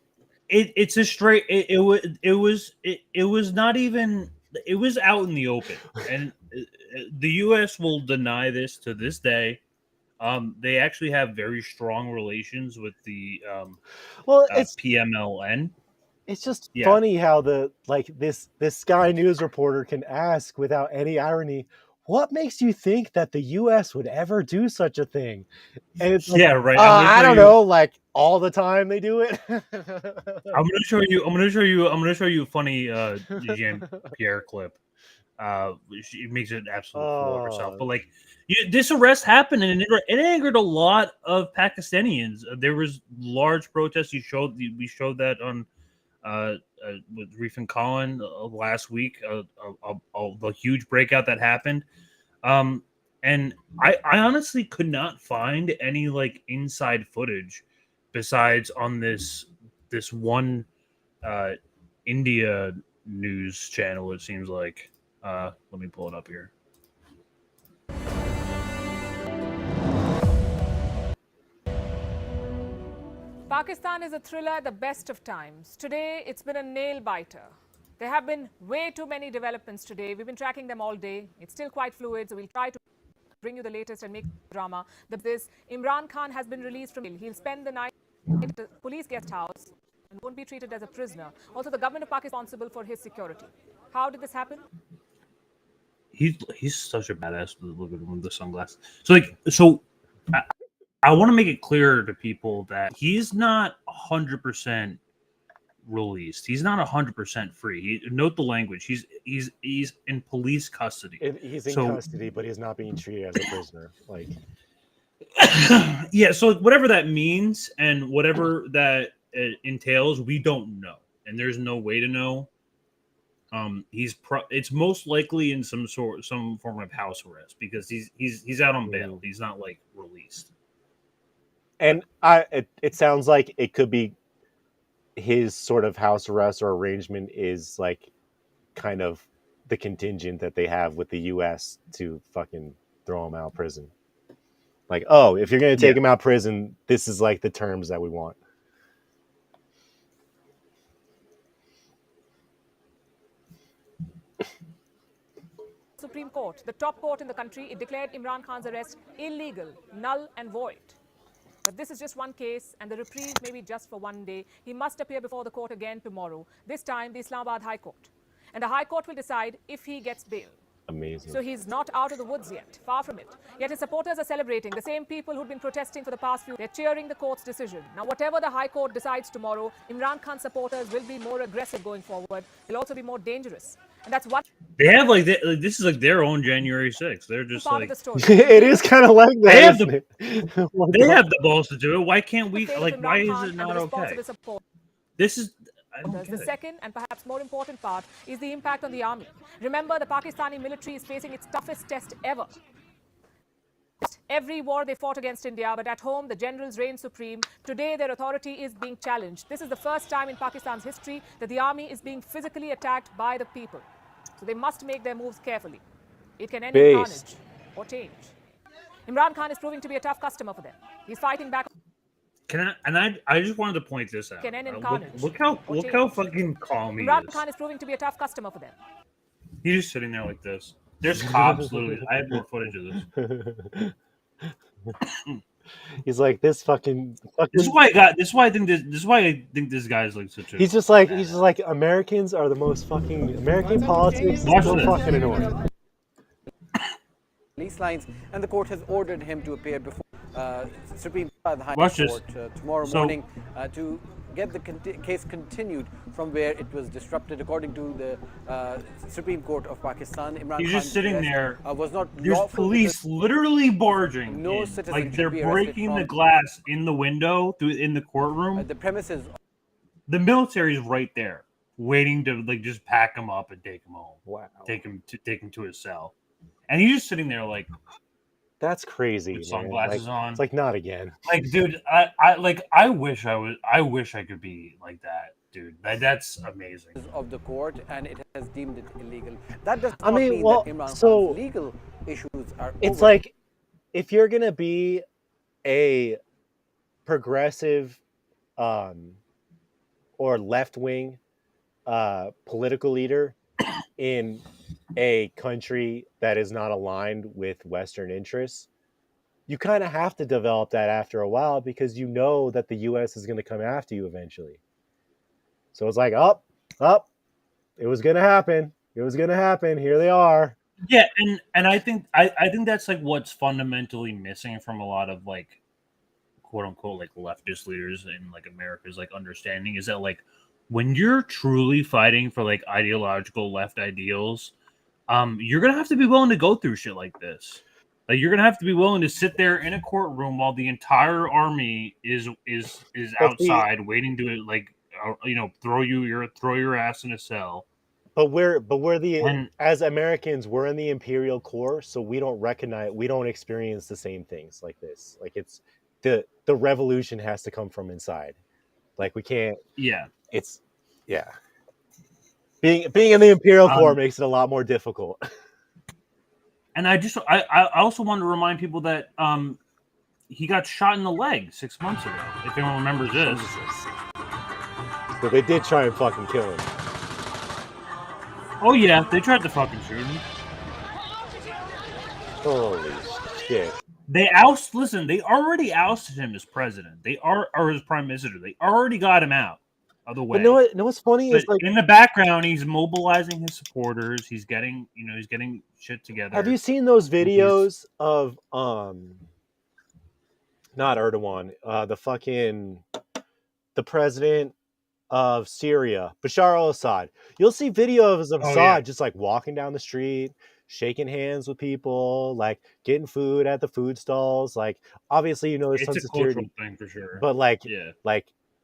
it's a straight. It was not even. It was out in the open, and the U.S. will deny this to this day. They actually have very strong relations with the it's PMLN. It's just funny how this Sky News reporter can ask without any irony, what makes you think that the U.S. would ever do such a thing? And it's like, right. I don't know, like all the time they do it. I'm gonna show you a funny Jean-Pierre clip. It makes it absolutely fool of herself. But like, this arrest happened, and it angered a lot of Pakistanians. There was large protests. We showed that on with Reef Colin last week, the huge breakout that happened. And I honestly could not find any like inside footage besides on this one India news channel. It seems like. Let me pull it up here. Pakistan is a thriller at the best of times. Today, it's been a nail-biter. There have been way too many developments today. We've been tracking them all day. It's still quite fluid, so we'll try to bring you the latest and make drama. This Imran Kahn has been released from jail. He'll spend the night at the police guest house and won't be treated as a prisoner. Also, the government of Pakistan is responsible for his security. How did this happen? He's such a badass. Look at him with the sunglasses. I want to make it clear to people that he's not 100% released. He's not 100% free. Note the language. He's in police custody. He's in custody, but he's not being treated as a prisoner. Like, yeah. So whatever that means and whatever that entails, we don't know, and there's no way to know. It's most likely in some form of house arrest because he's out on bail. He's not like released. And it sounds like it could be his sort of house arrest or arrangement is like kind of the contingent that they have with the U.S. to fucking throw him out of prison. Like, oh, if you're going to take him out of prison, this is like the terms that we want. Supreme Court, the top court in the country, it declared Imran Khan's arrest illegal, null and void. But this is just one case, and the reprieve may be just for one day. He must appear before the court again tomorrow, this time the Islamabad High Court. And the High Court will decide if he gets bail. Amazing. So he's not out of the woods yet, far from it. Yet his supporters are celebrating. The same people who've been protesting for the past few, they're cheering the court's decision. Now, whatever the High Court decides tomorrow, Imran Khan's supporters will be more aggressive going forward. They'll also be more dangerous. And that's what they have this is like their own January 6th. They're just like it is kind of like that. They have the balls to do it. Why can't we? Like, why is it not okay? This is. The second and perhaps more important part is the impact on the army. Remember, the Pakistani military is facing its toughest test ever. Every war they fought against India, but at home the generals reign supreme. Today their authority is being challenged. This is the first time in Pakistan's history that the army is being physically attacked by the people. So they must make their moves carefully. It can end in carnage or change. Imran Khan is proving to be a tough customer for them. He's fighting back. I just wanted to point this out. Can end in carnage. Look how fucking calm he Imran is. Khan is proving to be a tough customer for them. He's just sitting there like this. There's cops literally. I have more footage of this. He's like this fucking. This is why I think this guy's like such a. He's just like Americans are the most fucking American politics. Is so fucking annoying. Police lines, and the court has ordered him to appear before Supreme Court, the High Court tomorrow morning to get the case continued from where it was disrupted. According to the Supreme Court of Pakistan, Imran He's Khan just sitting there. Was not There's police literally barging. No in. citizen Like they're should be arrested breaking the glass in the window in the courtroom. The premises. The military's right there, waiting to like just pack him up and take him home. Wow. Take him to his cell, and he's just sitting there like. That's crazy. With sunglasses on. It's like not again. Like, dude, I wish I could be like that, dude. That's amazing. Of the court, and it has deemed it illegal. That does not mean mean well, that Imran so Khan's legal issues are. It's over. like if you're gonna be a progressive, or left-wing, political leader in a country that is not aligned with Western interests, you kind of have to develop that after a while because you know that the U.S. is going to come after you eventually. So it's like, it was going to happen. It was going to happen. Here they are. Yeah, and I think that's like what's fundamentally missing from a lot of like quote unquote like leftist leaders in like America's like understanding is that like when you're truly fighting for like ideological left ideals, you're gonna have to be willing to go through shit like this. Like you're gonna have to be willing to sit there in a courtroom while the entire army is outside waiting to like throw your ass in a cell. But as Americans, we're in the imperial core, so we don't experience the same things like this. Like it's the revolution has to come from inside. Like we can't. Yeah. Being in the imperial core makes it a lot more difficult. And I also want to remind people that he got shot in the leg 6 months ago. If anyone remembers this. So they did try and fucking kill him. Oh yeah, they tried to fucking shoot him. Holy shit! They already ousted him as president. Or as prime minister. They already got him out of the way. But what's funny is like in the background, he's mobilizing his supporters. He's getting shit together. Have you seen those videos of not Erdogan, the president of Syria, Bashar al-Assad? You'll see videos of Assad just like walking down the street, shaking hands with people, like getting food at the food stalls. Like obviously, there's some security thing for sure. But like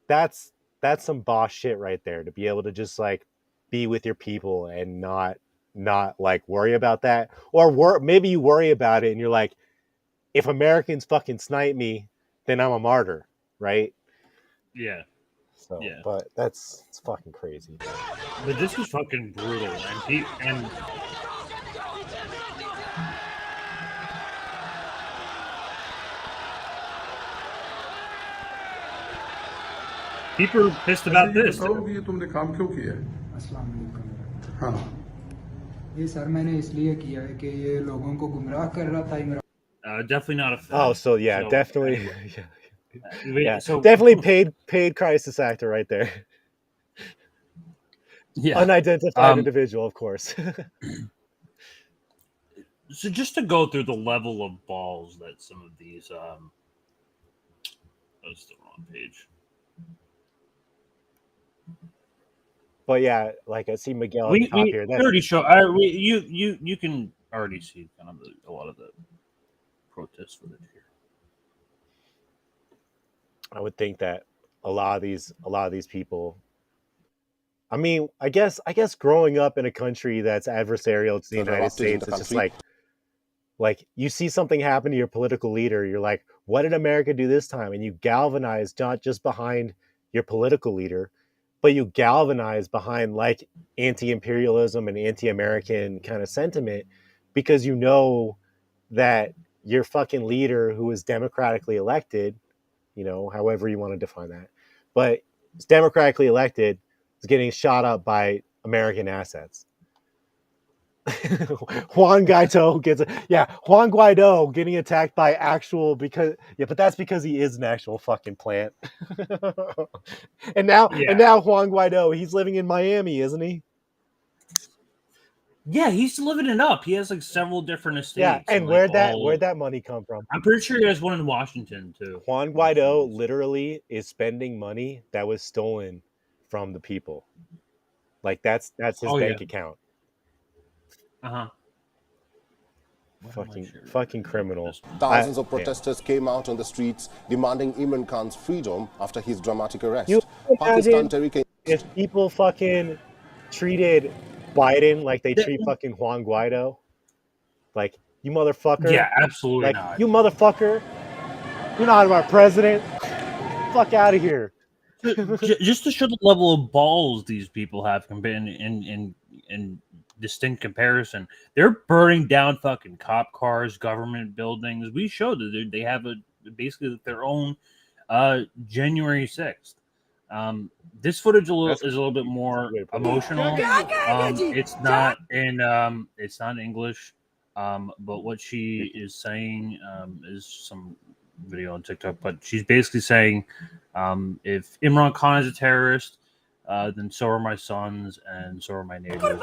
that's some boss shit right there, to be able to just like be with your people and not like worry about that, or maybe you worry about it and you're like, if Americans fucking snipe me, then I'm a martyr, right? Yeah. So, but it's fucking crazy. But this was fucking brutal, and people are pissed about this. तुमने काम क्यों किया? हाँ. ये sir मैंने इसलिए किया है कि ये लोगों को गुमराह कर रहा था Imran. Definitely not a fan. Oh, so yeah, definitely. Anyway. Yeah, definitely paid crisis actor right there. Yeah, unidentified individual, of course. So just to go through the level of balls that some of these, that's the wrong page. But yeah, like I see Miguel We here. already show. You can already see kind of a lot of the protest footage here. I would think that a lot of these people. I mean, I guess growing up in a country that's adversarial to the United States, it's just like you see something happen to your political leader, you're like, what did America do this time? And you galvanize not just behind your political leader, but you galvanize behind like anti-imperialism and anti-American kind of sentiment, because you know that your fucking leader, who is democratically elected, however you want to define that, but is democratically elected, is getting shot up by American assets. Juan Guaido getting attacked by but that's because he is an actual fucking plant. and now Juan Guaido, he's living in Miami, isn't he? Yeah, he's living it up. He has like several different estates. Yeah, and where'd that money come from? I'm pretty sure he has one in Washington too. Juan Guaido literally is spending money that was stolen from the people. Like that's his bank account. Fucking criminal. Thousands of protesters came out on the streets demanding Imran Khan's freedom after his dramatic arrest. If people fucking treated Biden like they treat fucking Juan Guaido, like, you motherfucker. Yeah, absolutely like, not. You motherfucker. You're not our president. Fuck out of here. Just to show the level of balls these people have in distinct comparison, they're burning down fucking cop cars, government buildings. We showed that they have basically their own January 6th. This footage is a little bit more emotional. It's not in English, but what she is saying is some video on TikTok. But she's basically saying, if Imran Kahn is a terrorist, then so are my sons and so are my neighbors.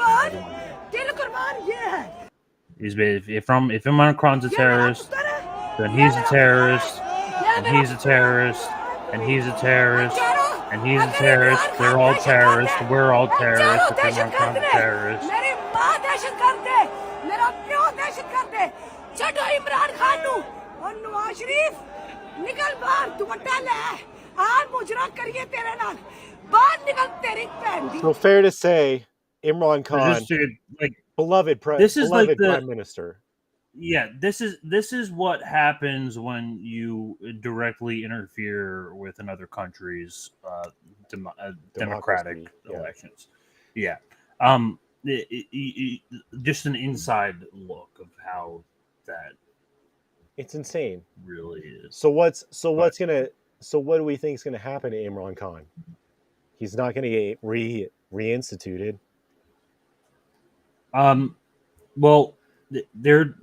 If Imran Khan's a terrorist, then he's a terrorist, and he's a terrorist, and he's a terrorist, and he's a terrorist. They're all terrorists. We're all terrorists. If Imran Khan's a terrorist. So fair to say, Imran Khan, beloved prime minister. Yeah, this is what happens when you directly interfere with another country's democratic elections. Yeah, just an inside look of how that. It's insane. Really is. So what do we think is gonna happen to Imran Khan? He's not gonna get reinstituted. Well, they're.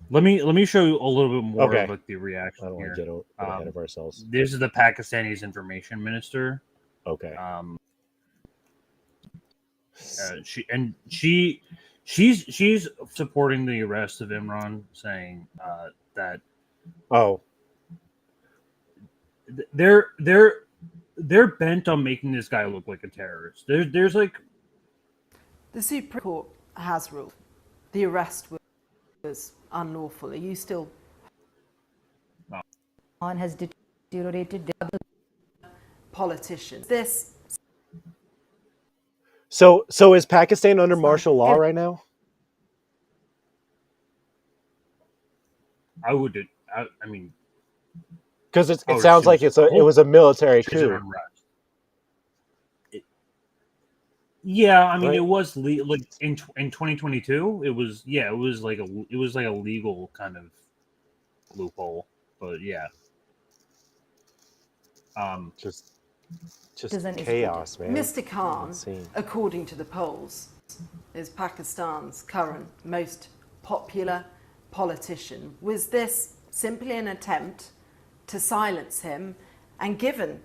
Let me show you a little bit more of like the reaction. I don't want to get ahead of ourselves. This is the Pakistani's information minister. Okay. She's supporting the arrest of Imran, saying that they're bent on making this guy look like a terrorist. There's like the Supreme Court has ruled the arrest was unlawful. Are you still? On has deteriorated. Politicians. This. So is Pakistan under martial law right now? I mean, because it sounds like it was a military coup. Yeah, I mean, right? It was like in 2022. It was like a legal kind of loophole, but yeah, just chaos, man. Mr. Khan, according to the polls, is Pakistan's current most popular politician. Was this simply an attempt to silence him? And given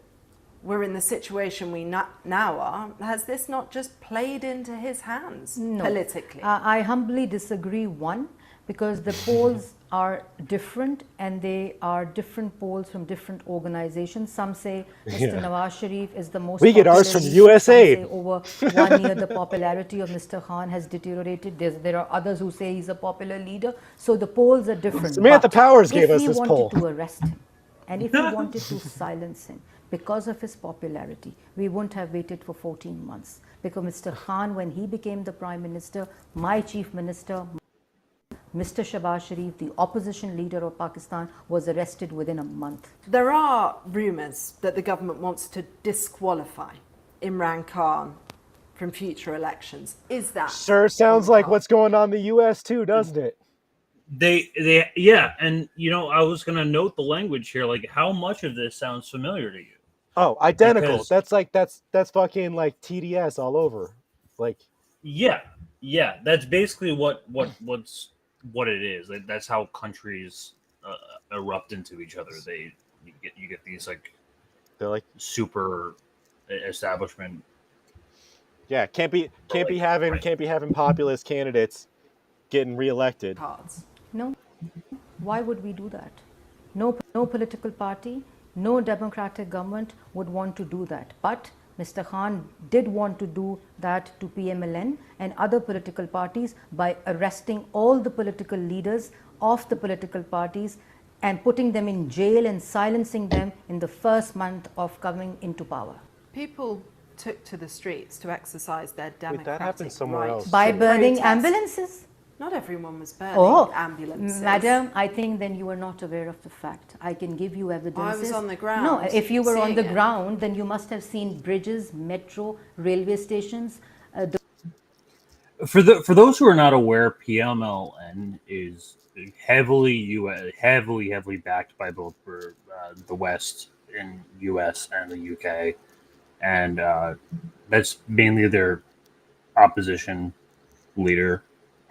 we're in the situation we now are, has this not just played into his hands politically? I humbly disagree, one, because the polls are different and they are different polls from different organizations. Some say Mr. Nawaz Sharif is the most We get ours from USA. Over 1 year, the popularity of Mr. Khan has deteriorated. There are others who say he's a popular leader. So the polls are different. Samantha Powers gave us this poll. If we wanted to arrest him and if we wanted to silence him, because of his popularity, we wouldn't have waited for 14 months. Because Mr. Khan, when he became the Prime Minister, my Chief Minister, Mr. Shahbaz Sharif, the opposition leader of Pakistan, was arrested within a month. There are rumours that the government wants to disqualify Imran Khan from future elections. Is that? Sure sounds like what's going on in the U.S. too, doesn't it? Yeah, and I was gonna note the language here. Like, how much of this sounds familiar to you? Oh, identical. Because that's fucking like TDS all over. Like, yeah, that's basically what it is. Like, that's how countries erupt into each other. You get these they're like super establishment. Yeah, can't be having populist candidates getting reelected. No. Why would we do that? No political party, no democratic government would want to do that. But Mr. Khan did want to do that to PMLN and other political parties by arresting all the political leaders of the political parties and putting them in jail and silencing them in the first month of coming into power. People took to the streets to exercise their democratic that happened somewhere else. By burning ambulances? Not everyone was burning ambulances. Madam, I think then you are not aware of the fact. I can give you evidences. I was on the ground. No, if you were on the ground, then you must have seen bridges, metro, railway stations. For those who are not aware, PMLN is heavily backed by both the West in US and the UK, and that's mainly their opposition leader.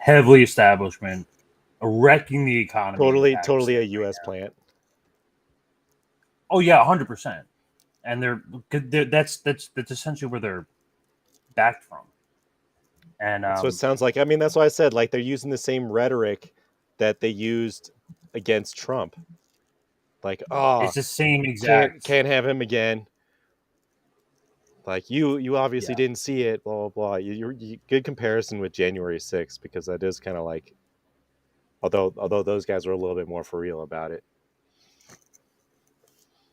Heavily establishment, wrecking the economy. Totally a U.S. plant. Oh yeah, 100%. And that's essentially where they're backed from. And that's what it sounds like. I mean, that's why I said like they're using the same rhetoric that they used against Trump. Like, it's the same exact. Can't have him again. Like you obviously didn't see it, blah blah blah. You good comparison with January 6th because that is kind of like, although those guys were a little bit more for real about it.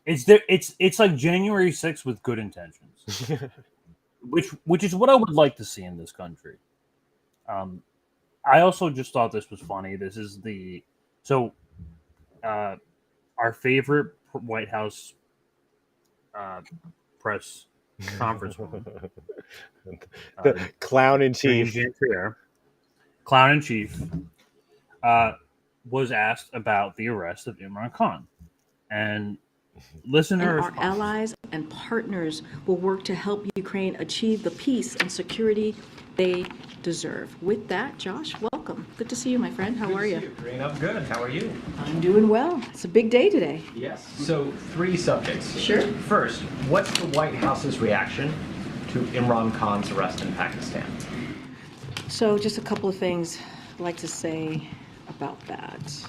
It's like January 6th with good intentions, which is what I would like to see in this country. I also just thought this was funny. This is our favorite White House press conference room. The clown in chief. Clown in chief was asked about the arrest of Imran Kahn, and listen to her Our allies and partners will work to help Ukraine achieve the peace and security they deserve. With that, Josh, welcome. Good to see you, my friend. How are you? Green, I'm good. How are you? I'm doing well. It's a big day today. Yes. So 3 subjects. Sure. First, what's the White House's reaction to Imran Khan's arrest in Pakistan? So just a couple of things I'd like to say about that.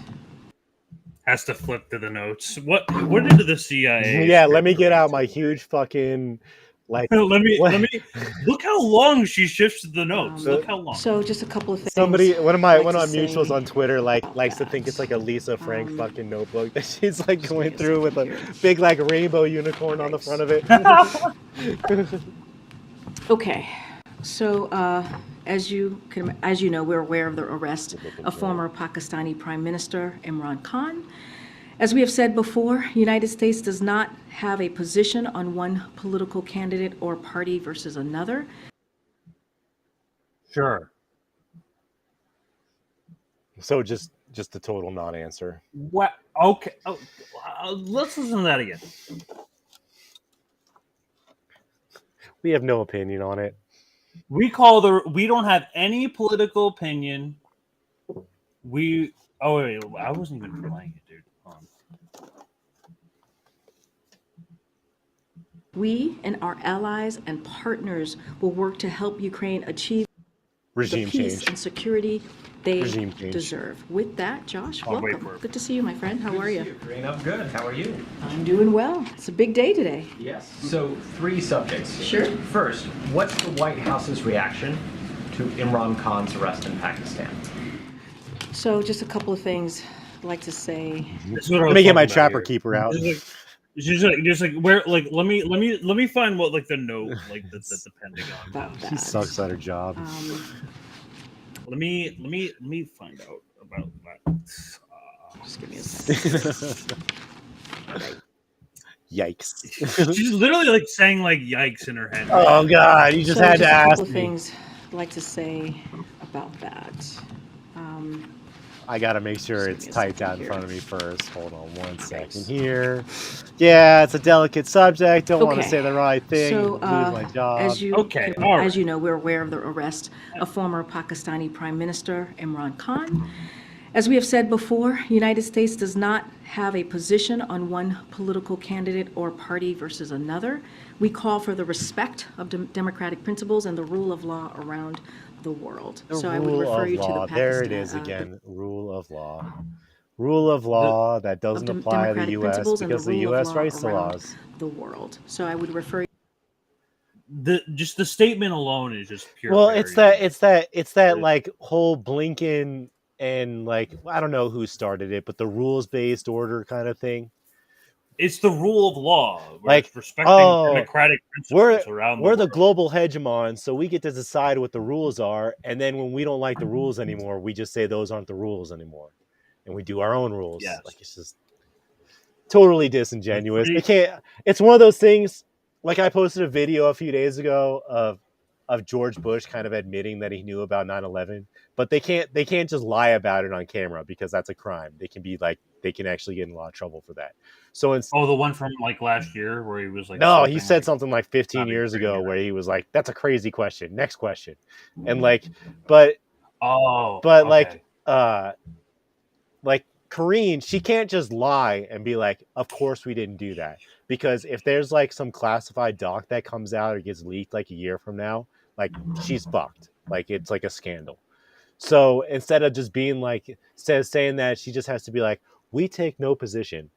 Has to flip to the notes. What did the CIA? Yeah, let me get out my huge fucking like. let me look how long she shifts the notes. Look how long. So just a couple of things. One of my mutuals on Twitter likes to think it's like a Lisa Frank fucking notebook that she's like going through with a big like rainbow unicorn on the front of it. Okay, so as you know, we're aware of the arrest of former Pakistani Prime Minister Imran Khan. As we have said before, the United States does not have a position on one political candidate or party versus another. Sure. So just a total non-answer. What? Okay. Let's listen to that again. We have no opinion on it. We don't have any political opinion. Oh wait, I wasn't even playing it, dude. We and our allies and partners will work to help Ukraine achieve the peace and security they deserve. With that, Josh, welcome. Good to see you, my friend. How are you? Green, I'm good. How are you? I'm doing well. It's a big day today. Yes. So 3 subjects. Sure. First, what's the White House's reaction to Imran Khan's arrest in Pakistan? So just a couple of things I'd like to say. Let me get my trapper keeper out. Just like where like let me find what like the note like that's at the Pentagon. She sucks at her job. Let me find out about that. Just give me a second. Yikes! She's literally like saying like yikes in her head. Oh God! You just had to ask a couple of me. Things I'd like to say about that. I gotta make sure it's typed out in front of me first. Hold on one second here. Yeah, it's a delicate subject. Don't want to say the right thing. So, lose my job. as you know, we're aware of the arrest of former Pakistani Prime Minister Imran Khan. As we have said before, the United States does not have a position on one political candidate or party versus another. We call for the respect of democratic principles and the rule of law around the world. So I would refer you to the Pakistan. There it is again. Rule of law. Rule of law that doesn't apply to the U.S. because the U.S. writes the laws. The world. So I would refer. Just the statement alone is just pure. Well, it's that like whole Blinken and like I don't know who started it, but the rules-based order kind of thing. It's the rule of law, like respecting democratic principles around. We're the global hegemon, so we get to decide what the rules are, and then when we don't like the rules anymore, we just say those aren't the rules anymore, and we do our own rules. Yes. Like it's just totally disingenuous. It's one of those things. Like I posted a video a few days ago of George Bush kind of admitting that he knew about 9/11, but they can't just lie about it on camera because that's a crime. They can actually get in a lot of trouble for that. So the one from like last year where he was like, no, he said something like 15 years ago where he was like, that's a crazy question. Next question. And like, but like Karine, she can't just lie and be like, of course we didn't do that. Because if there's like some classified doc that comes out or gets leaked like a year from now, like she's fucked. Like it's like a scandal. So instead of just being like, saying that, she just has to be like, we take no position.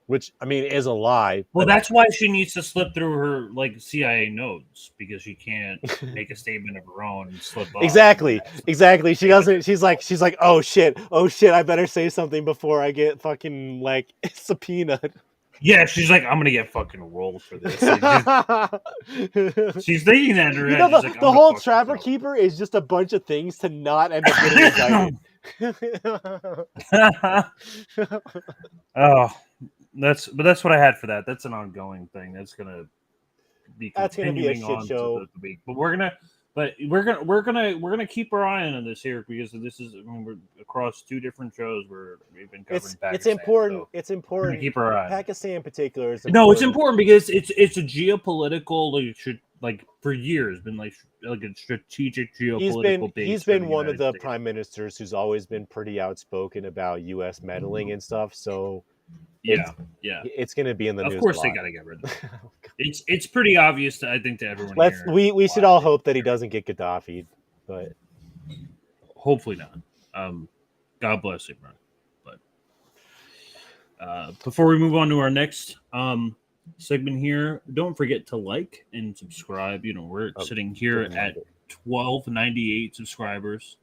Which, I mean, is a lie. Well, that's why she needs to slip through her like CIA notes because she can't make a statement of her own and slip up. Exactly. She doesn't. She's like, oh shit, I better say something before I get fucking like subpoenaed. Yeah, she's like, I'm gonna get fucking rolled for this. Like, she's thinking that in her You head. know, She's like, the whole Trapper Keeper is just a bunch of things to not end up getting indicted. Oh, that's what I had for that. That's an ongoing thing. That's gonna be continuing shit on show. to the week. But we're gonna keep our eye on this here because this is we're across two different shows where we've been covering Pakistan. It's important. So it's important. Keep our eye. Pakistan in particular is important. No, it's important because it's a geopolitical like for years been like a strategic geopolitical base. He's been one of the prime ministers who's always been pretty outspoken about U.S. meddling and stuff. So it's going to be in the news. Of course, they got to get rid of it. It's pretty obvious, I think, to everyone. We should all hope that he doesn't get Gaddafi, but hopefully not. God bless him, but before we move on to our next segment here, don't forget to like and subscribe. You know, we're sitting here at 1298 subscribers.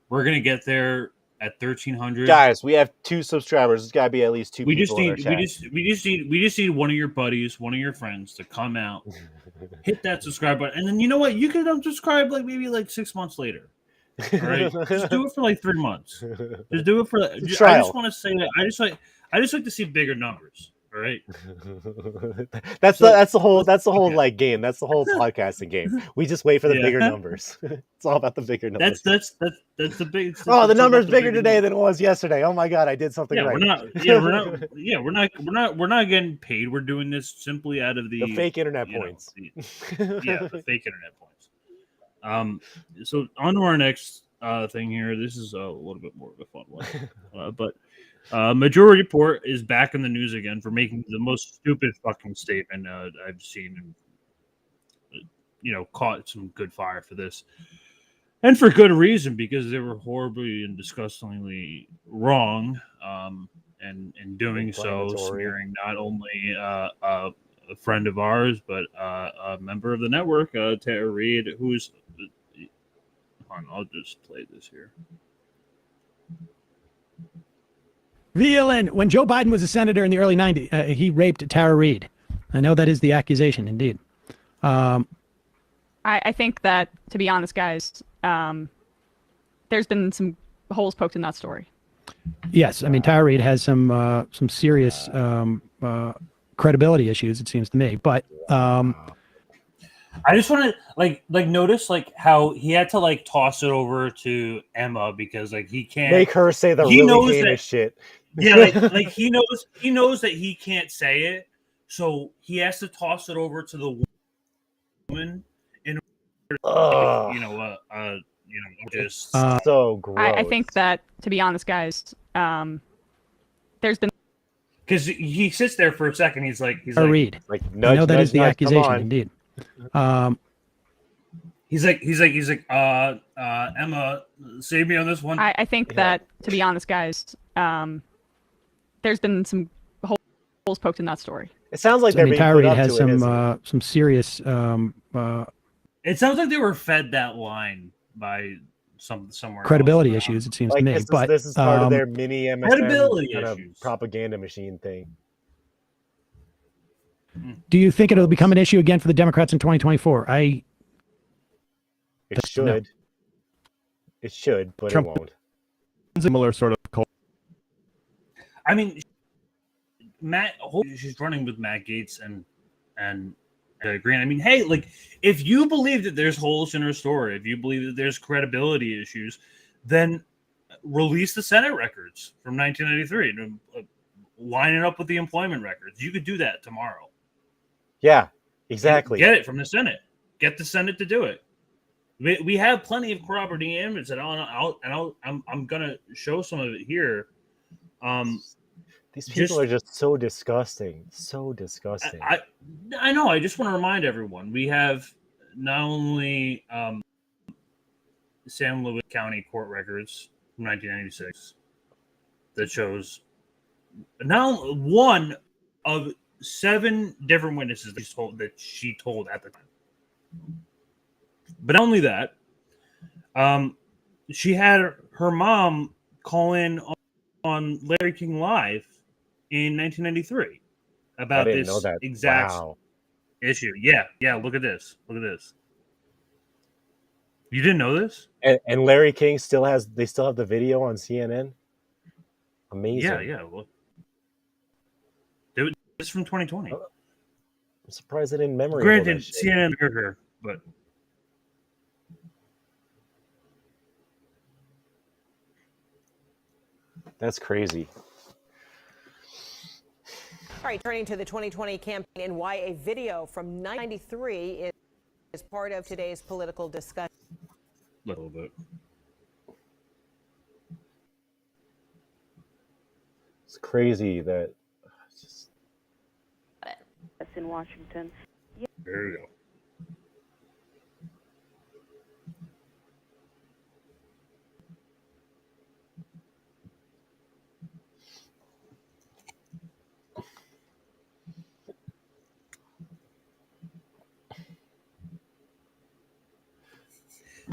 We're gonna get there at 1,300. Guys, we have 2 subscribers. There's got to be at least 2 we people just need in our we chat. just need one of your buddies, one of your friends to come out, hit that subscribe button, and then you know what? You can unsubscribe maybe 6 months later. All right, just do it for 3 months. Just do it for. I just want to say that I just like to see bigger numbers. All right. That's the whole like game. That's the whole podcasting game. We just wait for the bigger numbers. It's all about the bigger numbers. That's the big. The number's bigger today than it was yesterday. Oh my god, I did something right. We're not getting paid. We're doing this simply out of the fake internet points. The fake internet points. So on to our next thing here. This is a little bit more of a fun one, but. Majority Report is back in the news again for making the most stupid fucking statement I've seen, and caught some good fire for this, and for good reason because they were horribly and disgustingly wrong, and in doing so, smearing not only a friend of ours but a member of the network, Tara Reade, who's. Hold on, I'll just play this here. VLN, when Joe Biden was a senator in the early 90s, he raped Tara Reade. I know that is the accusation, indeed. I think that, to be honest, guys, there's been some holes poked in that story. Yes, I mean, Tara Reade has some serious credibility issues, it seems to me. But I just want to notice how he had to toss it over to Emma because he can't make her say the really heinous shit. Yeah, he knows that he can't say it, so he has to toss it over to the woman in just so gross. I think that, to be honest, guys, there's been because he sits there for a second. He's like Reade. Nudge, I know that nudge, is the nudge, accusation, indeed. He's like, Emma, save me on this one. I think that, to be honest, guys, there's been some holes poked in that story. It sounds like Tara Reade has some serious. It sounds like they were fed that line by somewhere credibility else. Issues. It seems to me, but this is part of their mini MSM credibility kind issues. Of propaganda machine thing. Do you think it'll become an issue again for the Democrats in 2024? It should. No. It should, but Trump it won't. Similar sort of cult. I mean, she's running with Matt Gaetz and Green. I mean, hey, if you believe that there's holes in her story, if you believe that there's credibility issues, then release the Senate records from 1993 and line it up with the employment records. You could do that tomorrow. Yeah, exactly. Get it from the Senate. Get the Senate to do it. We have plenty of corroborating evidence, and I'm gonna show some of it here. These people are just so disgusting. So disgusting. I know. I just want to remind everyone we have not only San Luis County court records from 1996 that shows not only one of 7 different witnesses that she told at the time. But not only that, she had her mom call in on Larry King Live in 1993. about didn't know this that. exact Wow. issue. Yeah, look at this. Look at this. You didn't know this? And Larry King still have the video on CNN. Amazing. Yeah. Look. This is from 2020. I'm surprised they didn't memory hold Granted, that shit. CNN bigger, but That's crazy. All right, turning to the 2020 campaign and why a video from 1993 is part of today's political discussion. a little bit. It's crazy that. That's in Washington. There you go.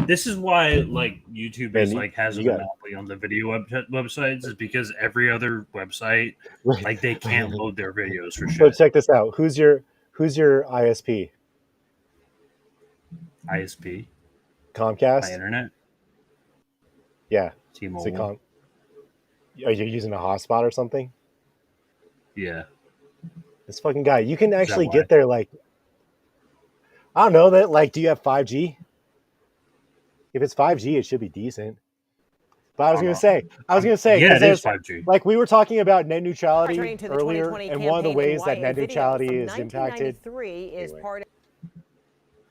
This is why, like, YouTube is like has a monopoly on the video websites, is because every other website, like, they can't load their videos for So shit. check this out. Who's your ISP? ISP? Comcast? My internet? Yeah. T-Mobile. Are you using a hotspot or something? Yeah. This fucking guy. You can actually why? get there, like, I don't know, that, like, do you have 5G? If it's 5G, it should be decent. But I was going to say, yeah, it is 5G. Like, we were talking about net neutrality Turning to the earlier, 2020 and one of the campaign ways and that why net a video neutrality from is impacted. 1993 is part of.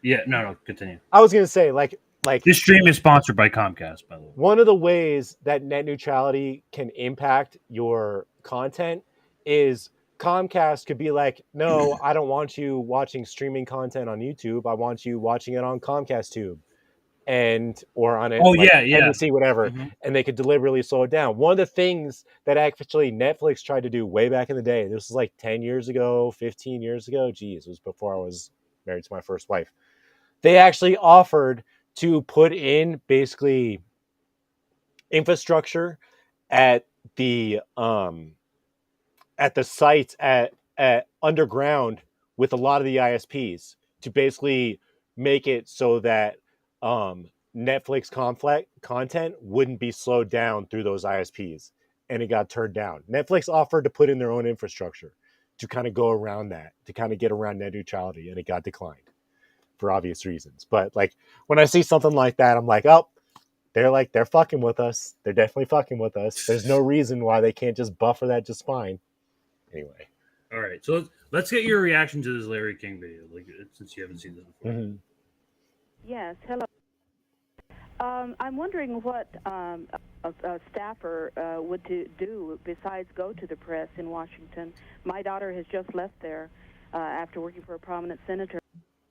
Yeah, no, continue. I was going to say, like this stream is sponsored by Comcast, by the way. One of the ways that net neutrality can impact your content is Comcast could be like, no, I don't want you watching streaming content on YouTube. I want you watching it on Comcast Tube or on it, NBC, whatever. Mm-hmm. And they could deliberately slow it down. One of the things that actually Netflix tried to do way back in the day, this was like 10 years ago, 15 years ago. Geez, it was before I was married to my first wife. They actually offered to put in basically infrastructure at the sites at underground with a lot of the ISPs to basically make it so that Netflix content wouldn't be slowed down through those ISPs, and it got turned down. Netflix offered to put in their own infrastructure to kind of go around that, to kind of get around net neutrality, and it got declined for obvious reasons. But like when I see something like that, I'm like, oh, they're fucking with us. They're definitely fucking with us. There's no reason why they can't just buffer that just fine. Anyway. All right, so let's get your reaction to this Larry King video, like, since you haven't seen this before. Mm-hmm. Yes, hello. I'm wondering what a staffer would do besides go to the press in Washington. My daughter has just left there after working for a prominent senator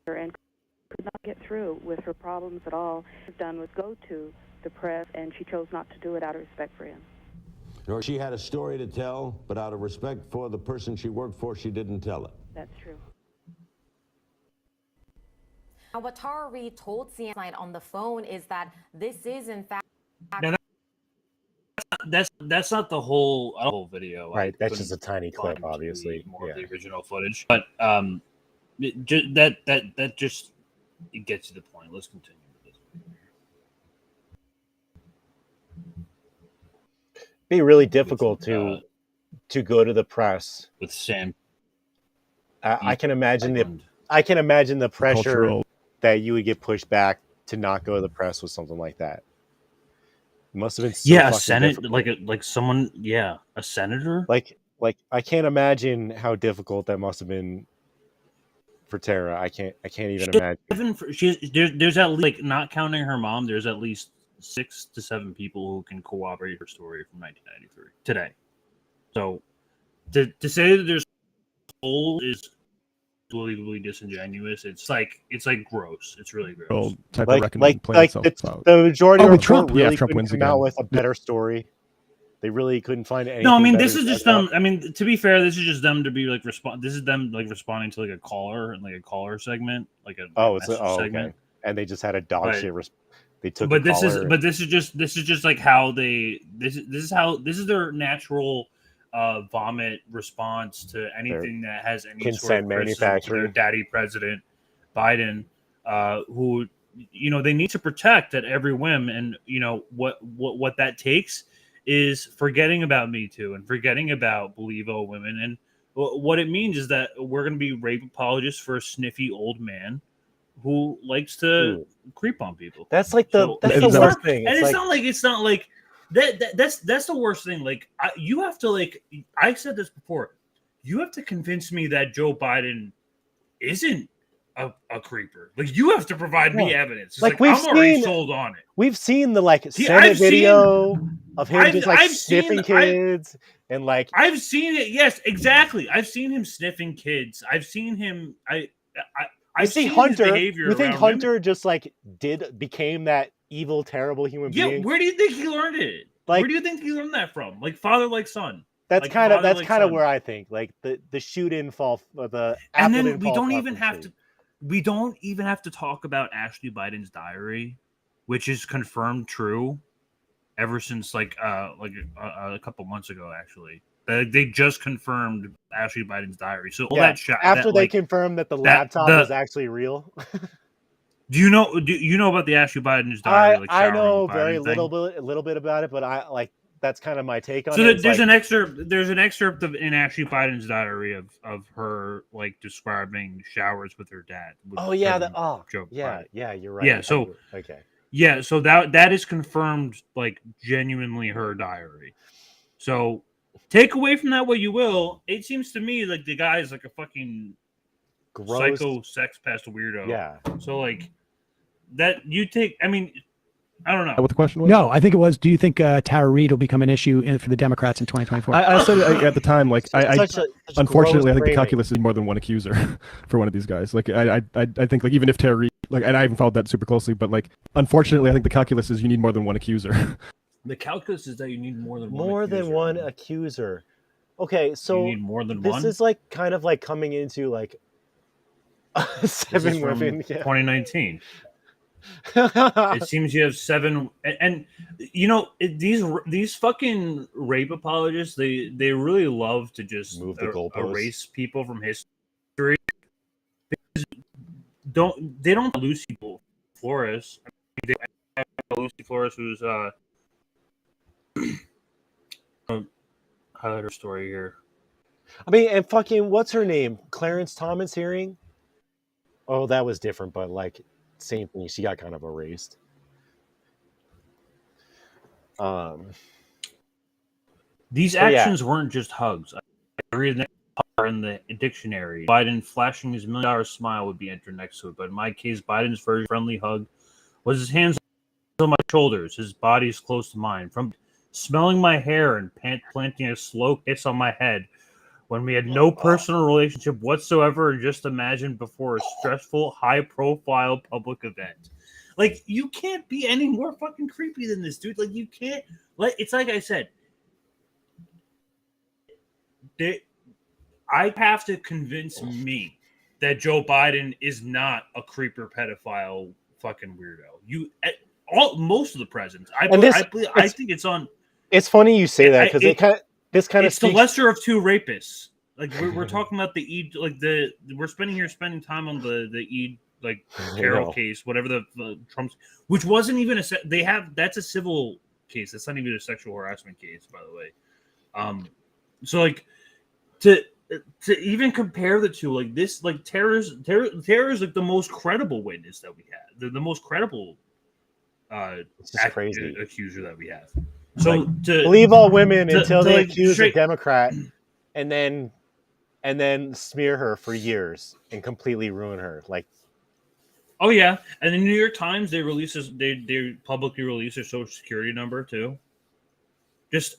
and could not get through with her problems at all. What she's done was go to the press, and she chose not to do it out of respect for him. Or she had a story to tell, but out of respect for the person she worked for, she didn't tell it. That's true. Now, what Tara Reade told CNN on the phone is that this is, in fact... Now, that's not the whole video. Right, that's just a tiny clip, obviously. More of the original footage. But that just it gets to the point. Let's continue with this. Be really difficult to go to the press with Sam. I can imagine the pressure Cultural. that you would get pushed back to not go to the press with something like that. It must have been so a senator, a senator. Like I can't imagine how difficult that must have been for Tara. I can't even imagine. There's at least, like, not counting her mom, there's at least 6 to 7 people who can corroborate her story from 1993 today. So to say that there's whole is believably disingenuous. It's like gross. It's really gross. Type of reckoning playing itself out. The majority of Trump, really Trump couldn't wins come again. out with a better story. They really couldn't find anything. No, I mean, better this is to just set them. up. I mean, to be fair, this is just them to be like This is them like responding to like a caller and like a caller segment, like a segment. Okay. And they just had a dog shit. They took. But this is just like how this is their natural vomit response to anything that has any consent sort of criticism to manufacturing. their daddy president Biden, who they need to protect at every whim, and what that takes is forgetting about Me Too and forgetting about Believe All Women, and what it means is that we're going to be rape apologists for a sniffy old man who likes to creep on people. That's like the worst thing. And it's not like that's the worst thing. Like you have to I said this before. You have to convince me that Joe Biden isn't a creeper. Like you have to provide me evidence. It's like I'm already sold on it. We've seen the Senate video of him just sniffing kids and I've seen it. Yes, exactly. I've seen him sniffing kids. I've seen him. I see Hunter. You think Hunter just became that evil, terrible human being? Yeah. Where do you think he learned it? Where do you think he learned that from? Like father, like son. That's kind of where I think the shoe didn't fall. And then we don't even have to. We don't even have to talk about Ashley Biden's diary, which is confirmed true ever since a couple months ago. Actually, they just confirmed Ashley Biden's diary. So all that shit after they confirmed that the laptop was actually real. Do you know about the Ashley Biden's diary? I know very little bit about it, but that's kind of my take on it. So there's an excerpt in Ashley Biden's diary of her describing showers with her dad. Joe Biden. You're right. Yeah, so okay. Yeah, so that is confirmed, genuinely her diary. So take away from that what you will. It seems to me like the guy is a fucking gross psycho sex pest weirdo. Yeah. So that you take. I mean, I don't know what the question was. No, I think it was, do you think Tara Reade will become an issue for the Democrats in 2024? I said at the time, unfortunately, I think the framing. calculus is more than one accuser for one of these guys. I think even if Tara Reade, and I haven't followed that super closely, but unfortunately, I think the calculus is you need more than one accuser. The calculus is that you need more than one accuser. Okay, so you need more than this one. This is kind of coming into 7 women. 2019. It seems you have 7, and these fucking rape apologists, they really love to just move the goalposts, erase people from history. They don't Lucy Flores. They have Lucy Flores, who's highlight her story here. I mean, and fucking what's her name? Clarence Thomas hearing. Oh, that was different, but same thing. She got kind of erased. These actions weren't just hugs. I read next in the dictionary. Biden flashing his $1 million smile would be entered next to it, but in my case, Biden's very friendly hug was his hands on my shoulders, his body's close to mine. From smelling my hair and planting a slow kiss on my head when we had no personal relationship whatsoever, and just imagine before a stressful, high-profile public event. You can't be any more fucking creepy than this, dude. You can't. It's like I said. I have to convince me that Joe Biden is not a creeper, pedophile, fucking weirdo. Most of the presidents. I think it's on. It's funny you say that because it's the lesser of two rapists. We're talking about the Eid, we're spending time on the Eid Carol case, whatever the Trump's, which wasn't even that's a civil case. That's not even a sexual harassment case, by the way. So to even compare the two, Tara's the most credible witness that we had, the most credible accuser that we have. So to believe all women until they accuse a Democrat, and then smear her for years and completely ruin her. Oh yeah, and the New York Times they publicly released her social security number too.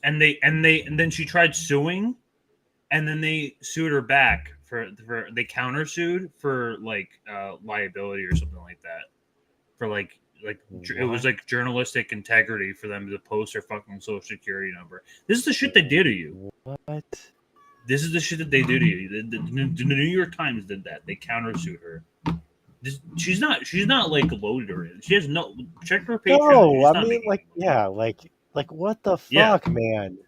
And then she tried suing, and then they sued her back they countersued for liability or something like that, for it was journalistic integrity for them to post their fucking social security number. This is the shit they do to you. What? This is the shit that they do to you. The New York Times did that. They countersued her. She's not loaded or anything. She has no check her Patreon. No, I mean what the fuck, man?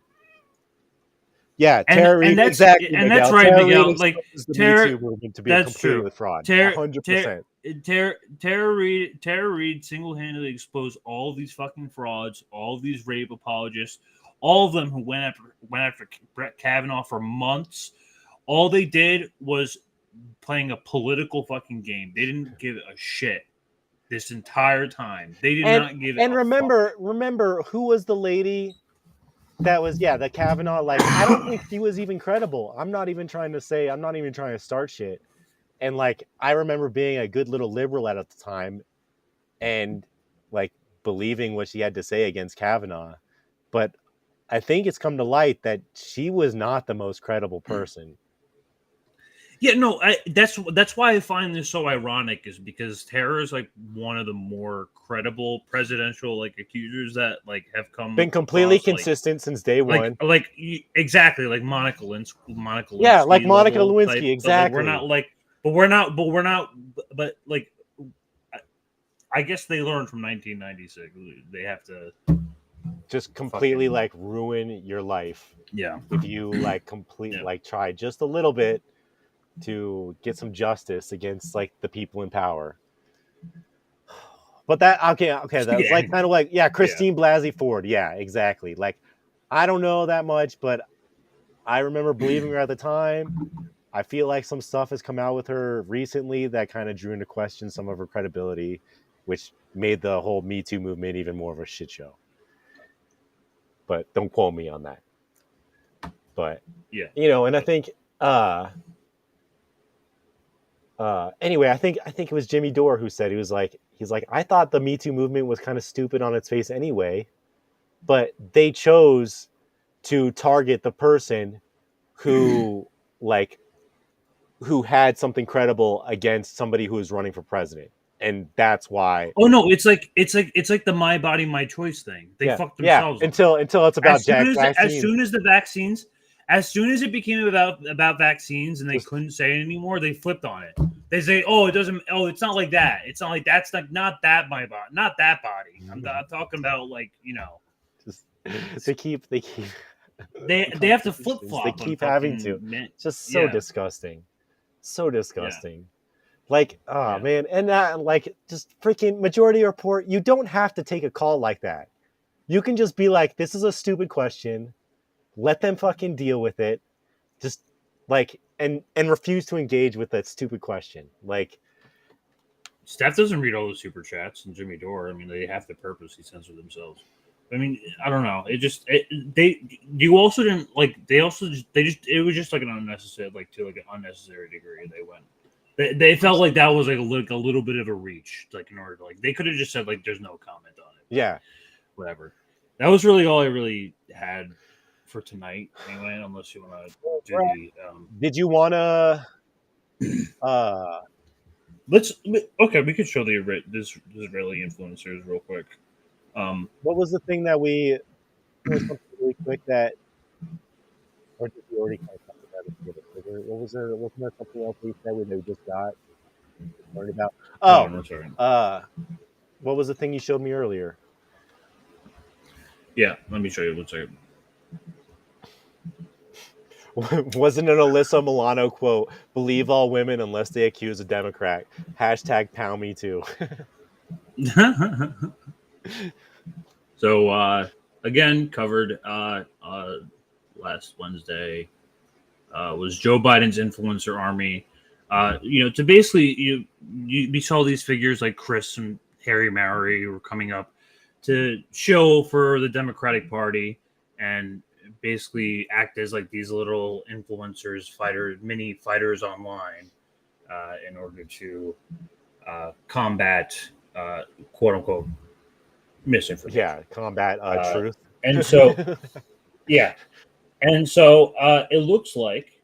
Yeah, Tara Reade, that's exactly, and Miguel. that's right, Tara Miguel. Reade Like exposes the Tara, Me Too movement to be that's completely true. a fraud. Tara 100%. Tara Reade single-handedly exposed all of these fucking frauds, all of these rape apologists, all of them who went after Brett Kavanaugh for months. All they did was playing a political fucking game. They didn't give a shit this entire time. They did not give it. And remember who was the lady that was the Kavanaugh? Like, I don't think she was even credible. I'm not even trying to start shit. And like, I remember being a good little liberal at the time, and like believing what she had to say against Kavanaugh. But I think it's come to light that she was not the most credible person. Yeah, no, that's why I find this so ironic, is because Tara is like one of the more credible presidential like accusers that like have been completely across, consistent since day one. Exactly, like Monica Lewinsky. Yeah, like Monica Lewinsky, type, exactly. But we're not. But like, I guess they learned from 1996. They have to just completely like ruin your life. Yeah, if you like like try just a little bit to get some justice against like the people in power. But that that's like kind of like Christine Blasey Ford. Yeah, exactly. Like, I don't know that much, but I remember believing her at the time. I feel like some stuff has come out with her recently that kind of drew into question some of her credibility, which made the whole Me Too movement even more of a shit show. But don't quote me on that. But and I think anyway, I think it was Jimmy Dore who said he's like, I thought the Me Too movement was kind of stupid on its face anyway, but they chose to target the person who who had something credible against somebody who was running for president, and that's why. Oh no, it's like the my body my choice thing. They fucked themselves until it's about as soon as the vaccines. As soon as it became about vaccines and they couldn't say it anymore, they flipped on it. They say, "Oh, it doesn't. Oh, it's not like that. It's not like that's not that my body, not that body. I'm talking about like they keep they have to flip flop. They keep having to. Just so disgusting, so disgusting. Like, man, and like just freaking Majority Report. You don't have to take a call like that. You can just be like, "This is a stupid question." Let them fucking deal with it. Just like and refuse to engage with that stupid question. Like, Steph doesn't read all the super chats, and Jimmy Dore. I mean, they have to purposely censor themselves. I mean, I don't know. It was just like an unnecessary, to an unnecessary degree. They went. They felt like that was like a little bit of a reach. Like, in order to they could have just said like, "There's no comment on it." Yeah, whatever. That was really all I really had for tonight, anyway. Unless you want to do the. Did you want to? We could show the Israeli influencers real quick. What was the thing that we? Was something really quick that, or did we already kind of talk about it? What was there? Wasn't there something else we said we just got learned about? I'm sorry. What was the thing you showed me earlier? Yeah, let me show you. Let's say. Wasn't an Alyssa Milano quote, "Believe all women unless they accuse a Democrat." #PoundMeToo. So again, covered last Wednesday was Joe Biden's influencer army. To basically we saw these figures like Chris and Harry Maury were coming up to show for the Democratic Party and basically act as like these little influencers, mini fighters online in order to combat quote unquote misinformation. Yeah, combat truth. And so, it looks like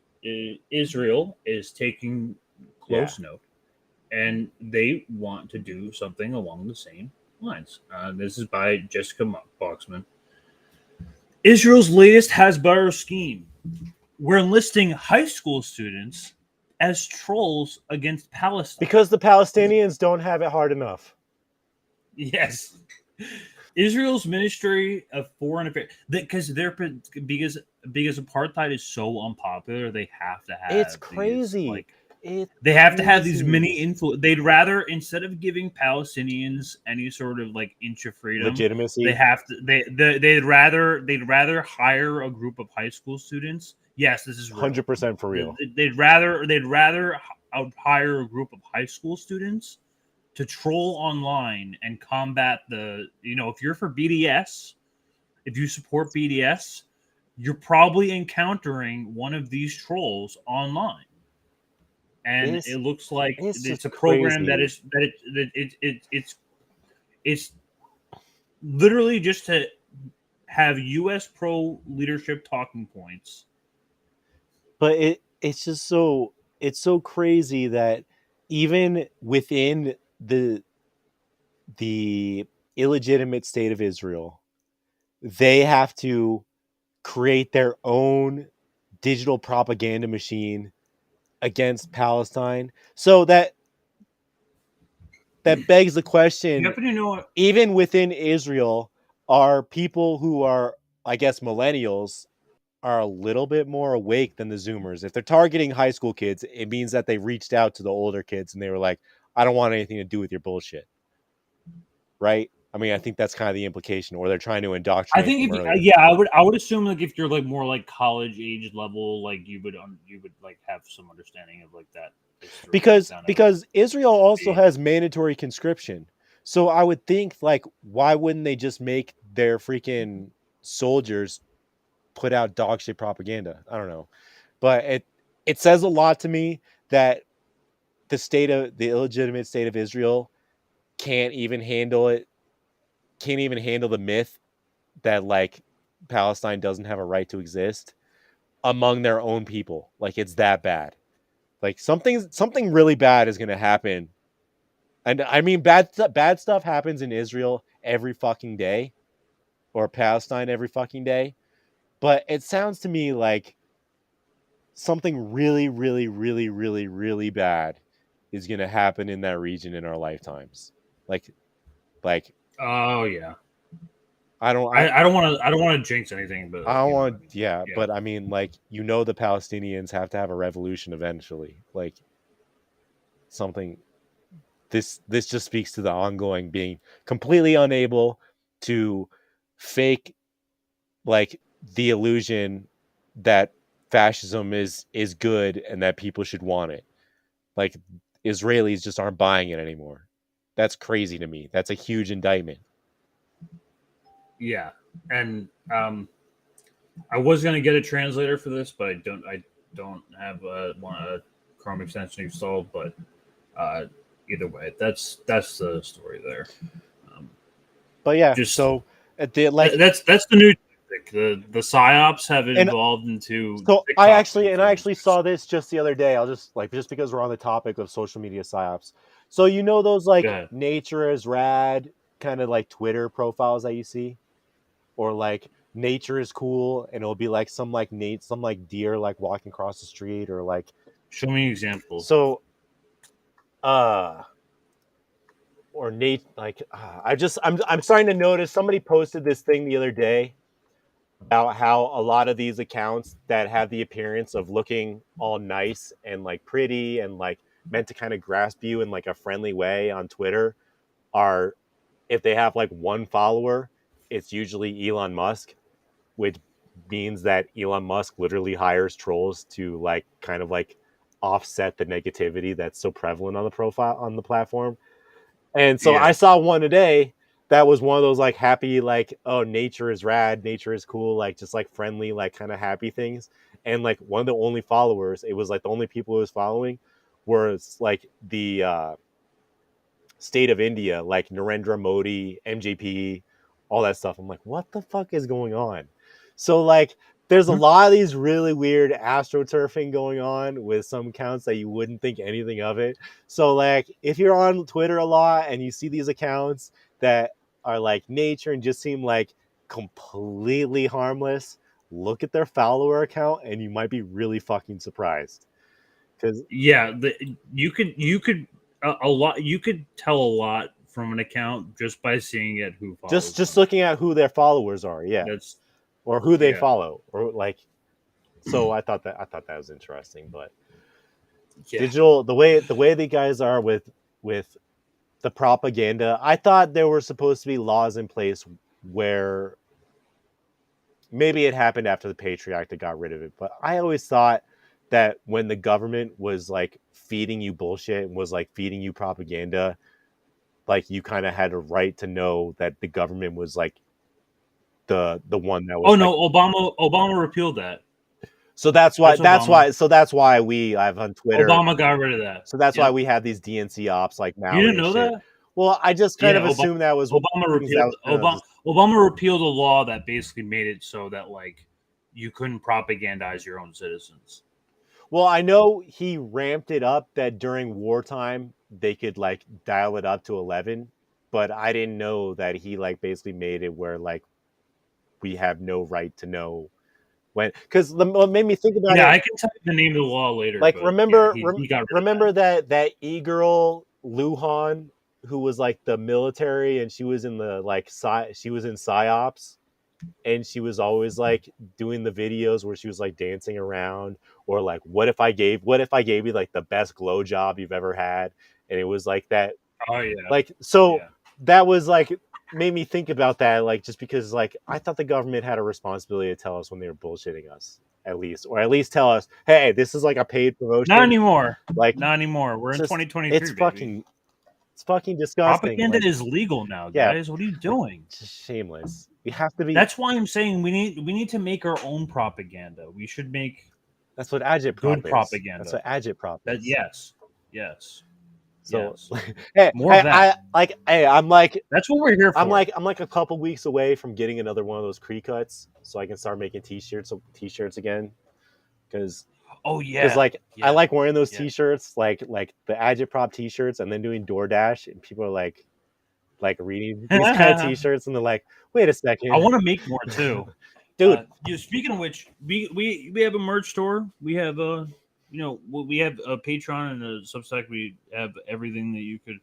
Israel is taking close note, and they want to do something along the same lines. This is by Jessica Boxman. Israel's latest Hasbara scheme. We're enlisting high school students as trolls against Palestine. Because the Palestinians don't have it hard enough. Yes. Israel's Ministry of Foreign Affairs, because apartheid is so unpopular, they have to have It's crazy. They have to have these mini influence. They'd rather, instead of giving Palestinians any sort of like inch of freedom, legitimacy, they have to. They'd rather hire a group of high school students. Yes, this is 100% for real. They'd rather hire a group of high school students to troll online and combat if you're for BDS, if you support BDS, you're probably encountering one of these trolls online. And it looks like it's a program crazy. it's literally just to have U.S. pro leadership talking points. But it's so crazy that even within the illegitimate state of Israel, they have to create their own digital propaganda machine against Palestine. So that begs the question, even within Israel, are people who are, I guess, millennials are a little bit more awake than the Zoomers. If they're targeting high school kids, it means that they reached out to the older kids and they were like, I don't want anything to do with your bullshit. Right? I mean, I think that's kind of the implication, or they're trying to indoctrinate. I think I would assume like if you're like more like college age level, like you would like have some understanding of like that. Because Israel also has mandatory conscription. So I would think, like, why wouldn't they just make their freaking soldiers put out dog shit propaganda? I don't know. But it says a lot to me that the illegitimate state of Israel can't even handle the myth that like Palestine doesn't have a right to exist among their own people. Like, it's that bad. Like, something really bad is going to happen. And I mean, bad stuff happens in Israel every fucking day, or Palestine every fucking day. But it sounds to me like something really, really, really, really, really bad is going to happen in that region in our lifetimes. Like, oh yeah. I don't want to jinx anything, but I don't want. Yeah, but I mean, like, the Palestinians have to have a revolution eventually. Like, something. This just speaks to the ongoing being completely unable to fake, like, the illusion that fascism is good and that people should want it. Like, Israelis just aren't buying it anymore. That's crazy to me. That's a huge indictment. Yeah, and I was gonna get a translator for this, but I don't have a Chrome extension installed. But either way, that's the story there. But yeah, so at the that's the new tactic. The psyops have evolved into. So I actually saw this just the other day. I'll just because we're on the topic of social media psyops. So those like nature is rad kind of like Twitter profiles that you see, or like nature is cool, and it'll be like some deer like walking across the street, or like. Show me examples. So, or Nate, like I'm starting to notice somebody posted this thing the other day about how a lot of these accounts that have the appearance of looking all nice and like pretty and like meant to kind of grasp you in like a friendly way on Twitter are, if they have like one follower, it's usually Elon Musk, which means that Elon Musk literally hires trolls to like kind of like offset the negativity that's so prevalent on the platform. And so I saw one today that was one of those like happy, like, oh, nature is rad, nature is cool, like just like friendly, like kind of happy things. And like one of the only followers, it was like the only people who was following was like the state of India, like Narendra Modi, MJP, all that stuff. I'm like, what the fuck is going on? So like there's a lot of these really weird astroturfing going on with some accounts that you wouldn't think anything of it. So like if you're on Twitter a lot and you see these accounts that are like nature and just seem like completely harmless, look at their follower account and you might be really fucking surprised. Because you could tell a lot from an account just by seeing it who follows. Just looking at who their followers are, yeah, or who they follow, or like. So I thought that was interesting, but digital the way the guys are with the propaganda. I thought there were supposed to be laws in place where maybe it happened after the Patriot Act that got rid of it, but I always thought that when the government was like feeding you bullshit and was like feeding you propaganda, like you kind of had a right to know that the government was like the one that was. Oh no, Obama repealed that. So that's why we I've on Twitter. Obama got rid of that. So that's why we have these DNC ops like now. You didn't know that? Well, I just kind of assumed that was Obama repealed. Obama repealed a law that basically made it so that like you couldn't propagandize your own citizens. Well, I know he ramped it up that during wartime they could like dial it up to 11, but I didn't know that he like basically made it where like we have no right to know when, because what made me think about it. Yeah, I can tell you the name of the law later. Like, remember remember that e-girl Luhan, who was like the military, and she was in the like she was in psyops, and she was always like doing the videos where she was like dancing around, or like what if I gave you like the best glow job you've ever had, and it was like that. Oh yeah. Like so that was like. Made me think about that, like just because like I thought the government had a responsibility to tell us when they were bullshitting us, at least tell us, hey, this is like a paid promotion. Not anymore. Like not anymore. We're in 2023. It's fucking disgusting. Propaganda is legal now, guys. What are you doing? Just shameless. We have to be. That's why I'm saying we need to make our own propaganda. We should make. That's what agitprop good is. Propaganda. That's what agitprop is. Yes. So yes. More of that. I'm like that's what we're here for. I'm like a couple weeks away from getting another one of those pre-cuts, so I can start making t-shirts again. Because like I like wearing those t-shirts, like the agitprop t-shirts, and then doing DoorDash, and people are like reading these kind of t-shirts, and they're like, wait a second, I want to make more too, dude. Speaking of which, we have a merch store. We have we have a Patreon and a Substack. We have everything that you could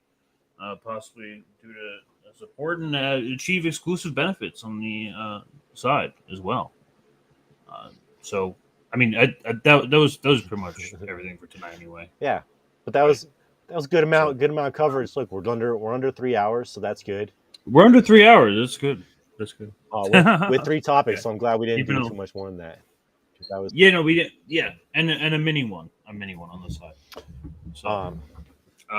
possibly do to support and achieve exclusive benefits on the side as well. So, I mean, that was pretty much everything for tonight, anyway. Yeah, but that was good amount of coverage. Look, we're under 3 hours, so that's good. We're under 3 hours. That's good. With 3 topics, so I'm glad we didn't do too much more than that. We did. Yeah, and a mini one on the side. So,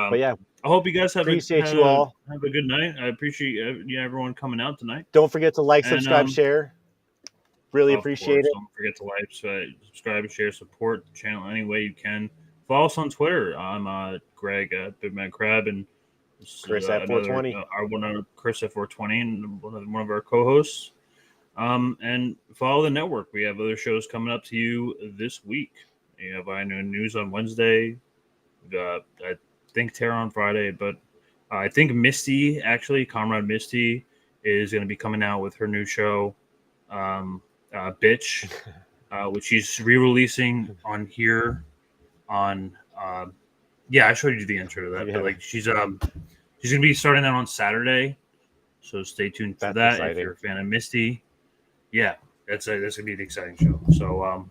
but yeah, I hope you guys have appreciate a good night. I appreciate everyone coming out tonight. Don't forget to like, subscribe, share. Really appreciate it. Don't forget to like, subscribe, share, support the channel any way you can. Follow us on Twitter. I'm Greg Big Man Crab, and Chris at 420. Chris at 420, and one of our co-hosts. And follow the network. We have other shows coming up to you this week. You have I Know News on Wednesday. I think Tara on Friday, but I think Misty, actually, Comrade Misty, is going to be coming out with her new show, Bitch, which she's re-releasing on here. I showed you the intro to that. Yeah. But like she's going to be starting that on Saturday, so stay tuned for that. Exciting. If you're a fan of Misty. Yeah, that's gonna be an exciting show. So,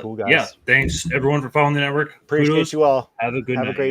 cool guys. Yeah, thanks everyone for following the network. Appreciate Kudos. you all. Have a good night. Great